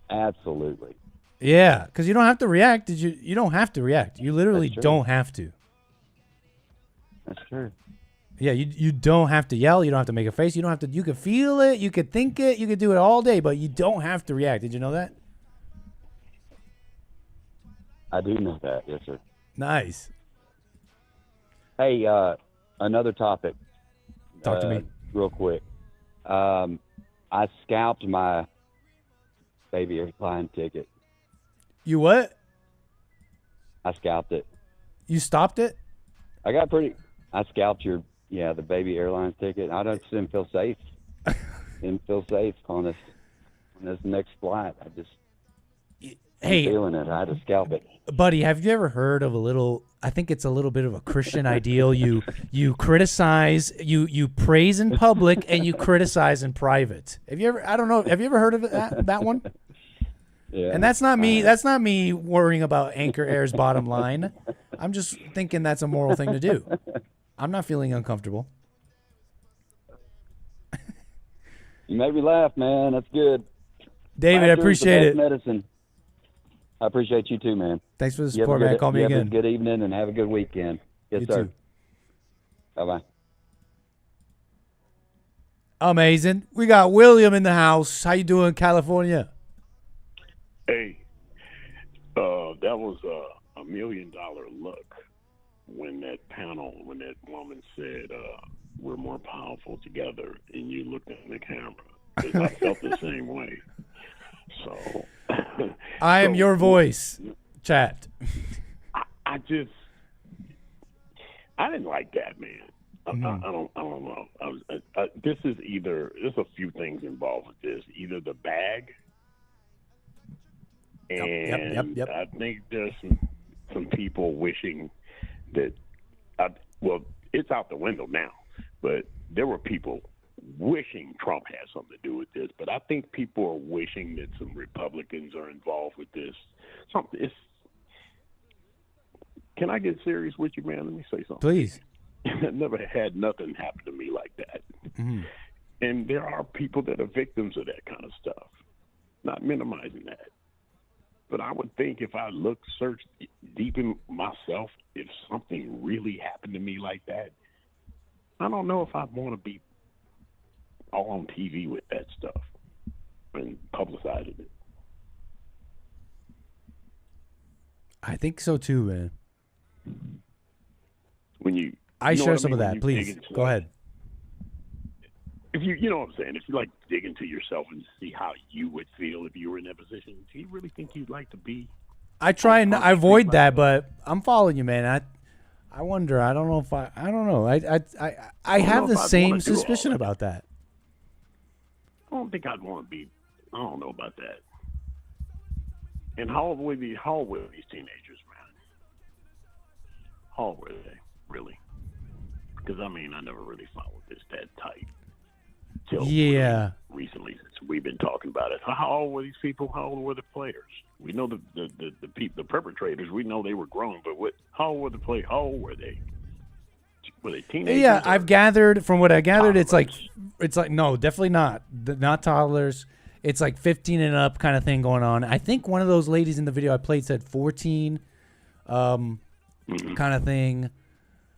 Absolutely. Yeah, because you don't have to react. You don't have to react. You literally don't have to. That's true. Yeah, you don't have to yell. You don't have to make a face. You don't have to. You could feel it. You could think it. You could do it all day, but you don't have to react. Did you know that? I do know that. Yes, sir. Nice. Hey, another topic. Talk to me real quick. I scalped my baby airline ticket. You what? I scalped it. You stopped it? I scalped the baby airlines ticket. I just didn't feel safe. Didn't feel safe on this next flight. I'm feeling it. I had to scalp it. Buddy, have you ever heard of I think it's a little bit of a Christian ideal. You criticize, you praise in public and you criticize in private. Have you ever heard of that one? Yeah. And that's not me. That's not me worrying about Anchor Air's bottom line. I'm just thinking that's a moral thing to do. I'm not feeling uncomfortable. You made me laugh, man. That's good. David, I appreciate it. Medicine. I appreciate you too, man. Thanks for the support, man. Call me again. Have a good evening and have a good weekend. Yes, You sir. too. Bye-bye. Amazing. We got William in the house. How you doing, California? Hey, that was a $1 million look when that woman said, we're more powerful together, and you looked in the camera. 'Cause I felt the same way. So I am your voice, chat. I didn't like that, man. I don't know. There's a few things involved with this. Either the bag, and Yep. I think there's some people wishing that. It's out the window now, but there were people wishing Trump had something to do with this. But I think people are wishing that some Republicans are involved with this. Can I get serious with you, man? Let me say something. Please. I've never had nothing happen to me like that. Mm-hmm. And there are people that are victims of that kind of stuff. Not minimizing that. But I would think if I searched deep in myself, if something really happened to me like that, I don't know if I'd want to be all on TV with that stuff and publicizing it. I think so too, man. When I share some of that, please. Go ahead. If you know what I'm saying, if you like dig into yourself and see how you would feel if you were in that position, do you really think you'd like to be? I try and avoid that, but I'm following you, man. I wonder. I don't know if I don't know. I have the same suspicion about that. I don't think I'd want to be. I don't know about that. And how old were these teenagers, man? How old were they, really? Because, I never really followed this that tight. Yeah. Recently, since we've been talking about it. How old were these people? How old were the players? We know the perpetrators. We know they were grown, but how old were the players? How old were they? Were they teenagers? Yeah, I've gathered from what I gathered, it's like no, definitely not toddlers. It's like 15 and up kind of thing going on. I think one of those ladies in the video I played said 14, kind of thing.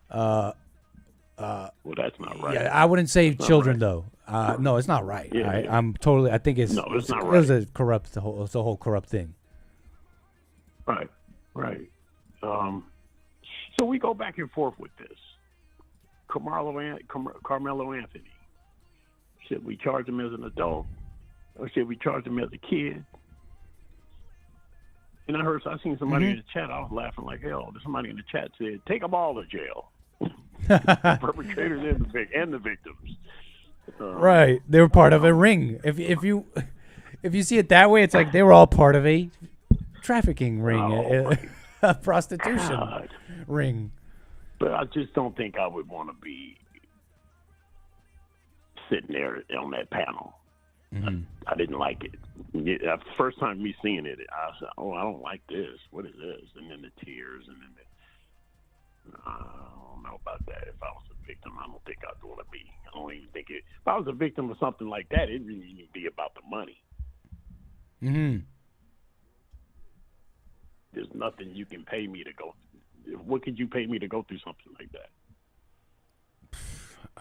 Well, that's not right. Yeah, I wouldn't say children though. No, it's not right. Yeah, I think it's it's not It right. was a corrupt. It's a whole corrupt thing. Right. So we go back and forth with this. Carmelo Anthony. Should we charge him as an adult, or should we charge him as a kid? And I seen somebody in the chat. I was laughing like hell. Somebody in the chat said, "Take them all to jail." Perpetrators and the victims. Right, they were part of a ring. If you see it that way, it's like they were all part of a trafficking ring, a prostitution ring. But I just don't think I would want to be sitting there on that panel. I didn't like it. The first time me seeing it, I said, "Oh, I don't like this. What is this?" And then the tears, and then I don't know about that. If I was a victim, I don't think I'd want to be. I don't even think it. If I was a victim of something like that, it wouldn't even be about the money. There's nothing you can pay me to go. What could you pay me to go through something like that?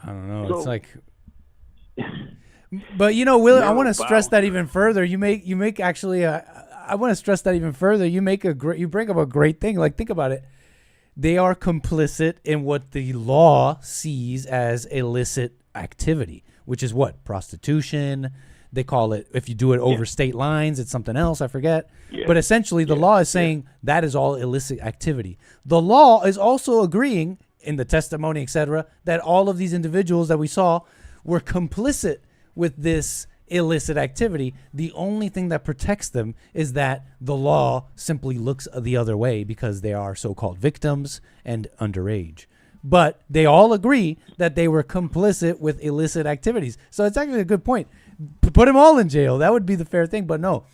I don't know. It's like, but Will, I want to stress that even further. You make actually. I want to stress that even further. You bring up a great thing. Like, think about it. They are complicit in what the law sees as illicit activity, which is what? Prostitution. They call it, if you do it over state lines, it's something else, I forget. But essentially, the law is saying that is all illicit activity. The law is also agreeing, in the testimony, etc., that all of these individuals that we saw were complicit with this illicit activity. The only thing that protects them is that the law simply looks the other way because they are so-called victims and underage. But they all agree that they were complicit with illicit activities. So it's actually a good point. Put them all in jail. That would be the fair thing. But no,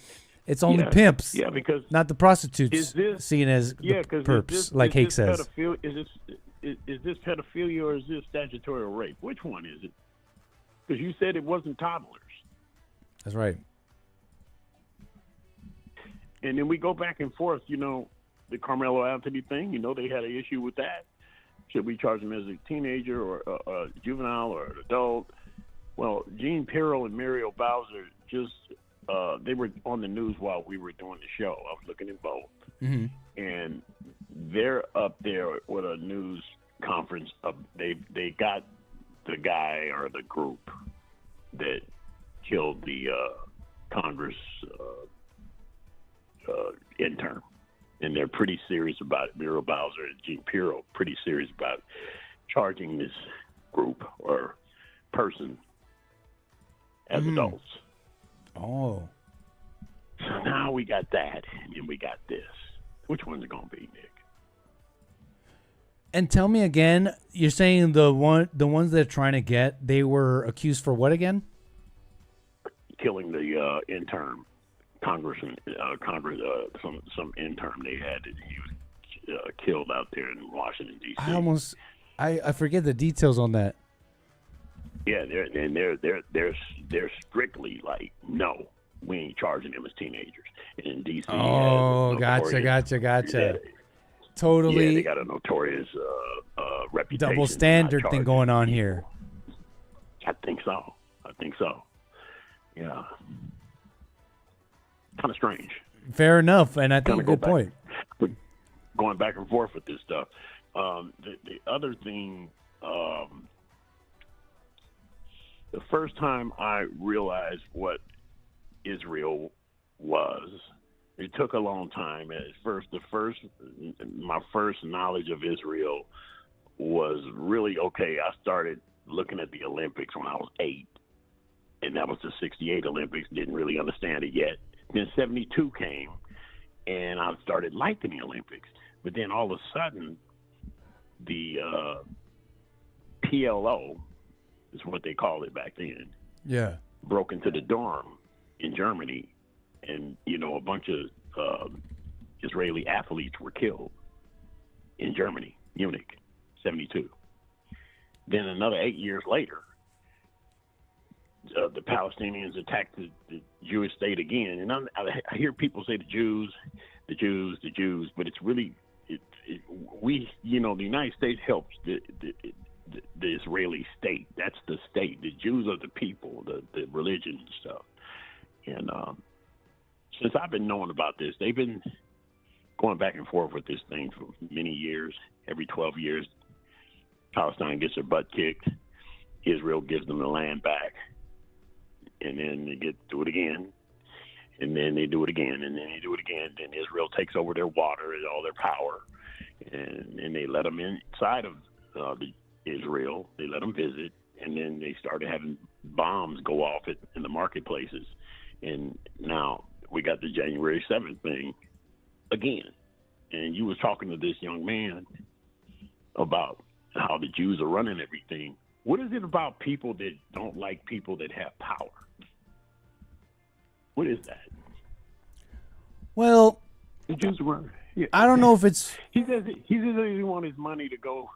It's only Yeah. pimps, Yeah, because not the prostitutes is this seen as the because perps, like Hake says. Is this pedophilia or is this statutory rape? Which one is it? Because you said it wasn't toddlers. That's right. And then we go back and forth, the Carmelo Anthony thing, they had an issue with that. Should we charge him as a teenager or a juvenile or an adult? Well, Gene Pirro and Muriel Bowser they were on the news while we were doing the show. I was looking at both. Mm-hmm. And they're up there with a news conference. They got the guy or the group that killed the Congress intern, and they're pretty serious about it. Muriel Bowser and Gene Pirro pretty serious about charging this group or person as adults. Oh. So now we got that, and we got this. Which one's it gonna be, Nick? And tell me again, you're saying the ones they're trying to get, they were accused for what again? Killing the intern, congressman, some intern they had. He was killed out there in Washington D.C. I forget the details on that. Yeah, they're strictly like, no, we ain't charging them as teenagers. And in D.C. Oh, gotcha. Totally. Yeah, they got a notorious reputation. Double standard thing going on here. I think so. Yeah. Kind of strange. Fair enough, and I think a good point. Going back and forth with this stuff. The other thing, the first time I realized what Israel was, it took a long time. My first knowledge of Israel was really I started looking at the Olympics when I was 8, and that was the '68 Olympics. Didn't really understand it yet. Then '72 came, and I started liking the Olympics. But then all of a sudden, the PLO is what they called it back then. Yeah. Broke into the dorm in Germany, and a bunch of Israeli athletes were killed in Germany, Munich, '72. Then another 8 years later, the Palestinians attacked the Jewish state again. And I hear people say the Jews, but it's really the United States helps the Israeli state. That's the state. The Jews are the people, the religion and stuff. And since I've been knowing about this, they've been going back and forth with this thing for many years. Every 12 years, Palestine gets their butt kicked. Israel gives them the land back. And then they do it again. And then they do it again. And then they do it again. Then Israel takes over their water and all their power. And they let them inside of Israel. They let them visit. And then they started having bombs go off in the marketplaces. And now we got the January 7th thing again. And you was talking to this young man about how the Jews are running everything. What is it about people that don't like people that have power? What is that? Well, the Jews are running. Yeah. I don't know if it's. He says he wants his money to go.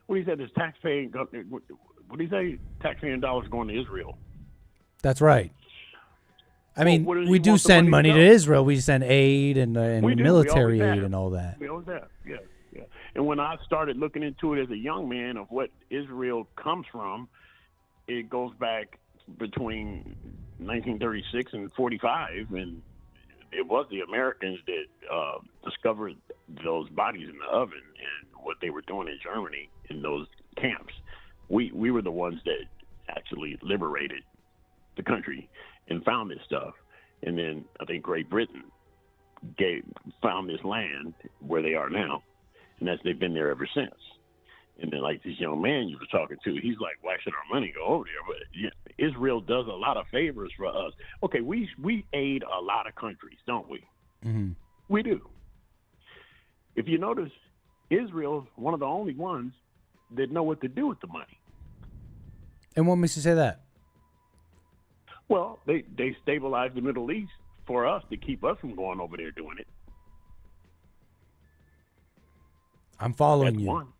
What he said is taxpaying. What did he say? Taxpaying dollars going to Israel. That's right. I mean, we do send money to Israel. We send aid and military aid and all that. We always have. Yeah. And when I started looking into it as a young man of what Israel comes from, it goes back between 1936 and 45, and it was the Americans that discovered those bodies in the oven and what they were doing in Germany in those camps. We were the ones that actually liberated the country and found this stuff. And then I think Great Britain found this land where they are now, and they've been there ever since. And then, like this young man you were talking to, he's like, why should our money go over there? But yeah, Israel does a lot of favors for us. Okay, we aid a lot of countries, don't we? Mm-hmm. We do. If you notice, Israel's one of the only ones that know what to do with the money. And what makes you say that? Well, they stabilized the Middle East for us to keep us from going over there doing it. I'm following That's you. one.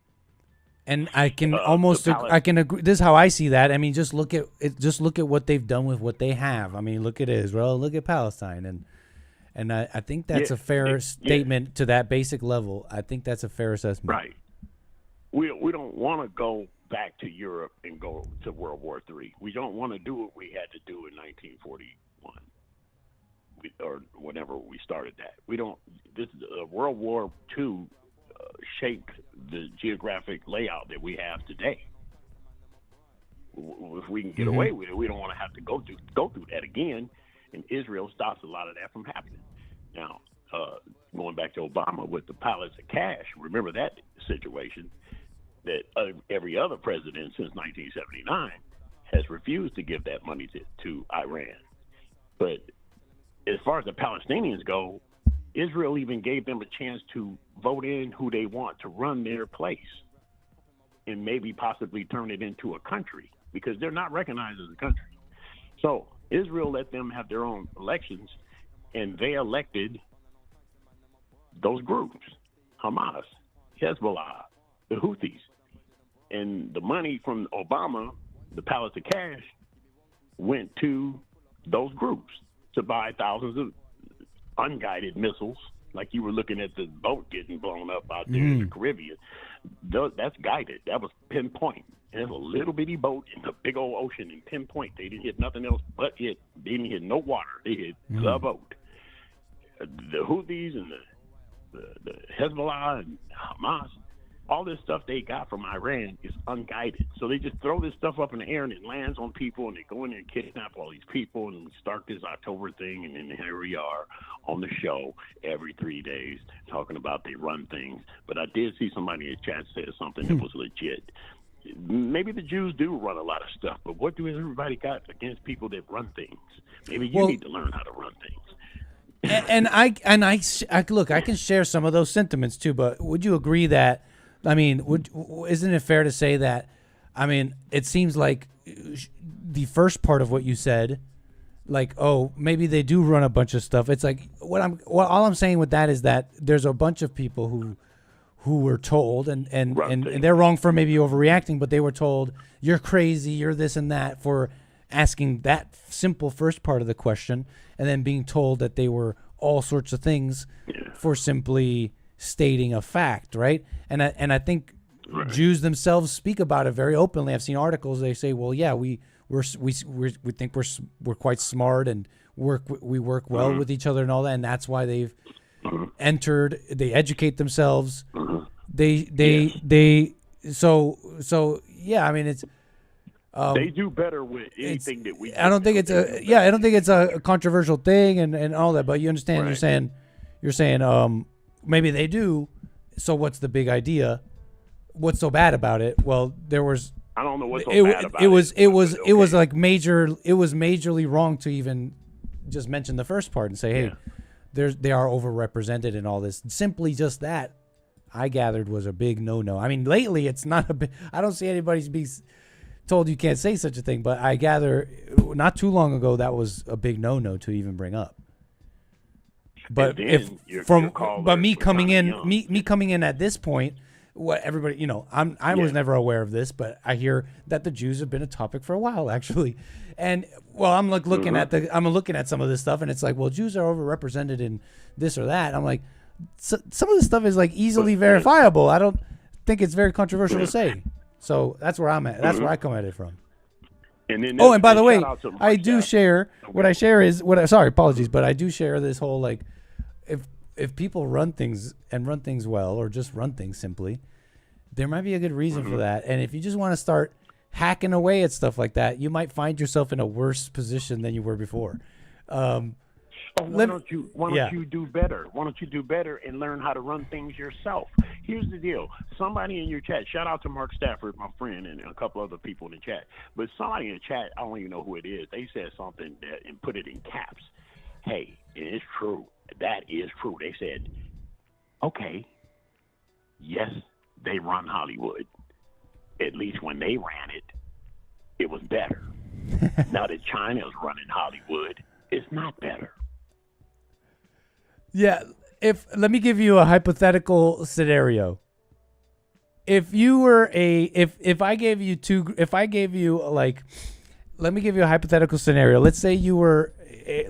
And I can I can agree. This is how I see that. I mean, just look at it. Just look at what they've done with what they have. I mean, look at Israel. Look at Palestine. And I think that's a fair statement to that basic level. I think that's a fair assessment. Right. We don't want to go back to Europe and go to World War III. We don't want to do what we had to do in 1941, or whenever we started that. We don't. This World War II shaped the geographic layout that we have today. If we can get away with it, we don't want to have to go through that again. And Israel stops a lot of that from happening. Now, going back to Obama with the pallets of cash, remember that situation that every other president since 1979 has refused to give that money to Iran. But as far as the Palestinians go, Israel even gave them a chance to vote in who they want to run their place and maybe possibly turn it into a country, because they're not recognized as a country. So Israel let them have their own elections, and they elected those groups, Hamas, Hezbollah, the Houthis. And the money from Obama, the pallets of cash, went to those groups to buy thousands of unguided missiles, like you were looking at the boat getting blown up out there in the Caribbean. That's guided. That was pinpoint. And it's a little bitty boat in the big old ocean in pinpoint. They didn't hit nothing else but it. They didn't hit no water. They hit the boat. The Houthis and the Hezbollah and Hamas, all this stuff they got from Iran is unguided. So they just throw this stuff up in the air and it lands on people, and they go in there and kidnap all these people and start this October thing. And then here we are on the show every 3 days talking about they run things. But I did see somebody in the chat say something that was legit. Maybe the Jews do run a lot of stuff, but what do everybody got against people that run things? Maybe you need to learn how to run things. And I look, I can share some of those sentiments too, but would you agree that, I mean, isn't it fair to say that, I mean, it seems like the first part of what you said, like, oh, maybe they do run a bunch of stuff. It's like all I'm saying with that is that there's a bunch of people who were told, and they're wrong for maybe overreacting, but they were told, you're crazy, you're this and that, for asking that simple first part of the question, and then being told that they were all sorts of things for simply stating a fact, right? And I think Jews themselves speak about it very openly. I've seen articles. They say, well, yeah, we think we're quite smart and we work well with each other and all that, and that's why they've entered. They educate themselves. So yeah. I mean, it's they do better with anything that we. I don't think it's a controversial thing and all that. But you understand? Right. You're saying maybe they do. So what's the big idea? What's so bad about it? Well, there was. I don't know what's so bad about it. It was like major. It was majorly wrong to even just mention the first part and say, hey, they are overrepresented in all this. Simply just that, I gathered, was a big no-no. I mean, lately it's not a big. I don't see anybody's being told you can't say such a thing, but I gather not too long ago that was a big no-no to even bring up. But me coming in at this point, what everybody, I was never aware of this, but I hear that the Jews have been a topic for a while, actually. And well, I'm like looking at some of this stuff, and it's like, well, Jews are overrepresented in this or that. I'm like, some of this stuff is like easily verifiable. I don't think it's very controversial to say. So that's where I'm at. That's where I come at it from. And by the way, I do share what I share is sorry, apologies, but I do share this whole, like, if people run things and run things well, or just run things simply, there might be a good reason for that. And if you just want to start hacking away at stuff like that, you might find yourself in a worse position than you were before. Why don't you do better? Why don't you do better and learn how to run things yourself? Here's the deal. Somebody in your chat, shout out to Mark Stafford, my friend, and a couple other people in the chat. But somebody in the chat, I don't even know who it is, they said something and put it in caps. Hey, and it's true. That is true. They said, okay, yes, they run Hollywood. At least when they ran it, it was better. Now that China's running Hollywood, it's not better. Yeah. Let me give you a hypothetical scenario. If you were if I gave you like, let me give you a hypothetical scenario. Let's say you were,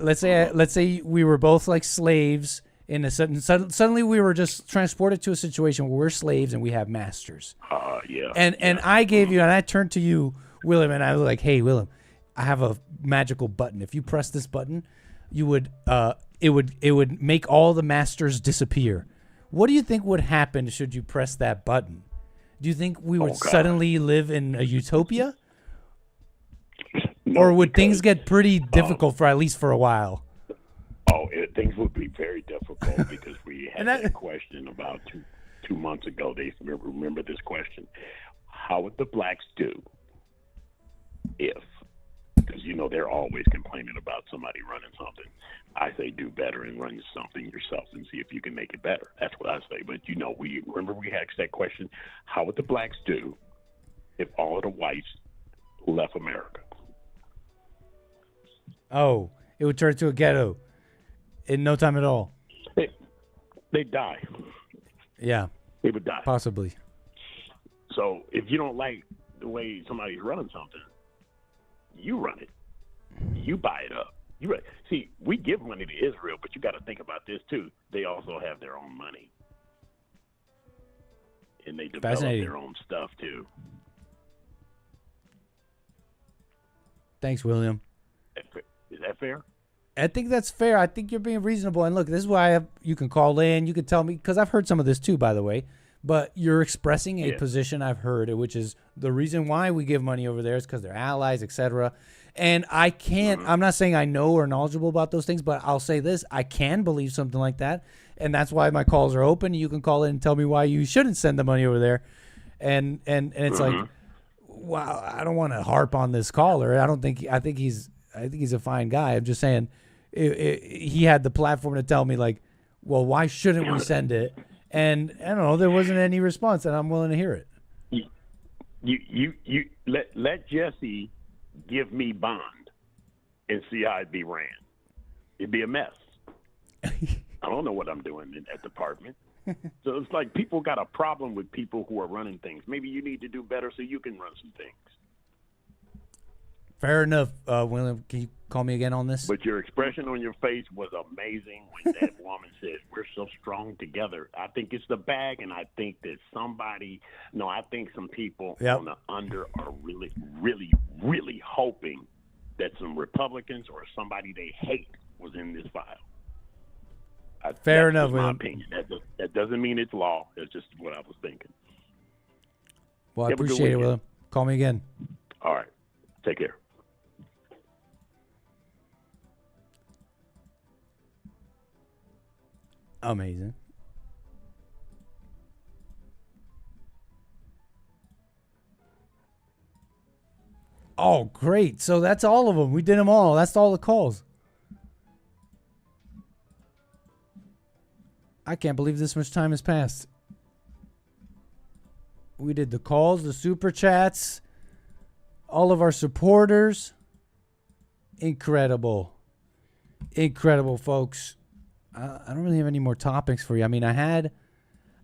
let's say we were both like slaves in a suddenly we were just transported to a situation where we're slaves and we have masters. Yeah. And I gave you, and I turned to you, Willem, and I was like, hey, Willem, I have a magical button. If you press this button, you would it would make all the masters disappear. What do you think would happen should you press that button? Do you think we would suddenly live in a utopia? No, or would because, things get pretty difficult for at least for a while? Things would be very difficult because we had that question about two months ago. They remember this question. How would the blacks do if, because, they're always complaining about somebody running something. I say do better and run something yourself and see if you can make it better. That's what I say. But, we asked that question, how would the blacks do if all of the whites left America? Oh, it would turn to a ghetto in no time at all. They'd die. Yeah. They would die. Possibly. So if you don't like the way somebody's running something, you run it. You buy it up. See, we give money to Israel, but you got to think about this too. They also have their own money, and they develop their own stuff too. Thanks, William. Is that fair? I think that's fair. I think you're being reasonable. And look, this is why you can call in. You can tell me, because I've heard some of this too, by the way. But you're expressing a position I've heard, which is the reason why we give money over there is because they're allies, etc. And I can't, I'm not saying I know or knowledgeable about those things, but I'll say this. I can believe something like that. And that's why my calls are open. You can call in and tell me why you shouldn't send the money over there. And it's like, wow, I don't want to harp on this caller. I think he's a fine guy. I'm just saying he had the platform to tell me, like, well, why shouldn't we send it? And I don't know, there wasn't any response, and I'm willing to hear it. You let Jesse give me bond and see how it'd be ran. It'd be a mess. I don't know what I'm doing in that department. So it's like people got a problem with people who are running things. Maybe you need to do better so you can run some things. Fair enough, William. Can you call me again on this? But your expression on your face was amazing when that woman said, we're so strong together. I think it's the bag, and I think that I think some people on the under are really, really, really hoping that some Republicans or somebody they hate was in this file. Fair enough, my William. opinion. That doesn't mean it's law. It's just what I was thinking. Well, I appreciate it, William. Call me again. All right. Take care. Amazing. Oh, great. So that's all of them. We did them all. That's all the calls. I can't believe this much time has passed. We did the calls, the super chats, all of our supporters. Incredible. Incredible, folks. I don't really have any more topics for you. I mean, I had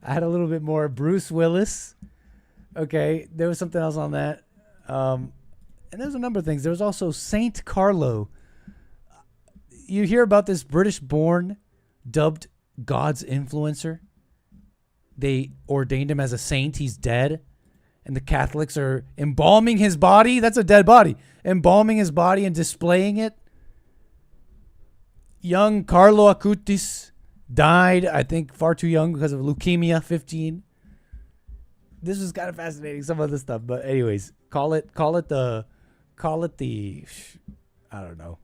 a little bit more Bruce Willis. Okay, there was something else on that. And there's a number of things. There was also Saint Carlo. You hear about this British-born, dubbed God's influencer. They ordained him as a saint. He's dead. And the Catholics are embalming his body. That's a dead body. Embalming his body and displaying it. Young Carlo Acutis died, I think, far too young because of leukemia, 15. This was kind of fascinating, some of the stuff. But anyways, call it the, I don't know.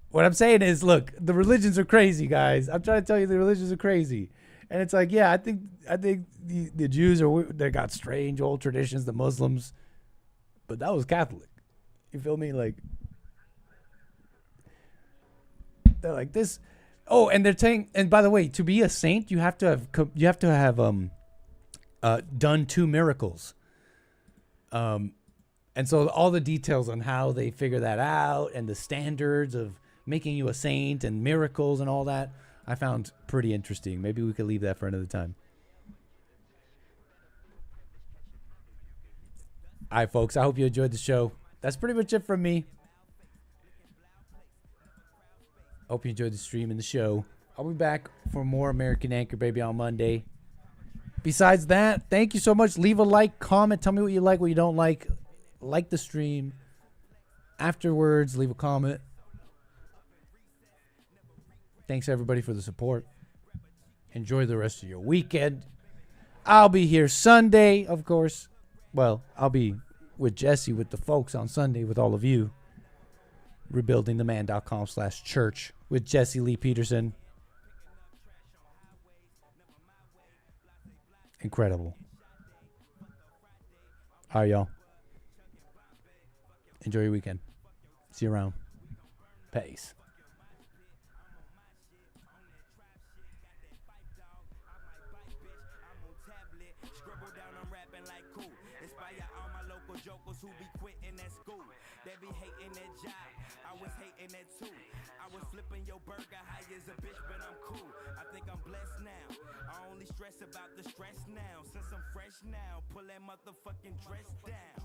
What I'm saying is, look, the religions are crazy, guys. I'm trying to tell you the religions are crazy. And it's like, yeah, I think the Jews they got strange old traditions, the Muslims, but that was Catholic. You feel me? Like, they're like this. Oh, and they're saying, and by the way, to be a saint, you have to have done 2 miracles. And so all the details on how they figure that out and the standards of making you a saint and miracles and all that, I found pretty interesting. Maybe we could leave that for another time. All right, folks, I hope you enjoyed the show. That's pretty much it from me. Hope you enjoyed the stream and the show. I'll be back for more American Anchor Baby on Monday. Besides that, thank you so much. Leave a like, comment, tell me what you like, what you don't like. Like the stream. Afterwards, leave a comment. Thanks, everybody, for the support. Enjoy the rest of your weekend. I'll be here Sunday, of course. Well, I'll be with Jesse, with the folks on Sunday, with all of you. Rebuildingtheman.com/church with Jesse Lee Peterson. Incredible. All right, y'all. Enjoy your weekend. See you around. Peace. Jokers who be quitting at school, they be hating that job. I was hating that too. I was flipping your burger high as a bitch, but I'm cool. I think I'm blessed now. I only stress about the stress now. Since I'm fresh now, pull that motherfucking dress down.